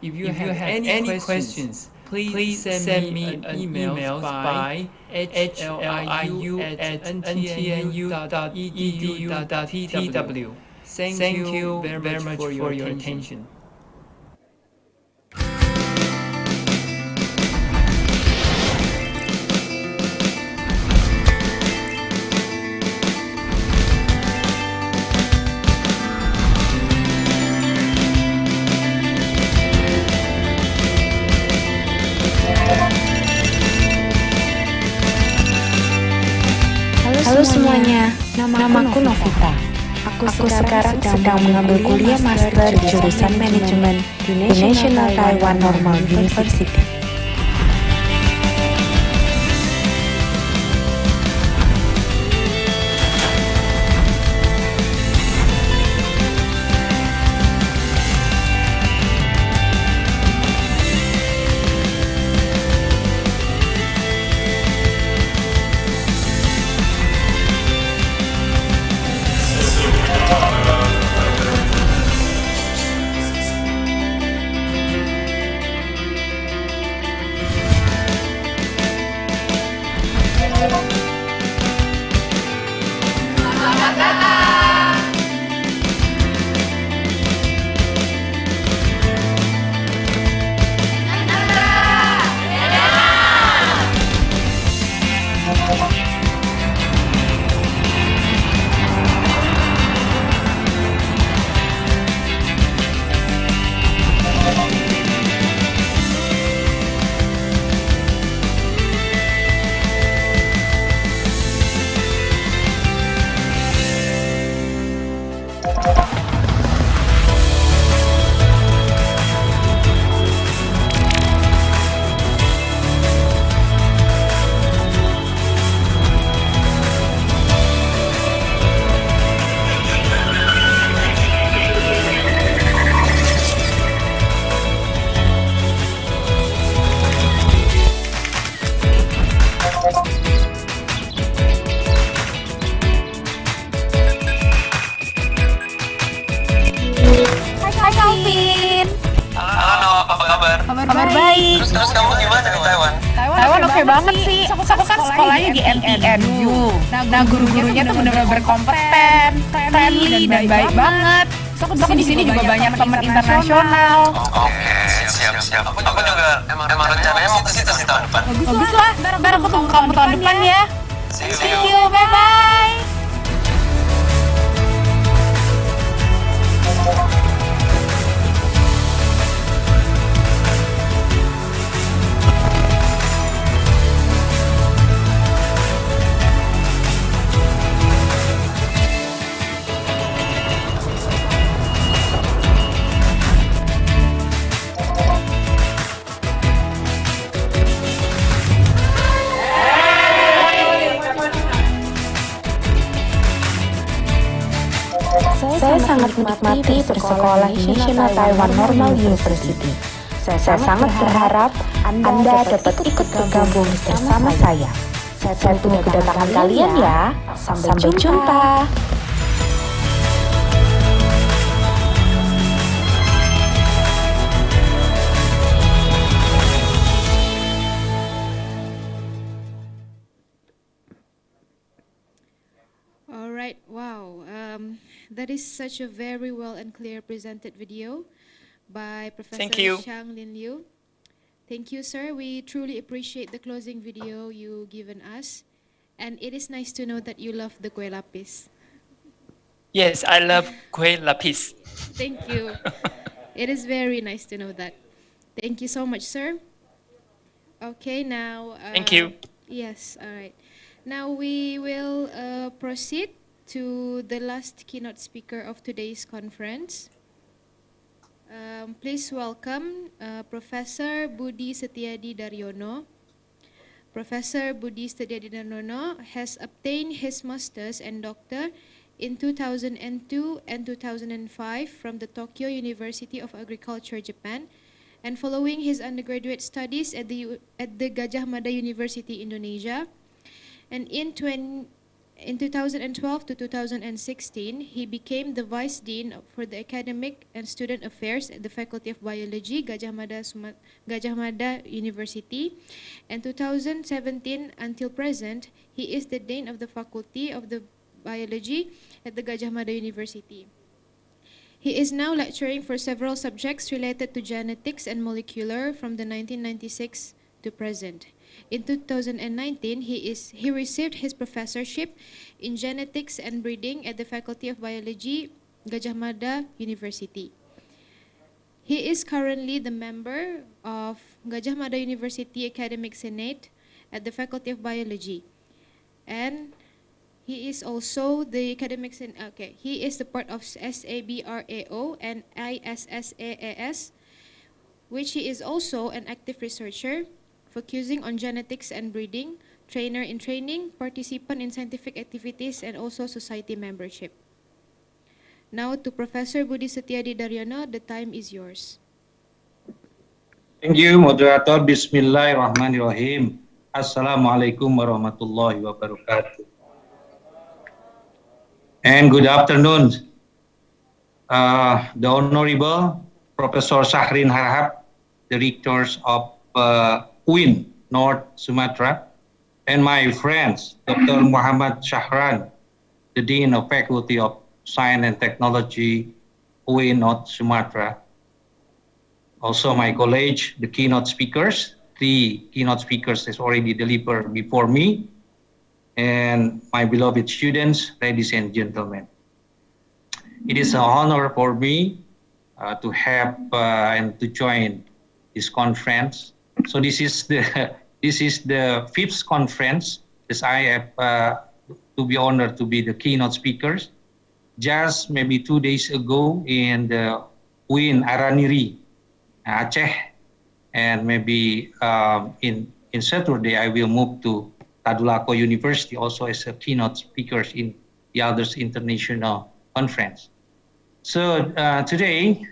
If you have any questions, please send me an email by hliu@ntnu.edu.tw. Thank you very much for your attention.
Halo semuanya, namaku Novita. Aku sekarang sedang mengambil kuliah master di jurusan manajemen di National Taiwan Normal University.
Terus kamu gimana di Taiwan?
Taiwan oke banget sih. Aku kan sekolahnya di NTNU. Nah, guru-gurunya tuh benar-benar berkompeten, friendly dan baik banget. Aku di sini juga banyak teman internasional.
Oke, siap. Aku juga emang rencananya mau ke situ sih tahun depan.
Bagus lah. Ntar aku tunggu kamu tahun depan ya.
See
you. Bye-bye.
Saya sangat menikmati bersekolah di National Taiwan Normal University. Saya sangat berharap Anda dapat ikut bergabung bersama saya. Saya tunggu kedatangan kalian ya. Sampai jumpa.
All right, wow.
that is such a very well and clear presented video by Professor
Thank you.
Hsiang-Lin Liu. Thank you, sir. We truly appreciate the closing video you given us. And it is nice to know that you love the kue lapis.
Yes, I love kue lapis.
Thank you. It is very nice to know that. Thank you so much, sir. Okay, now...
Thank you.
Yes, all right. Now we will proceed to the last keynote speaker of today's conference. Please welcome Professor Budi Setiadi Daryono. Professor Budi Setiadi Daryono has obtained his master's and doctor in 2002 and 2005 from the Tokyo University of Agriculture, Japan, and following his undergraduate studies at the Gajah Mada University, Indonesia. And in 2012 to 2016, he became the Vice Dean for the Academic and Student Affairs at the Faculty of Biology, Gajah Mada University. And 2017 until present, he is the Dean of the Faculty of the Biology at the Gajah Mada University. He is now lecturing for several subjects related to genetics and molecular from the 1996 to present. In 2019, he received his professorship in genetics and breeding at the Faculty of Biology, Gajah Mada University. He is currently the member of Gajah Mada University Academic Senate at the Faculty of Biology, and he is also the academic he is the part of SABRAO and ISSAAS, which he is also an active researcher focusing on genetics and breeding, trainer in training, participant in scientific activities, and also society membership. Now to Professor Budi Setiadi Daryono, the time is yours.
Thank you, moderator. Bismillahirrahmanirrahim. Assalamu'alaikum warahmatullahi wabarakatuh. And good afternoon, the Honorable Professor Syahrin Harahap, the Rectors of UIN, North Sumatra, and my friends, Dr. Muhammad Syahran, the Dean of Faculty of Science and Technology, UIN, North Sumatra. Also my colleagues, the keynote speakers, 3 keynote speakers has already delivered before me, and my beloved students, ladies and gentlemen. It is an honor for me to have and to join this conference. So this is the 5th conference that I have to be honored to be the keynote speakers. Just maybe 2 days ago in the UIN Araniri, Aceh, and maybe in Saturday I will move to Tadulako University also as a keynote speaker in the others international conference. So today,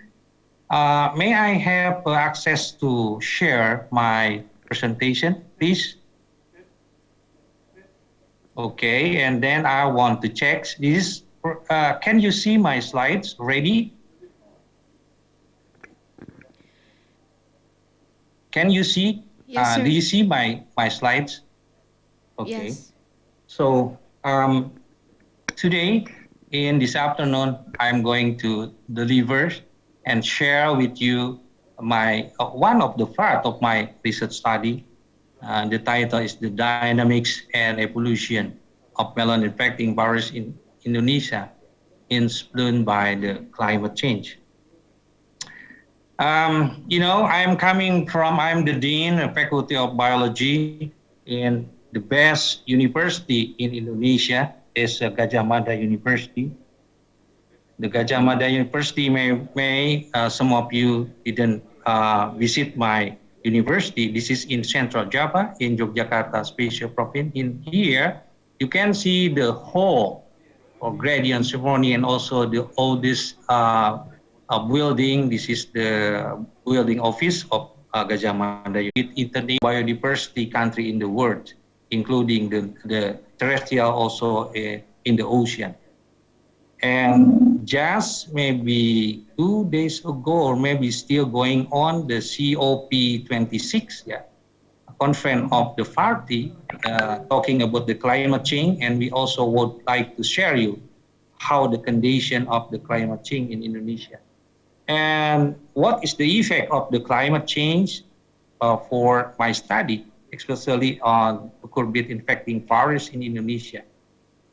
may I have access to share my presentation, please? Okay, and then I want to check this. Can you see my slides ready? Can you see?
Yes, sir.
Do you see my slides? Okay.
Yes.
So today, in this afternoon, I'm going to deliver and share with you my one of the part of my research study. The title is The Dynamics and Evolution of Melon Infecting Virus in Indonesia, influenced by the climate change. I'm the Dean of Faculty of Biology in the best university in Indonesia is Gajah Mada University. The Gajah Mada University some of you didn't visit my university. This is in Central Java, in Yogyakarta Special Province. In here, you can see the hall of gradient ceremony and also the oldest building. This is the building office of Gajah Mada. International biodiversity country in the world, including the terrestrial, also in the ocean. And just maybe 2 days ago, or maybe still going on, the COP26, conference of the party, talking about the climate change, and we also would like to share you how the condition of the climate change in Indonesia. And what is the effect of the climate change for my study, especially on cucurbit infecting virus in Indonesia,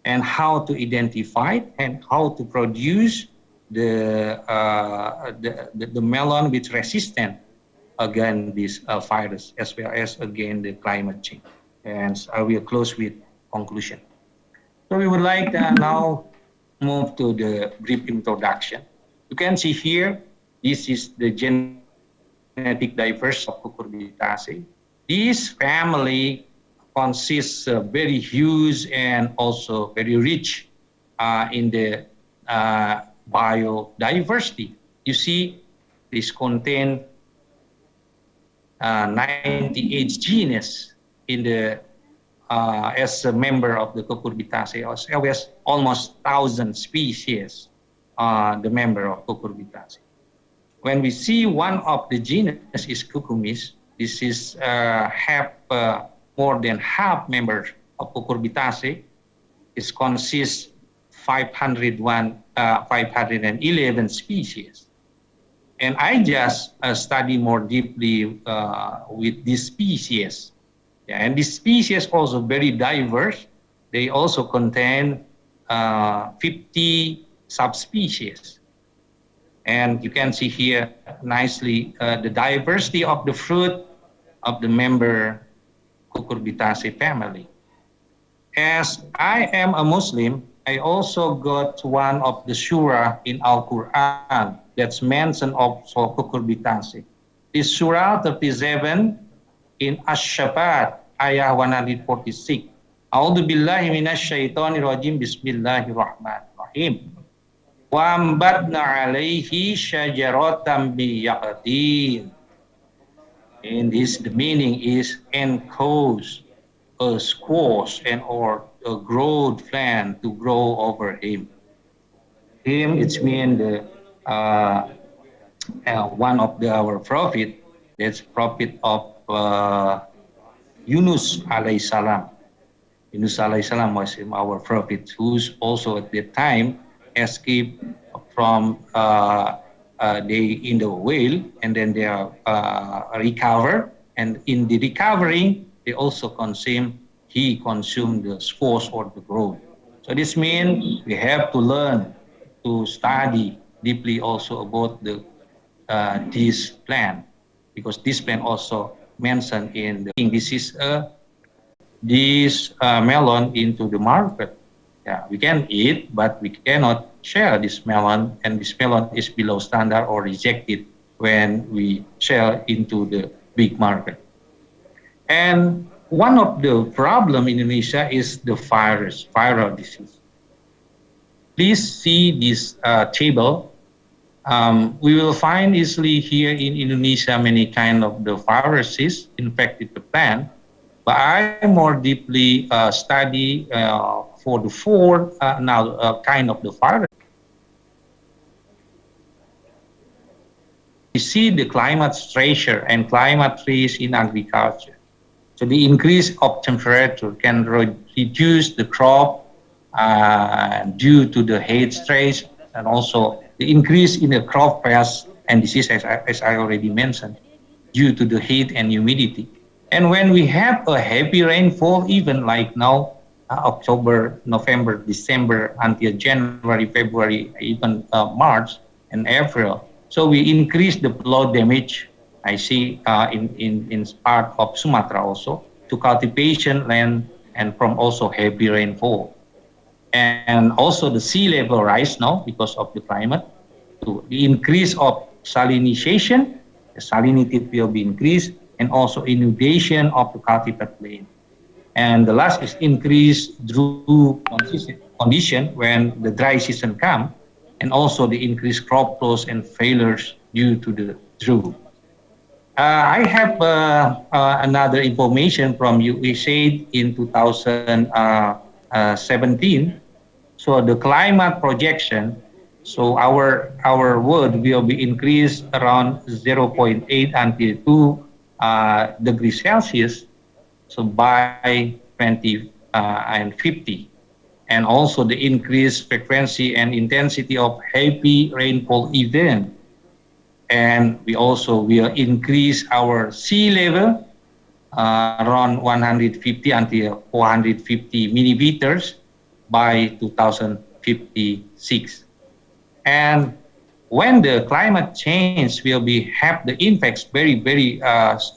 and how to identify and how to produce the melon which resistant against this virus, as well as against the climate change. And I will close with conclusion. So we would like to now move to the brief introduction. You can see here, this is the genetic diversity of Cucurbitaceae. This family consists very huge and also very rich in the biodiversity. You see, this contain 98 genus in the as a member of the Cucurbitaceae, as well as almost 1,000 species the member of Cucurbitaceae. When we see one of the genus is Cucumis, this is have more than half members of Cucurbitaceae. It consists 511 species. And I just study more deeply with these species. Yeah, and these species also very diverse. They also contain 50 subspecies. And you can see here nicely the diversity of the fruit of the member Cucurbitaceae family. As I am a Muslim, I also got one of the surah in Al-Quran that's mentioned also Cucurbitaceae. This surah 37 in Ash-Shabat, ayah 146. A'udzu billahi minasyaitonir rajim. Bismillahirrahmanirrahim. Wa ambatna 'alaihi syajaratan biyaqtin. And this, the meaning is enclose a squash and or a growth plant to grow over him. Him, it's mean the one of our prophet, that's prophet of Yunus alayhi salam. Yunus alayhi salam was our prophet, who's also at that time escaped from they in the whale, and then they are recover, and in the recovering they also he consumed the spores or the growth. So this means we have to learn to study deeply also about the this plant, because this plant also mentioned in the this is this melon into the market. Yeah, we can eat, but we cannot share this melon, and this melon is below standard or rejected when we sell into the big market. And one of the problem in Indonesia is the viral disease. Please see this table. We will find easily here in Indonesia many kind of the viruses infected the plant, but I more deeply study for the four kind of the virus. We see the climate stressor and climate risk in agriculture. So the increase of temperature can reduce the crop due to the heat stress, and also the increase in the crop pests and diseases, as I already mentioned, due to the heat and humidity. And when we have a heavy rainfall, even like now, October, November, December, until January, February, even March and April, so we increase the flood damage. I see in part of Sumatera also, to cultivation land and from also heavy rainfall. And also the sea level rise now because of the climate. To the increase of salinization, the salinity will be increased, and also inundation of the cultivated land. And the last is increased drought condition when the dry season comes, and also the increased crop loss and failures due to the drought. I have another information from UINSU in 2017. So the climate projection, so our world will be increased around 0.8 until 2 degrees Celsius, so by 2050. and also the increased frequency and intensity of heavy rainfall event. And we also will increase our sea level around 150 until 450 millimeters by 2056. And when the climate change will have the impacts very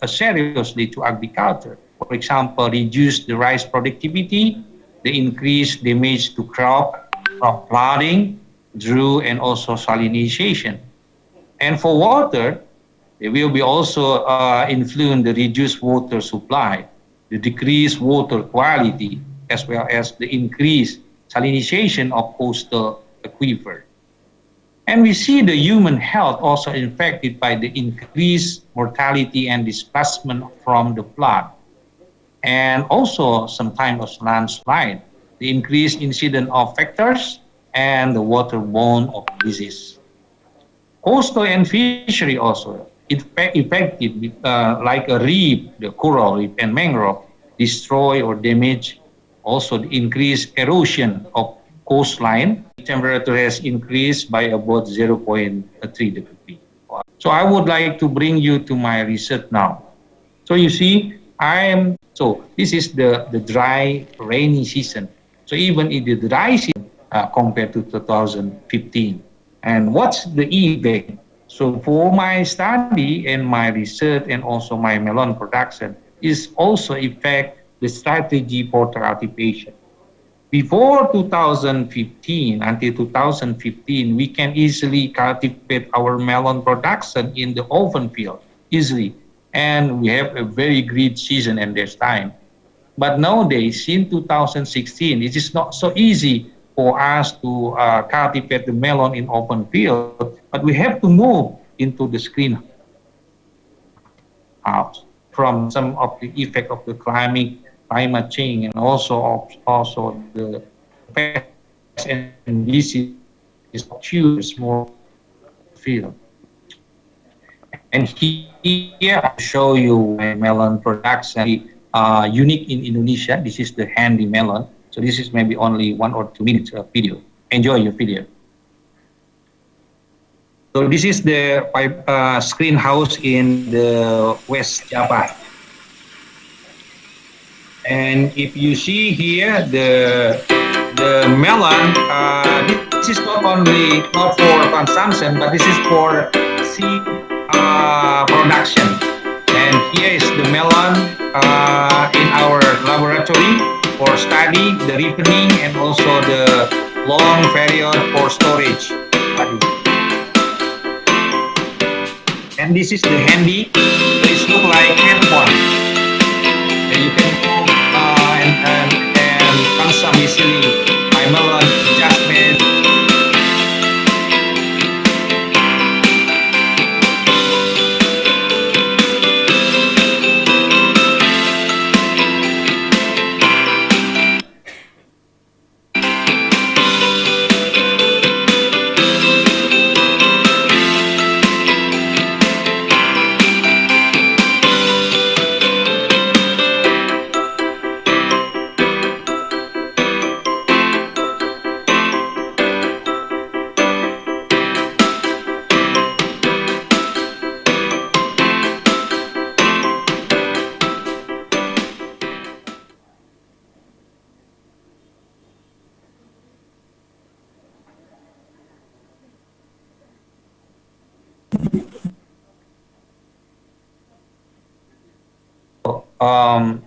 seriously to agriculture. For example, reduce the rice productivity, the increased damage to crop flooding, drought, and also salinization. And for water, it will be also influence the reduced water supply, the decreased water quality, as well as the increased salinization of coastal aquifer. And we see the human health also affected by the increased mortality and displacement from the flood. And also sometimes of landslide, the increased incidence of factors and the waterborne of disease. Coastal and fishery also affected, like a reef, the coral reef and mangrove, destroy or damage. Also the increased erosion of coastline. Temperature has increased by about 0.3 degree. So I would like to bring you to my research now. So you see, this is the dry rainy season. So even in the dry season compared to 2015. And what's the effect? So for my study and my research and also my melon production is also affect the strategy for cultivation. Before 2015, until 2015, we can easily cultivate our melon production in the open field, easily. And we have a very great season in this time. But nowadays, in 2016, it is not so easy for us to cultivate the melon in open field, but we have to move into the greenhouse from some of the effect of the climate change and also the pests and disease choose more field. And here I show you my melon production, unique in Indonesia. This is the handy melon. So this is maybe only 1 or 2 minutes of video. Enjoy your video. So this is the screen house in the West Java. And if you see here the melon, this is not for consumption, but this is for seed production. And here is the melon in our laboratory for study, the ripening, and also the long period for storage. And this is the handy. It looks like handphone. And you can move and consume easily. My melon just made.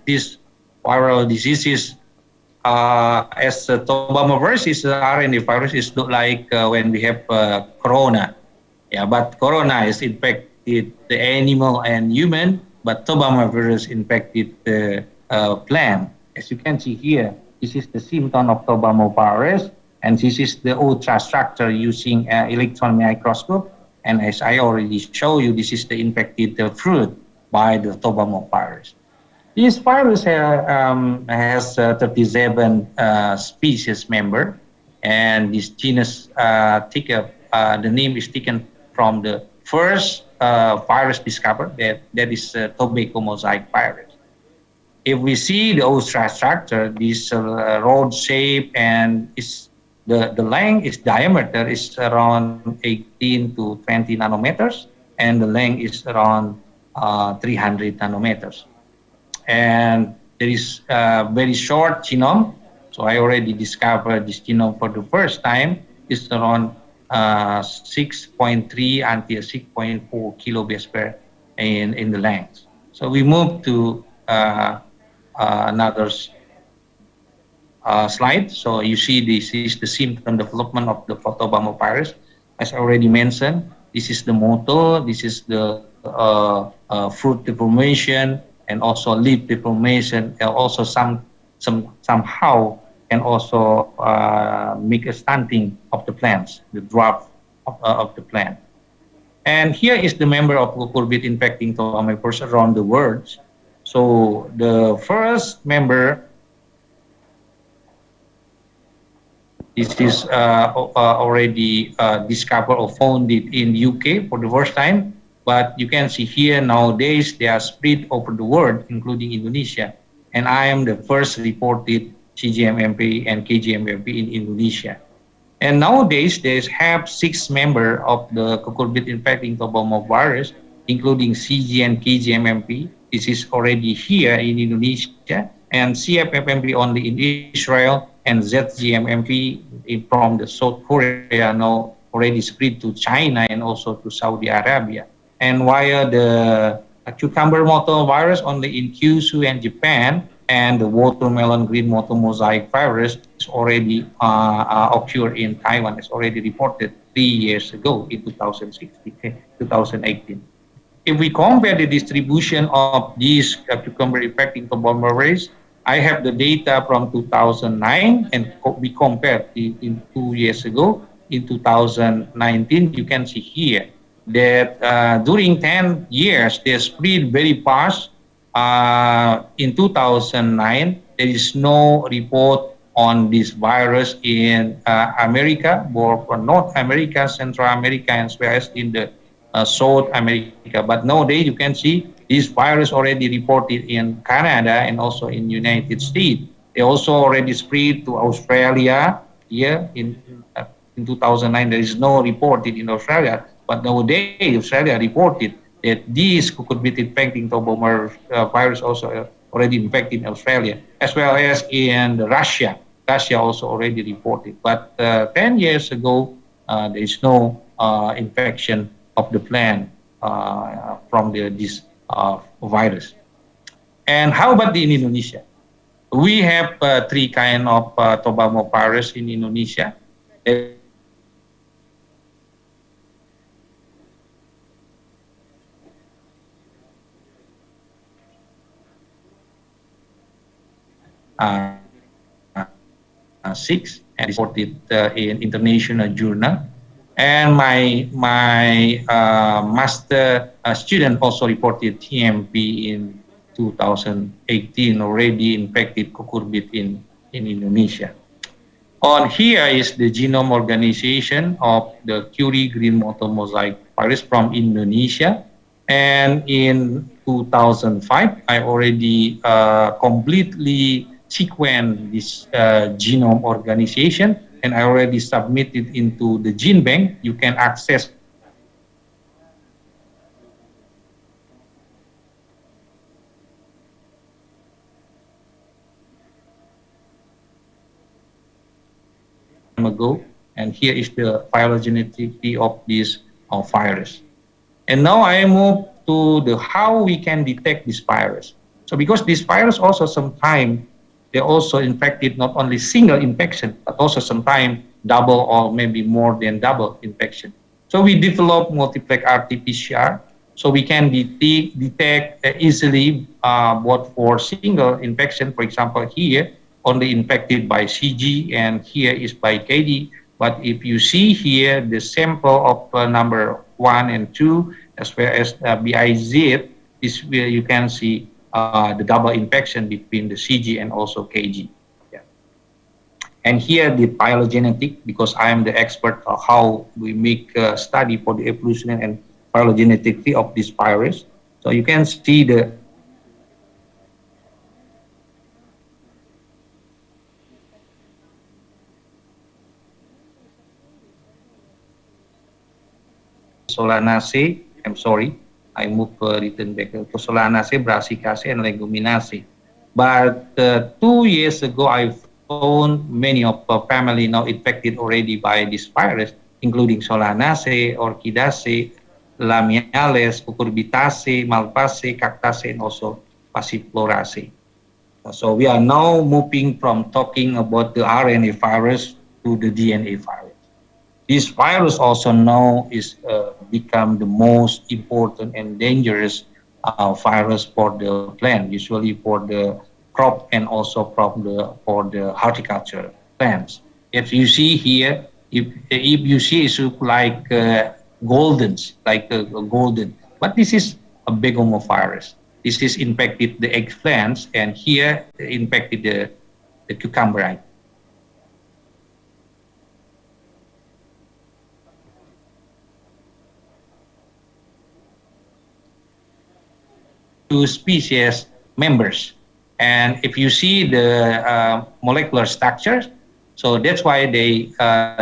These viral diseases, as the Tobamovirus RNA virus is not like when we have corona. Yeah, but corona is infected the animal and human, but Tobamovirus infected the plant. As you can see here, this is the symptom of Tobamovirus, and this is the ultrastructure using electron microscope. And as I already showed you, this is the infected fruit by the Tobamovirus. This virus has 37 species member, and this genus the name is taken from the first virus discovered, that is tobacco mosaic virus. if we see the OSTRA structure, this rod shape and the length is diameter is around 18 to 20 nanometers, and the length is around 300 nanometers. And there is a very short genome. So I already discovered this genome for the first time. It's around 6.3 until 6.4 kilobase per in the length. So we move to another slide. So you see this is the symptom development of the photobamovirus. As I already mentioned, this is the mottle, this is the fruit deformation, and also leaf deformation, and also somehow can also make a stunting of the plants, the dwarf of the plant. And here is the member of cucurbit infecting tomatomypers around the world. So the first member, this is already discovered or founded in UK for the first time. But you can see here nowadays they are spread over the world, including Indonesia. And I am the first reported CGMMP and KGMMP in Indonesia. And nowadays they have 6 members of the cucurbit infecting tobamovirus, including CG and KGMMP. This is already here in Indonesia, and CFFMP only in Israel, and ZGMMP from the South Korea now already spread to China and also to Saudi Arabia. And while the cucumber mottle virus only in Kyushu and Japan, and the watermelon green mottle mosaic virus is already occurred in Taiwan. It's already reported 3 years ago in 2018. If we compare the distribution of these cucumber infecting tobamovirus, I have the data from 2009, and we compared in 2 years ago. In 2019, you can see here that during 10 years, they spread very fast. In 2009, there is no report on this virus in America, both for North America, Central America, and as well as in the South America. But nowadays, you can see this virus already reported in Canada and also in United States. They also already spread to Australia. Here in 2009, there is no reported in Australia, but nowadays Australia reported that this cucurbit infecting tobamovirus also already infected in Australia, as well as in Russia. Russia also already reported. But 10 years ago, there is no infection of the plant from this virus. And how about in Indonesia? We have 3 kinds of tobamovirus in Indonesia. Six and reported in international journal, and my master student also reported TMP in 2018 already infected cucurbit in Indonesia. On here is the genome organization of the Curie green mottle mosaic virus from Indonesia, and in 2005 I already completely sequenced this genome organization, and I already submitted into the gene bank. You can access ago, and here is the phylogeneticity of this virus. And now I move to the how we can detect this virus. So because this virus also sometimes they also infected not only single infection, but also sometimes double or maybe more than double infection. So we develop multiplex RT-PCR, so we can detect easily both for single infection. For example, here only infected by CG, and here is by KD. But if you see here the sample of number 1 and 2, as well as BIZ, is where you can see the double infection between the CG and also KG. Yeah. And here the phylogenetic, because I am the expert of how we make a study for the evolution and phylogeneticity of this virus. So you can see the Solanaceae. I'm sorry, I moved written back to Solanaceae, Brassicaceae, and Leguminaceae. But 2 years ago, I found many of the family now infected already by this virus, including Solanaceae, Orchidaceae, Lamiales, Cucurbitaceae, Malvaceae, Cactaceae, and also Passifloraceae. So we are now moving from talking about the RNA virus to the DNA virus. This virus also now is become the most important and dangerous virus for the plant, usually for the crop and also for the horticulture plants. If you see here, if you see it's like golden, but this is a begomovirus. This is infected the eggplants, and here infected the cucumberite. Two species members, and if you see the molecular structure, so that's why they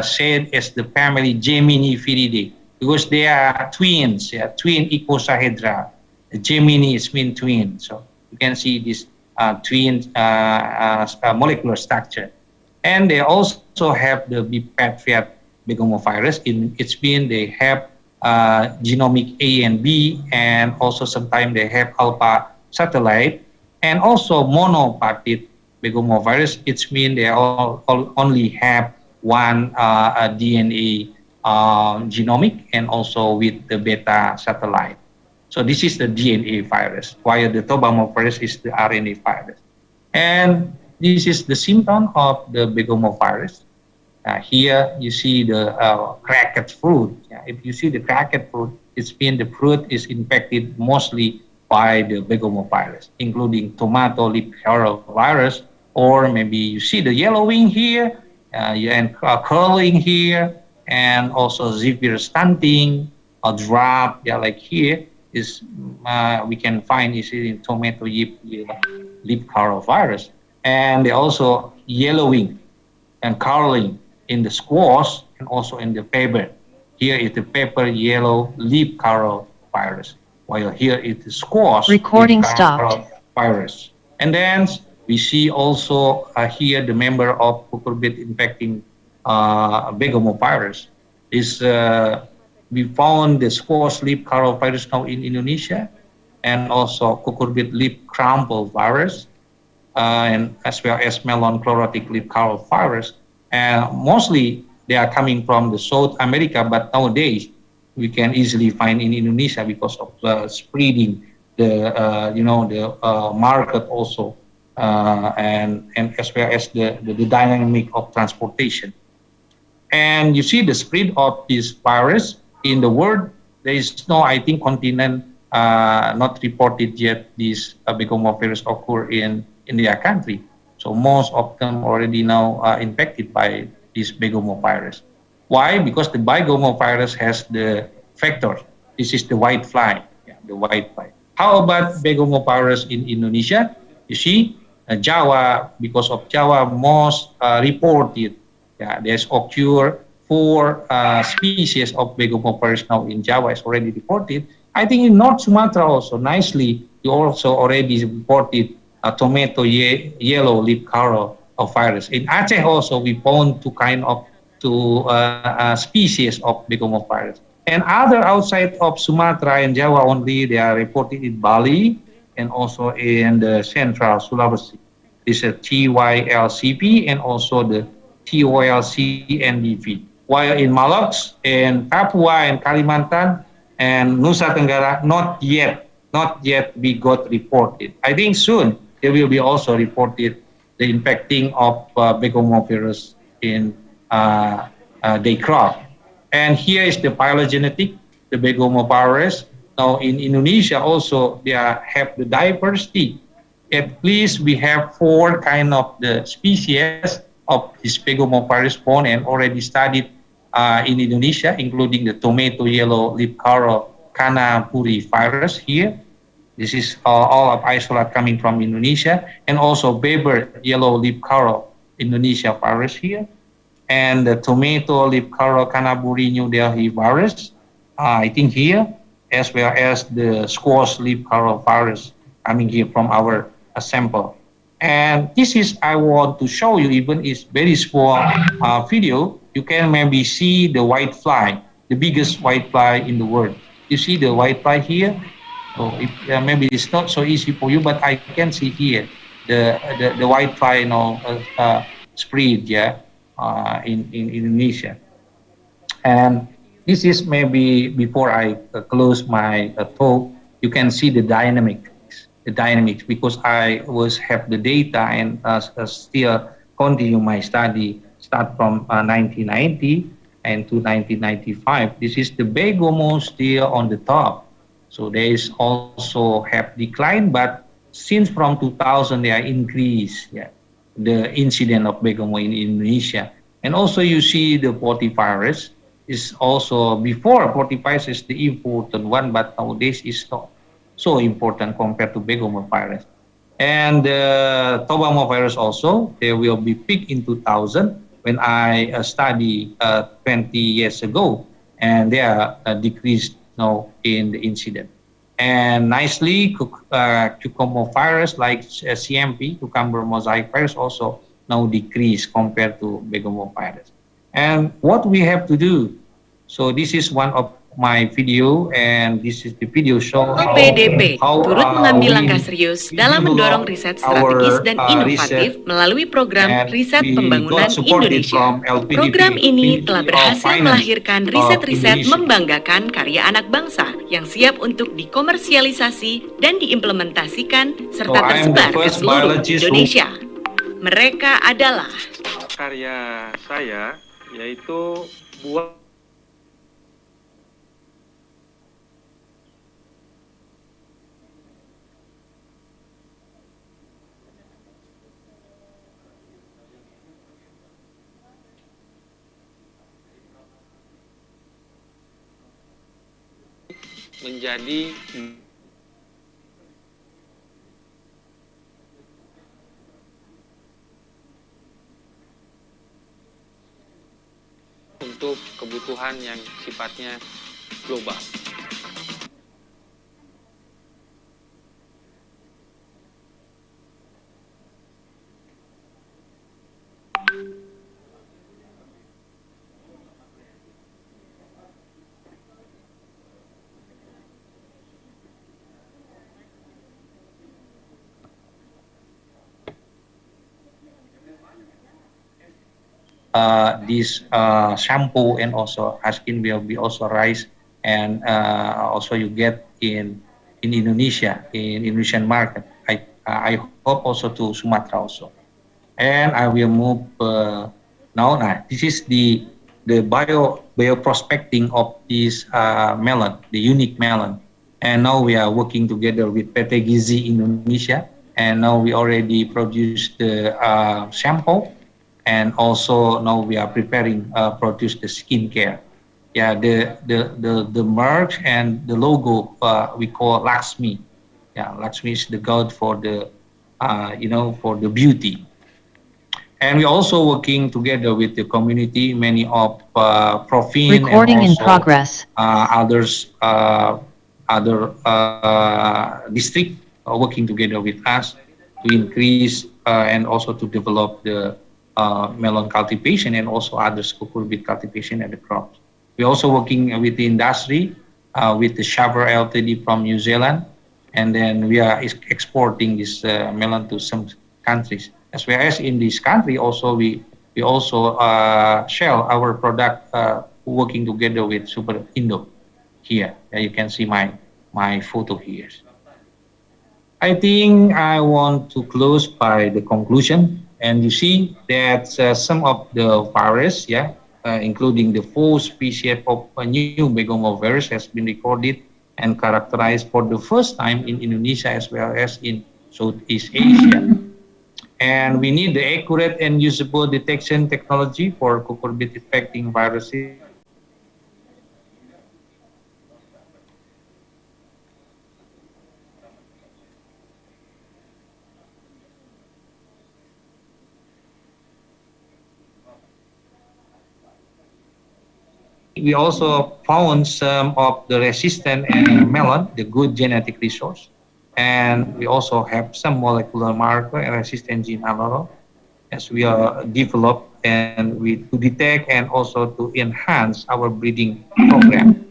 said it's the family Geminiferidae, because they are twins, twin icosahedra. Gemini is mean twin, so you can see this twin molecular structure. And they also have the bipedfiat begomovirus. It's been they have genomic A and B, and also sometimes they have alpha satellite, and also monopartite begomovirus. It's mean they all only have one DNA genomic, and also with the beta satellite. So this is the DNA virus, while the tobamovirus is the RNA virus. And this is the symptom of the begomovirus. Here you see the cracked fruit. If you see the cracked fruit, it's been the fruit is infected mostly by the begomovirus, including tomato leaf curl virus, or maybe you see the yellowing here, and curling here, and also severe stunting or drop, like here is we can find is in tomato leaf curl virus, and they also yellowing and curling in the squash and also in the pepper. Here is the pepper yellow leaf curl virus, while here is the squash
Recording
leaf curl
stopped.
virus. And then we see also here the member of cucurbit infecting begomovirus is we found the squash leaf curl virus now in Indonesia, and also cucurbit leaf crumple virus, and as well as melon chlorotic leaf curl virus. And mostly they are coming from the South America, but nowadays we can easily find in Indonesia because of spreading the market also, and as well as the dynamic of transportation. And you see the spread of this virus in the world. There is no, I think, continent not reported yet this begomovirus occur in their country. So most of them already now infected by this begomovirus. Why? Because the begomovirus has the vector. This is the white fly, the white fly. How about begomovirus in Indonesia? You see, Java, because of Java, most reported. There's occur 4 species of begomovirus now in Java is already reported. I think in North Sumatra also nicely, you also already reported a tomato yellow leaf curl virus. In Aceh also we found two species of begomovirus. And other outside of Sumatra and Java only, they are reported in Bali and also in the central Sulawesi. This is TYLCP and also the TOLCNDV. While in Maluku, in Papua and Kalimantan and Nusa Tenggara, not yet we got reported. I think soon there will be also reported the infecting of begomovirus in their crop. And here is the phylogenetic, the begomovirus. Now in Indonesia also they have the diversity. At least we have 4 kind of the species of this begomovirus found and already studied in Indonesia, including the tomato yellow leaf curl canapuri virus here. This is all of isolate coming from Indonesia, and also Weber yellow leaf curl Indonesia virus here, and the tomato leaf curl canapuri New Delhi virus, I think here, as well as the squash leaf virus coming here from our sample. And this is, I want to show you, even is very small video. You can maybe see the white fly, the biggest white fly in the world. You see the white fly here? So if, maybe it's not so easy for you, but I can see here the white fly, spread, yeah, in Indonesia. And this is maybe before I close my talk, you can see the dynamics, because I was have the data and still continue my study, start from 1990 and to 1995. This is the Begomo still on the top. So there is also have declined, but since from 2000 they are increased, yeah, the incident of Begomo in Indonesia. And also you see the virus is also, before virus is the important one, but nowadays is not so important compared to Begomo virus. And the Tobamo virus also, they will be peaked in 2000 when I study 20 years ago, and they are decreased now in the incident. And nicely, cucumber virus like CMP, cucumber mosaic virus, also now decrease compared to Begomo virus. And what we have to do, so this is one of my video, and this is the video show
PDP turut mengambil langkah
we
serius dalam mendorong riset strategis dan inovatif melalui program Riset Pembangunan Indonesia. Program ini telah berhasil melahirkan riset-riset membanggakan karya anak bangsa yang siap untuk dikomersialisasi dan diimplementasikan serta tersebar ke seluruh Indonesia. Mereka adalah
karya saya, yaitu buah menjadi untuk kebutuhan yang sifatnya global.
This shampoo and also skin will be also rice, and also you get in Indonesia, in Indonesian market. I hope also to Sumatera also. And I will move now. This is the bio prospecting of this melon, the unique melon. And now we are working together with PT Gizi Indonesia, and now we already produced the shampoo. And also now we are preparing produce the skincare. Yeah, the mark and the logo we call Lakshmi. Yeah, Lakshmi is the god for the for the beauty. And we're also working together with the community, many of Profin
Recording
and
in
also
progress.
Others, other district working together with us to increase and also to develop the melon cultivation and also other cucurbit cultivation and the crops. We're also working with the industry, with the Shaver Ltd from New Zealand, and then we are exporting this melon to some countries. As well as in this country, also we also sell our product working together with Super Indo here. You can see my photo here. I think I want to close by the conclusion. And you see that some of the virus, including the 4 species of a new Begomo virus has been recorded and characterized for the first time in Indonesia as well as in Southeast Asia. And we need the accurate and usable detection technology for cucurbit infecting viruses. we also found some of the resistant melon, the good genetic resource, and we also have some molecular marker and resistant gene analog as we are developed and we to detect and also to enhance our breeding program.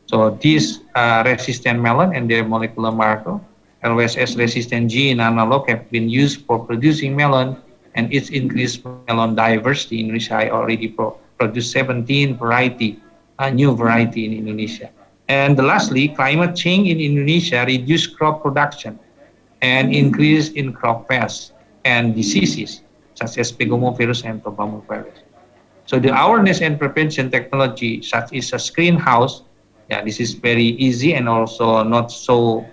So these resistant melon and their molecular marker, LSS resistant gene analog, have been used for producing melon, and its increased melon diversity in Indonesia. I already produced 17 variety, new variety in Indonesia. And lastly, climate change in Indonesia reduced crop production and increase in crop pests and diseases such as pegomovirus and tobamovirus. So the awareness and prevention technology such as a greenhouse, yeah, this is very easy and also not so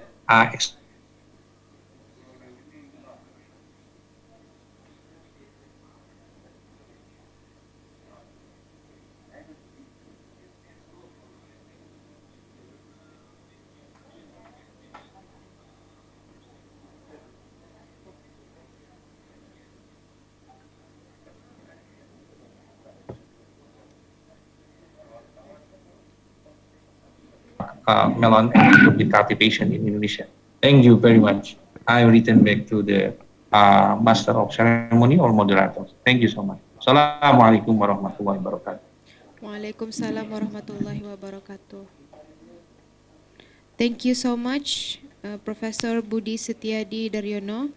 melon and with cultivation in Indonesia. Thank you very much. I return back to the master of ceremony or moderator. Thank you so much. Assalamualaikum warahmatullahi wabarakatuh.
Waalaikumsalam warahmatullahi wabarakatuh. Thank you so much, Professor Budi Setiadi Daryono.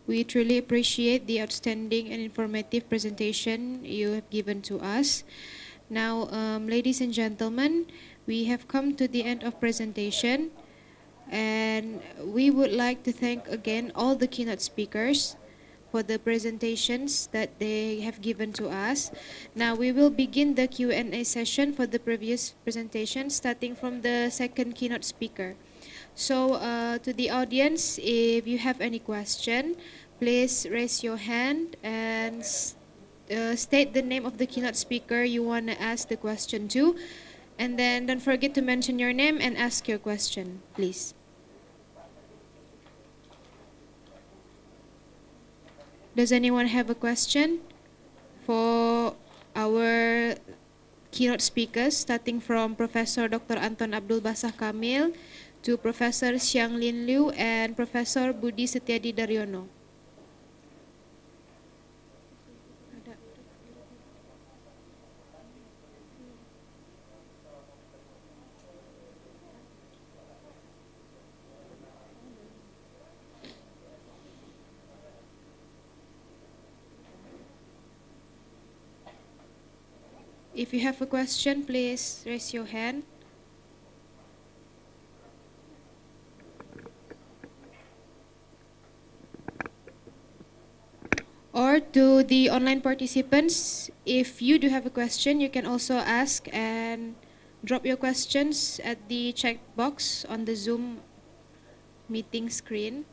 We truly appreciate the outstanding and informative presentation you have given to us. Now, ladies and gentlemen, we have come to the end of presentation, and we would like to thank again all the keynote speakers for the presentations that they have given to us. Now we will begin the Q&A session for the previous presentation, starting from the second keynote speaker. So to the audience, if you have any question, please raise your hand and state the name of the keynote speaker you want to ask the question to, and then don't forget to mention your name and ask your question, please. Does anyone have a question for our keynote speakers, starting from Professor Dr. Anton Abdulbasah Kamil to Professor Hsiang-Lin Liu and Professor Budi Setiadi Daryono? If you have a question, please raise your hand. Or to the online participants, if you do have a question, you can also ask and drop your questions at the chat box on the Zoom meeting screen.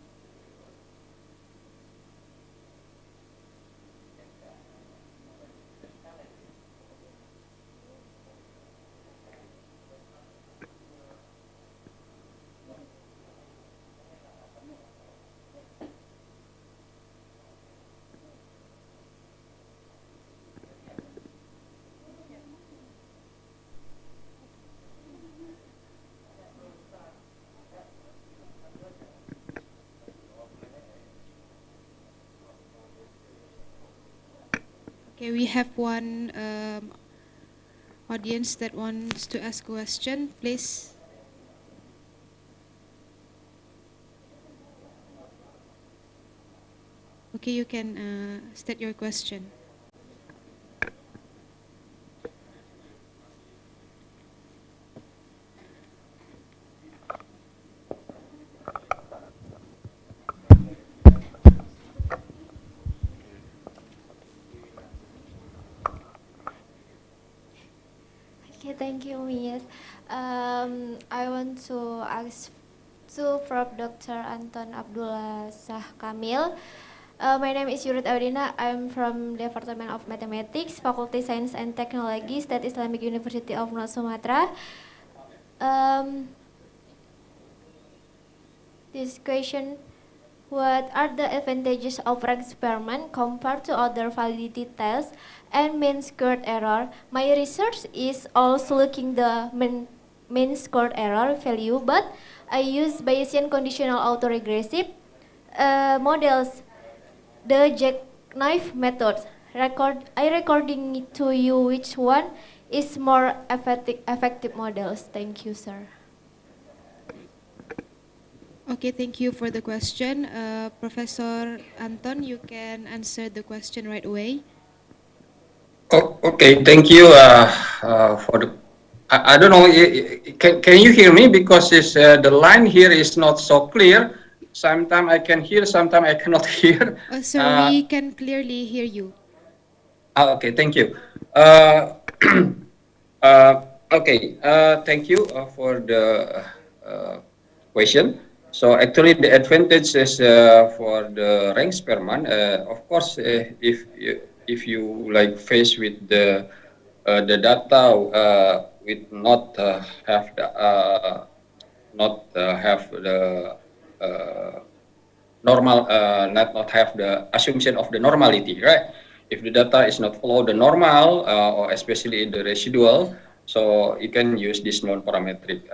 Okay, we have one audience that wants to ask a question, please. Okay, you can state your question.
Okay, thank you, Miss. I want to ask to Prof. Dr. Anton Abdulbasah Kamil. My name is Yurit Audina. I'm from Department of Mathematics, Faculty Science and Technology, State Islamic University of North Sumatra. This question What are the advantages of rank experiment compared to other validity tests and mean squared error? My research is also looking the mean squared error value, but I use Bayesian conditional autoregressive models, the jackknife method. I recording to you which one is more effective models. Thank you, sir.
Okay, thank you for the question. Professor Anton, you can answer the question right away.
Oh, okay, thank you for the. I don't know. Can you hear me? Because the line here is not so clear. Sometimes I can hear, sometimes I cannot hear.
Sir, we can clearly hear you.
Okay, thank you. Okay, thank you for the question. So actually, the advantage is for the rank experiment. Of course, if you like face with the data with not have the normal not have the assumption of the normality, right? If the data is not follow the normal or especially in the residual, so you can use this non-parametric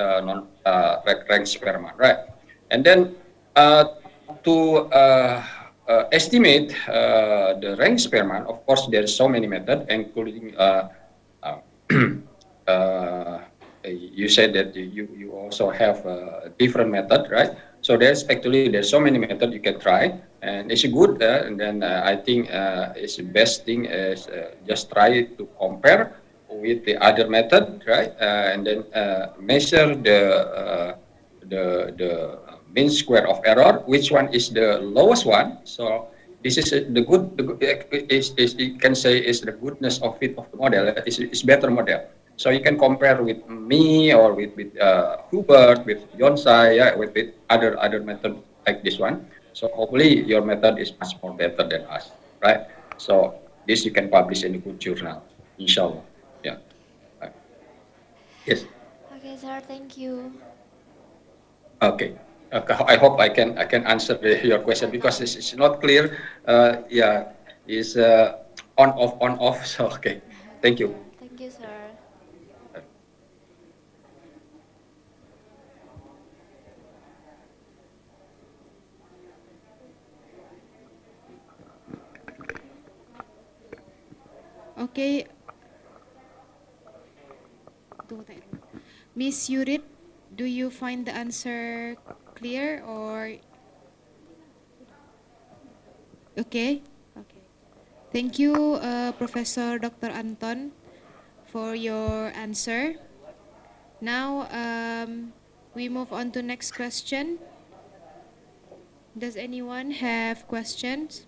rank experiment, right? And then to estimate the rank experiment, of course there's so many methods, including you said that you also have a different method, right? So there's so many methods you can try, and it's good. And then I think it's the best thing is just try to compare with the other method, right? And then measure the mean square of error, which one is the lowest one. So this is the good. Is you can say is the goodness of fit of the model. Is better model. So you can compare with me or with Hubert, with Yonsai, yeah, with other method like this one. So hopefully your method is much more better than us, right? So this you can publish in a good journal, inshallah. Yeah. Right. Yes.
Okay, sir. Thank you.
Okay. I hope I can answer your question because it's not clear. Yeah, is on off. So okay. Thank you.
Thank you, sir.
Okay. Miss Yurit, do you find the answer clear or okay? Okay. Thank you, Professor Dr. Anton, for your answer. Now we move on to next question. Does anyone have questions?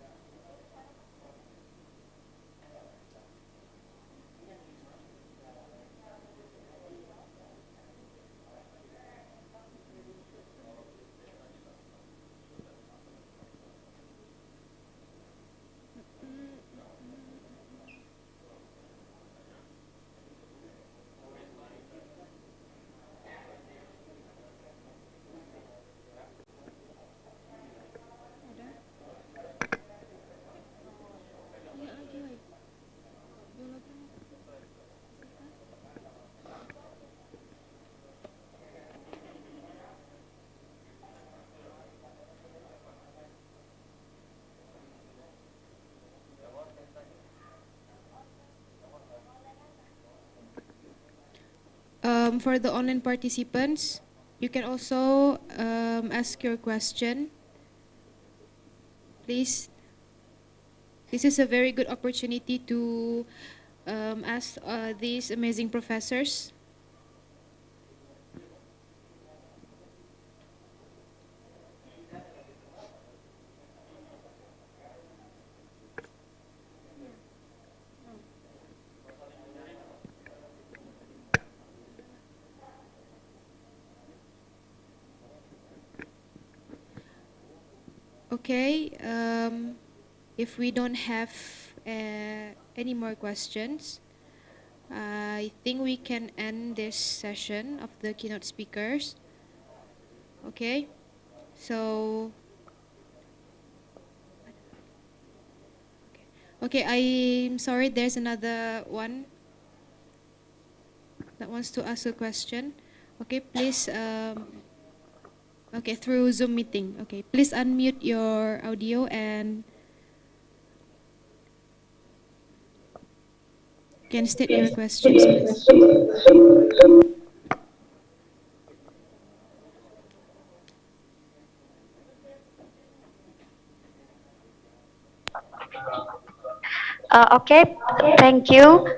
For the online participants, you can also ask your question. Please, this is a very good opportunity to ask these amazing professors. Okay, if we don't have any more questions, I think we can end this session of the keynote speakers. Okay, so Okay, I'm sorry, there's another one that wants to ask a question. Okay, please, okay, through Zoom meeting. Okay, please unmute your audio and can state your questions, please.
Okay, thank you.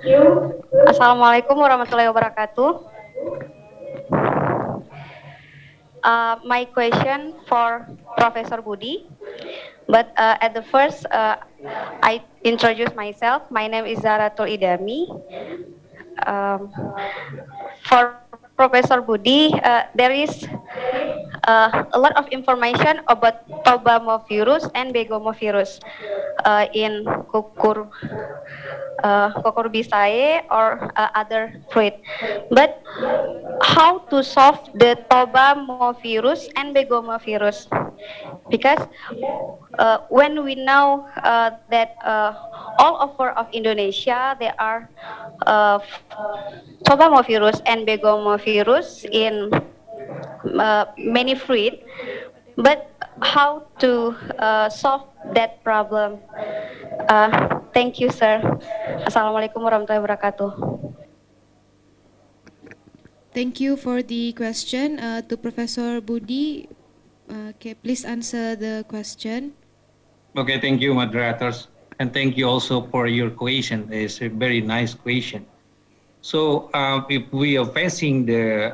Assalamualaikum warahmatullahi wabarakatuh. My question for Professor Budi, but at the first, I introduce myself. My name is Zaratul Idami. Um, for Professor Budi, there is a lot of information about tobamovirus and begomovirus in cucurbicae or other fruit. But how to solve the tobamovirus and begomovirus? Because when we know that all over of Indonesia there are tobamovirus and begomovirus in many fruit, but how to solve that problem? Thank you, sir. Assalamualaikum warahmatullahi wabarakatuh.
Thank you for the question. To Professor Budi, okay, please answer the question.
Okay, thank you, moderators. And thank you also for your question. It's a very nice question. So if we are facing the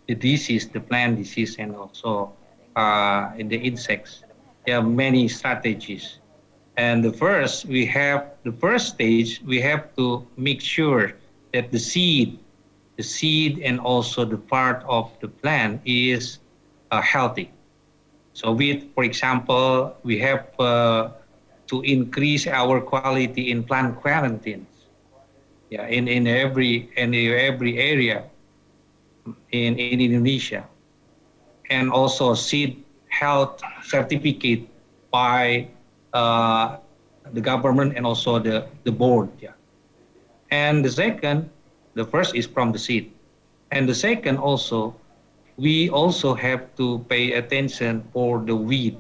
disease, the plant disease, and also the insects, there are many strategies. And the first stage, we have to make sure that the seed and also the part of the plant is healthy. So for example, we have to increase our quality in plant quarantines. Yeah, in every area in Indonesia, and also seed health certificate by the government and also the board. Yeah, and the first is from the seed, and the second also, we also have to pay attention for the weed,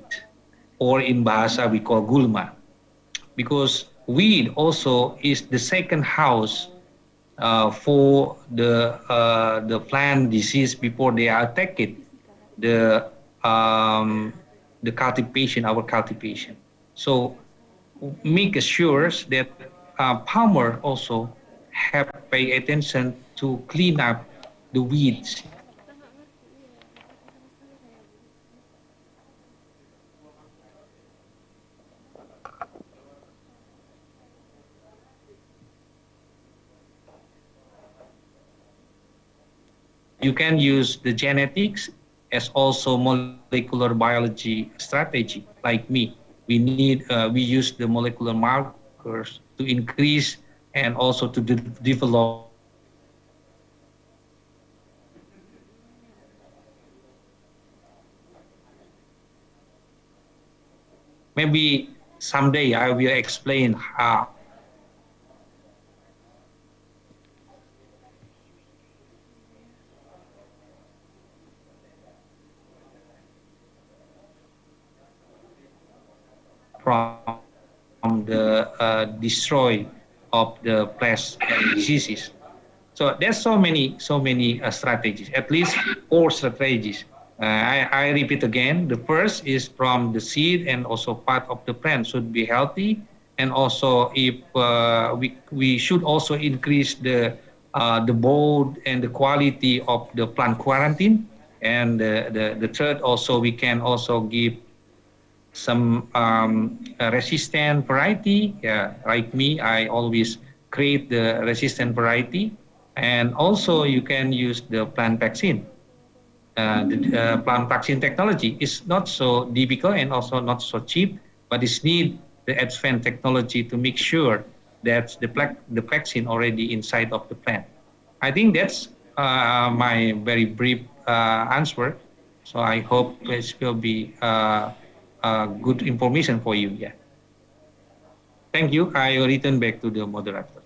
or in bahasa we call gulma, because weed also is the second house for the plant disease before they are attacked the cultivation, our cultivation. So make sure that farmer also have pay attention to clean up the weeds. You can use the genetics as also molecular biology strategy. Like me, we use the molecular markers to increase and also to develop. Maybe someday I will explain how. From the destroy of the pest and diseases. So there's so many strategies, at least 4 strategies. I repeat again, the first is from the seed and also part of the plant should be healthy. And also if we should also increase the bold and the quality of the plant quarantine. And the third also, we can also give some resistant variety. Yeah, like me, I always create the resistant variety. And also you can use the plant vaccine. The plant vaccine technology is not so difficult and also not so cheap, but it's need the advanced technology to make sure that the vaccine already inside of the plant. I think that's my very brief answer. So I hope this will be good information for you. Yeah. Thank you. I will return back to the moderator.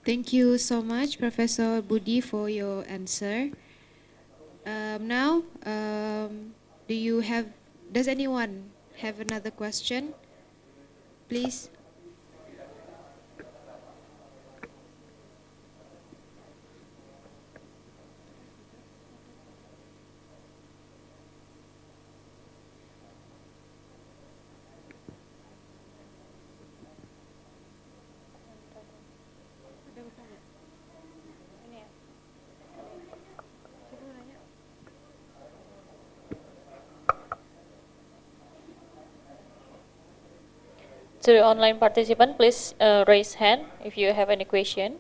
Thank you so much, Professor Budi, for your answer. Now, does anyone have another question? Please.
To the online participant, please raise hand if you have any question.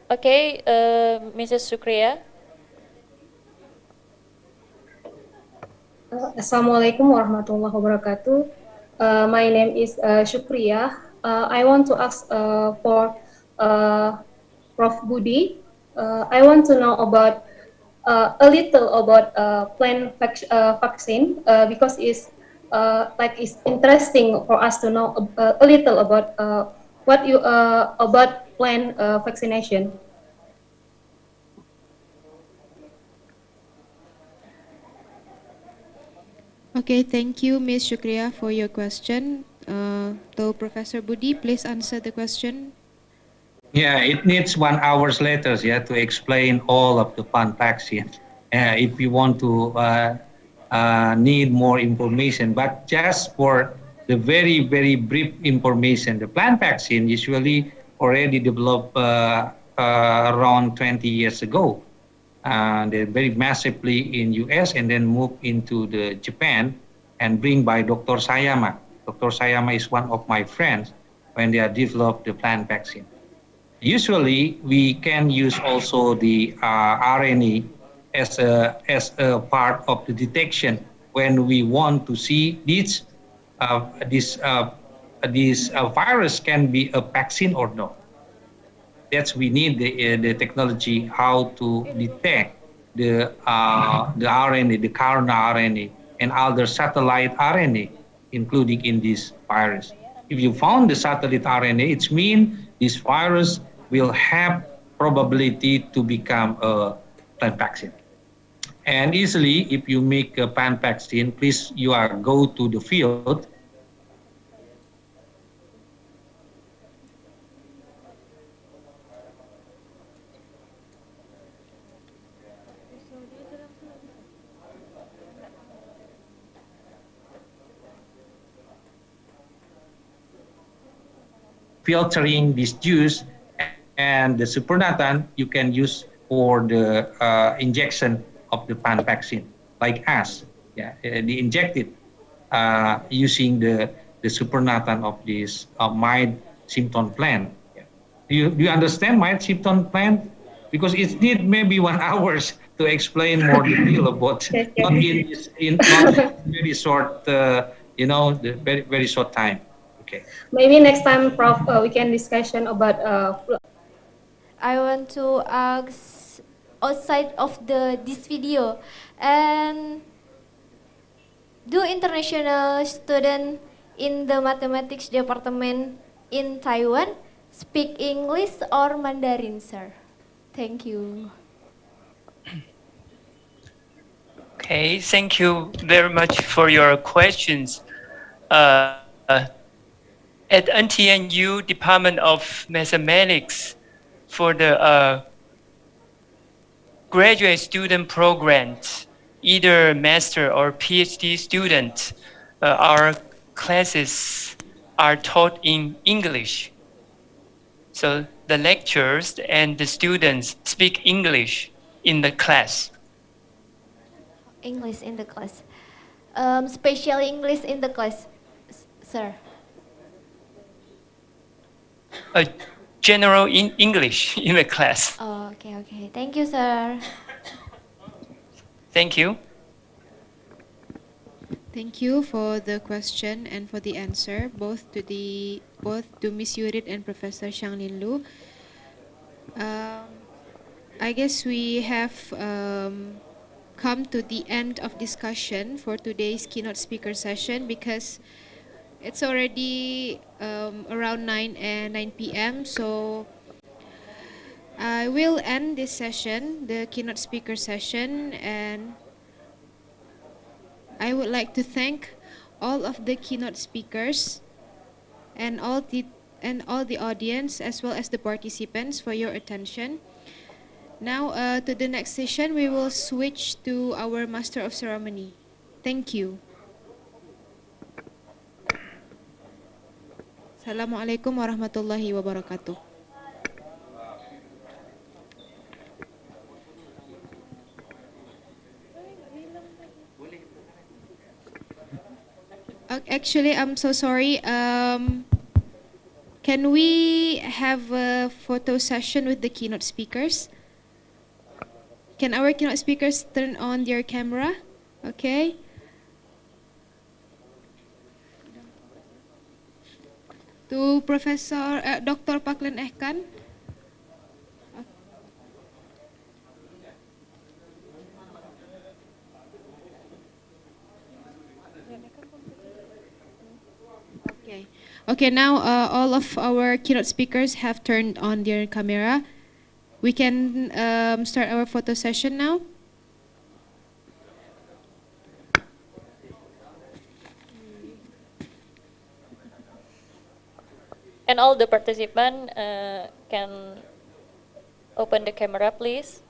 Okay, Mrs. Sukriya.
Assalamualaikum warahmatullahi wabarakatuh. My name is Shukriya. I want to ask for Prof. Budi. I want to know about a little about plant vaccine because it's interesting for us to know a little about what you about plant vaccination.
Okay, thank you, Ms. Shukriya, for your question. So, Professor Budi, please answer the question.
Yeah, it needs 1 hour later, to explain all of the plant vaccine. If you want to need more information, but just for the very, very brief information, the plant vaccine usually already developed around 20 years ago. They're very massively in US and then moved into the Japan and bring by Dr. Sayama. Dr. Sayama is one of my friends when they developed the plant vaccine. Usually, we can use also the RNA as a part of the detection when we want to see this virus can be a vaccine or not. That's we need the technology how to detect the RNA, the current RNA, and other satellite RNA, including in this virus. If you found the satellite RNA, it means this virus will have probability to become a plant vaccine. And easily, if you make a plant vaccine, please go to the field. Filtering this juice, and the supernatant you can use for the injection of the plant vaccine, like us. They inject it using the supernatant of this mild symptom plant. Do you understand mild symptom plant? Because it needs maybe 1 hour to explain more detail about not very short, the very, very short time. Okay.
Maybe next time, Prof, we can discussion about.
I want to ask outside of this video, and do international students in the mathematics department in Taiwan speak English or Mandarin, sir? Thank you.
Okay, thank you very much for your questions. At NTNU Department of Mathematics, for the graduate student programs, either master or PhD student, our classes are taught in English. So the lecturers and the students speak English in the class.
English in the class. Special English in the class, sir.
General English in the class.
Oh, okay, okay. Thank you, sir.
Thank you.
Thank you for the question and for the answer, both to Miss Yurit and Professor Hsiang-Lin Lu. I guess we have come to the end of discussion for today's keynote speaker session because it's already around 9 p.m. So I will end this session, the keynote speaker session, and I would like to thank all of the keynote speakers and all the audience as well as the participants for your attention. Now to the next session, we will switch to our Master of Ceremony. Thank you. Assalamu'alaikum warahmatullahi wabarakatuh. Actually, I'm so sorry. Can we have a photo session with the keynote speakers? Can our keynote speakers turn on their camera? Okay. To Professor Dr. Phaklen Ehkan. Okay, now all of our keynote speakers have turned on their camera. We can start our photo session now.
And all the participants can open the camera, please.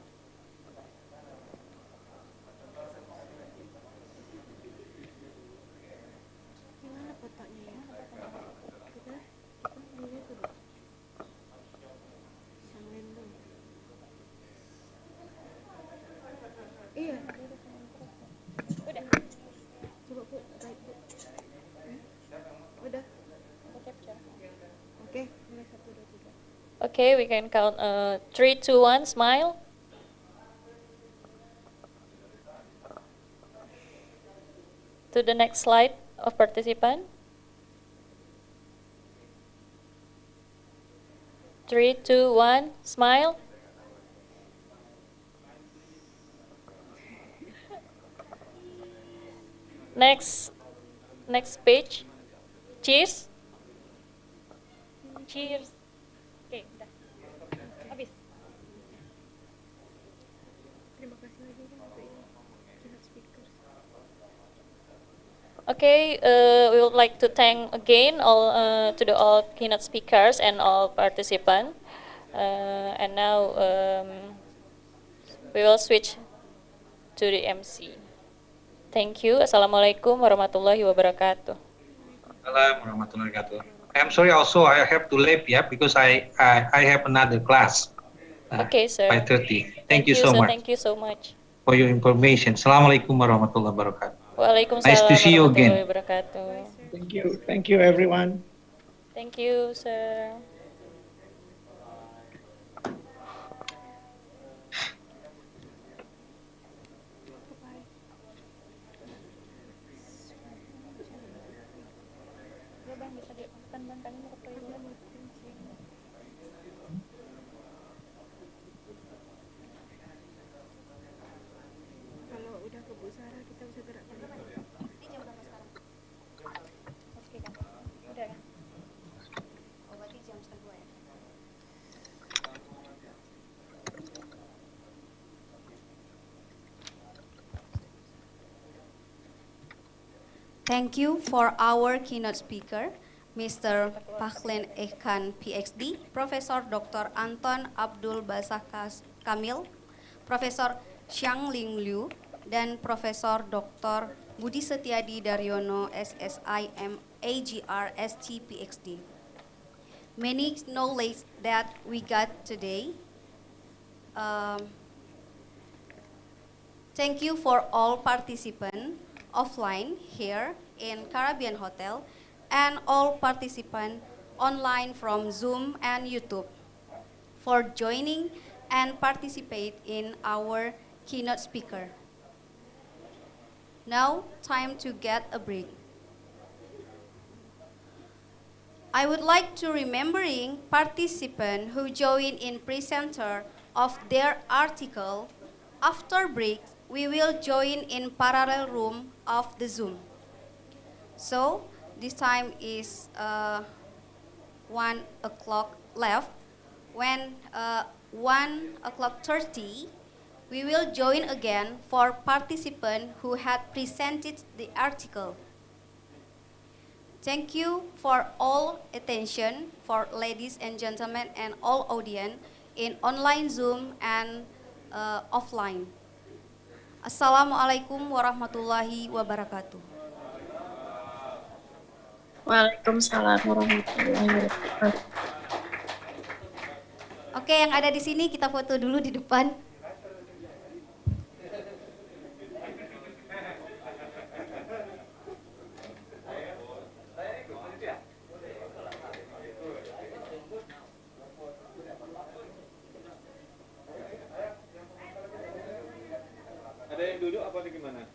Okay, we can count 3, 2, 1, smile. To the next slide of participant. 3, 2, 1, smile. Next page. Cheers. Cheers. Oke, udah. Habis. Terima kasih lagi keynote speakers. Okay, we would like to thank again all keynote speakers and all participants. And now we will switch to the MC. Thank you. Assalamualaikum warahmatullahi wabarakatuh.
Assalamualaikum warahmatullahi wabarakatuh. I'm sorry also I have to leave because I have another class.
Okay, sir.
5:30. Thank you so much.
Thank you so much
for your information. Assalamualaikum warahmatullahi wabarakatuh.
Waalaikumsalam
nice to see you again.
Wabarakatuh.
Thank you everyone.
Thank you, sir.
Thank you for our keynote speaker, Mr. Phaklen Ehkan, Ph.D., Professor Dr. Anton Abdulbasah Kamil, Profesor Hsiang-Lin dan Profesor Dr. Budi Setiadi Daryono SSIM AGR ST Ph.D. Many knowledge that we got today. Thank you for all participants offline here in Caribbean Hotel and all participants online from Zoom and YouTube for joining and participate in our keynote speaker. Now, time to get a break. I would like to remembering participants who join in presenter of their article. After break, we will join in parallel room of the Zoom. So, this time is 1 o'clock left. When 1:30, we will join again for participants who had presented the article. Thank you for all attention for ladies and gentlemen and all audience in online Zoom and offline. Assalamu'alaikum warahmatullahi wabarakatuh.
Waalaikumsalam warahmatullahi wabarakatuh.
Oke, yang ada di sini kita foto dulu di depan.
Ada yang duduk apa gimana?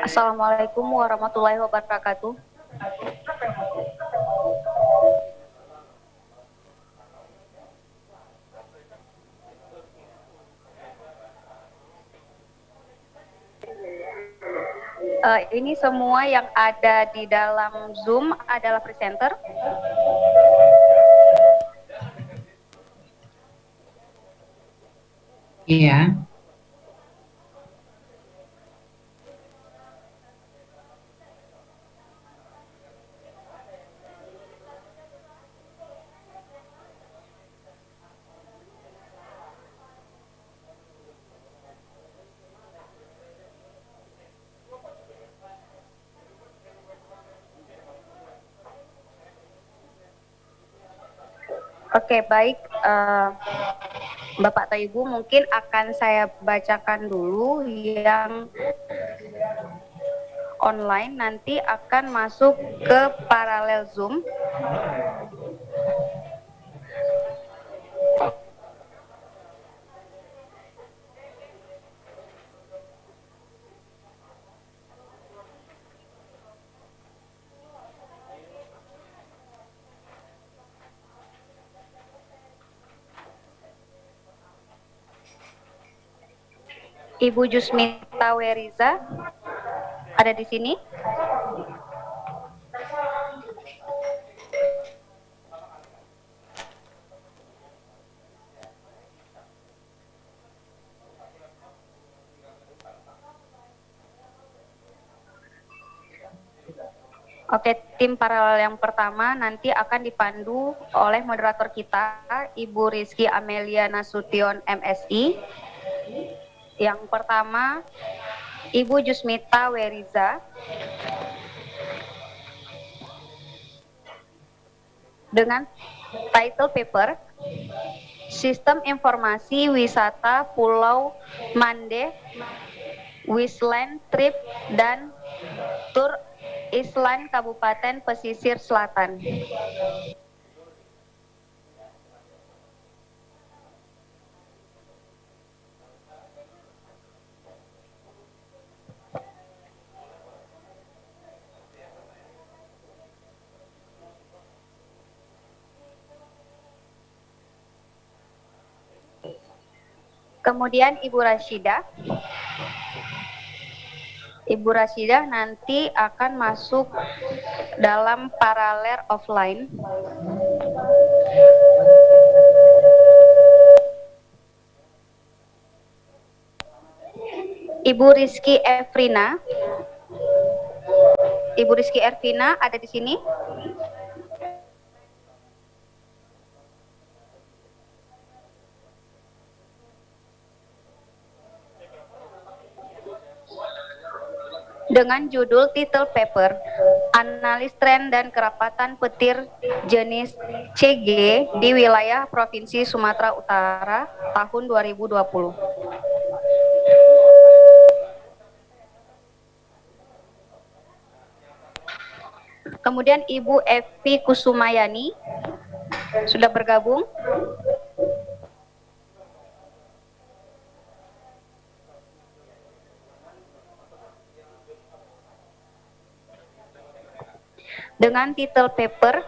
Assalamualaikum warahmatullahi wabarakatuh. Ini semua yang ada di dalam Zoom adalah presenter.
Iya.
Oke, baik. Bapak atau Ibu, mungkin akan saya bacakan dulu yang online, nanti akan masuk ke paralel Zoom. Ibu Jusmita Weriza ada di sini. Oke, tim paralel yang pertama nanti akan dipandu oleh moderator kita, Ibu Rizky Amelia Nasution MSI. Yang pertama, Ibu Jusmita Weriza. Dengan title paper, Sistem Informasi Wisata Pulau Mande, Wisland Trip, dan Tour Island Kabupaten Pesisir Selatan. Kemudian Ibu Rashidah. Ibu Rashidah nanti akan masuk dalam paralel offline. Ibu Rizky Evrina. Ibu Rizky Evrina ada di sini. Dengan judul title paper, Analis Tren dan Kerapatan Petir Jenis CG di Wilayah Provinsi Sumatera Utara tahun 2020. Kemudian Ibu Evi Kusumayani sudah bergabung. Dengan titel paper,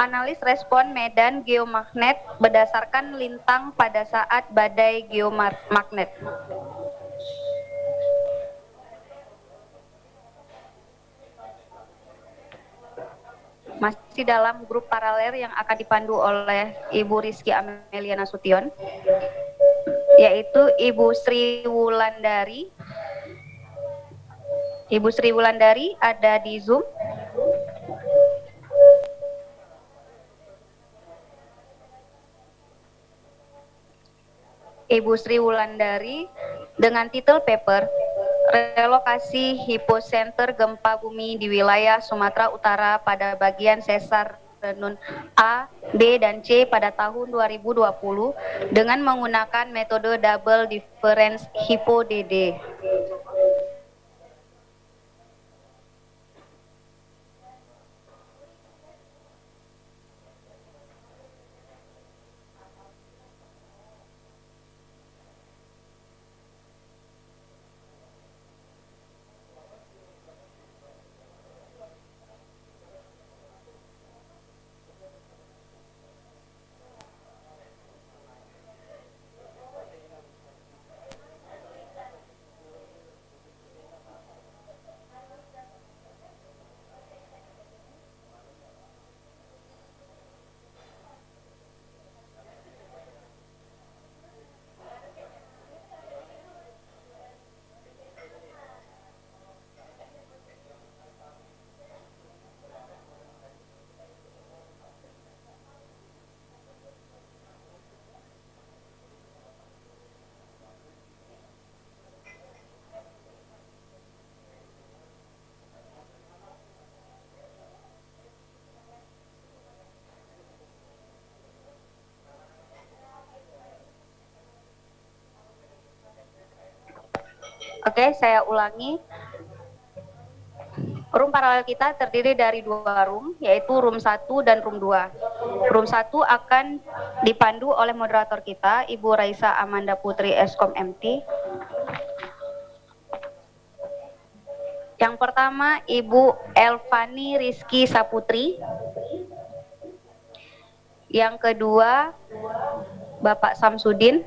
Analis Respon Medan Geomagnet berdasarkan lintang pada saat badai geomagnet. Masih dalam grup paralel yang akan dipandu oleh Ibu Rizky Amelia Nasution, yaitu Ibu Sri Wulandari. Ibu Sri Wulandari ada di Zoom. Ibu Sri Wulandari dengan titel paper, Relokasi Hipocenter Gempa Bumi di Wilayah Sumatera Utara pada bagian sesar renun A, B, dan C pada tahun 2020 dengan menggunakan metode double difference HIPO-DD. Oke, saya ulangi. Room paralel kita terdiri dari 2 room, yaitu room 1 dan room 2. Room 1 akan dipandu oleh moderator kita, Ibu Raisa Amanda Putri Eskom MT. Yang pertama, Ibu Elvani Rizky Saputri. Yang kedua, Bapak Samsudin.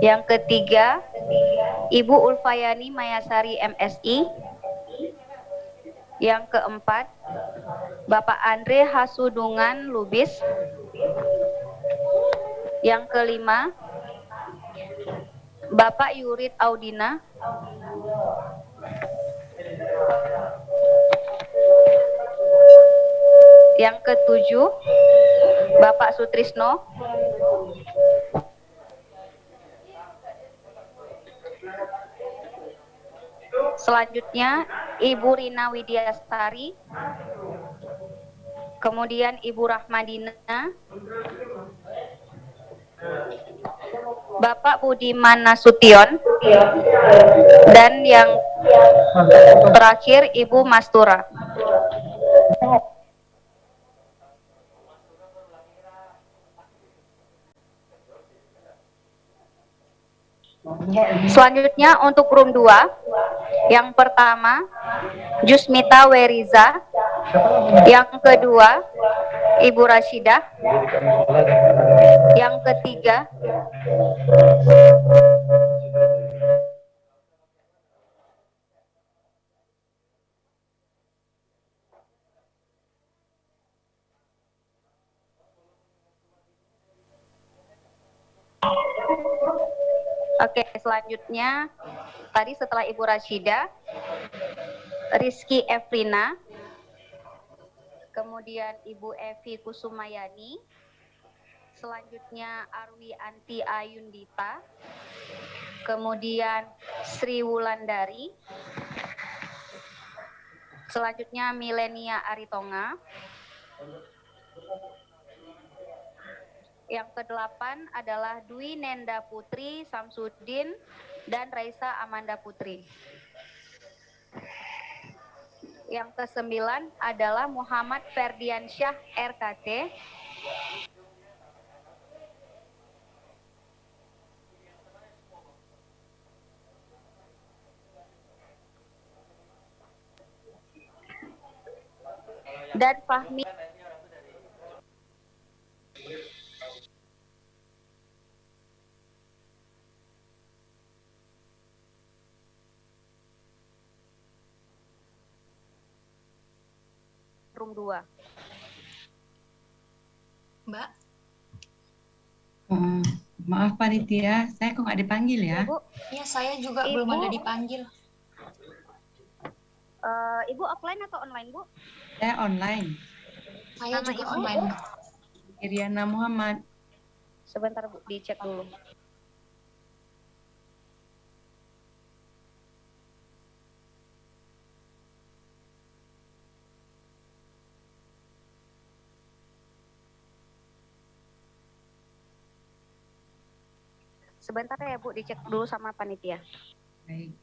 Yang ketiga, Ibu Ulfayani Mayasari MSI. Yang keempat, Bapak Andre Hasudungan Lubis. Yang kelima, Bapak Yurid Audina. Yang ketujuh, Bapak Sutrisno. Selanjutnya, Ibu Rina Widyastari. Kemudian Ibu Rahmadina. Bapak Budiman Nasution. Dan yang terakhir, Ibu Mastura. Selanjutnya untuk room 2, yang pertama Jusmita Weriza, yang kedua Ibu Rashidah, yang ketiga Oke, selanjutnya tadi setelah Ibu Rashidah, Rizky Efrina, kemudian Ibu Evi Kusumayani, selanjutnya Arwi Anti Ayundita, kemudian Sri Wulandari, selanjutnya Milenia Aritonga, yang ke-8 adalah Dwi Nenda Putri Samsudin dan Raisa Amanda Putri. Yang ke-9 adalah Muhammad Ferdiansyah RKT. Dan Fahmi room 2.
Mbak. Maaf panitia, saya kok nggak dipanggil ya?
Ibu,
Iya, saya juga
Ibu,
belum ada dipanggil.
Ibu offline atau online, Bu?
Saya online. Saya
Nama
juga
Ibu?
online. Iriana Muhammad.
Sebentar, Bu, dicek dulu. Sebentar ya, Bu, dicek dulu sama panitia.
Baik.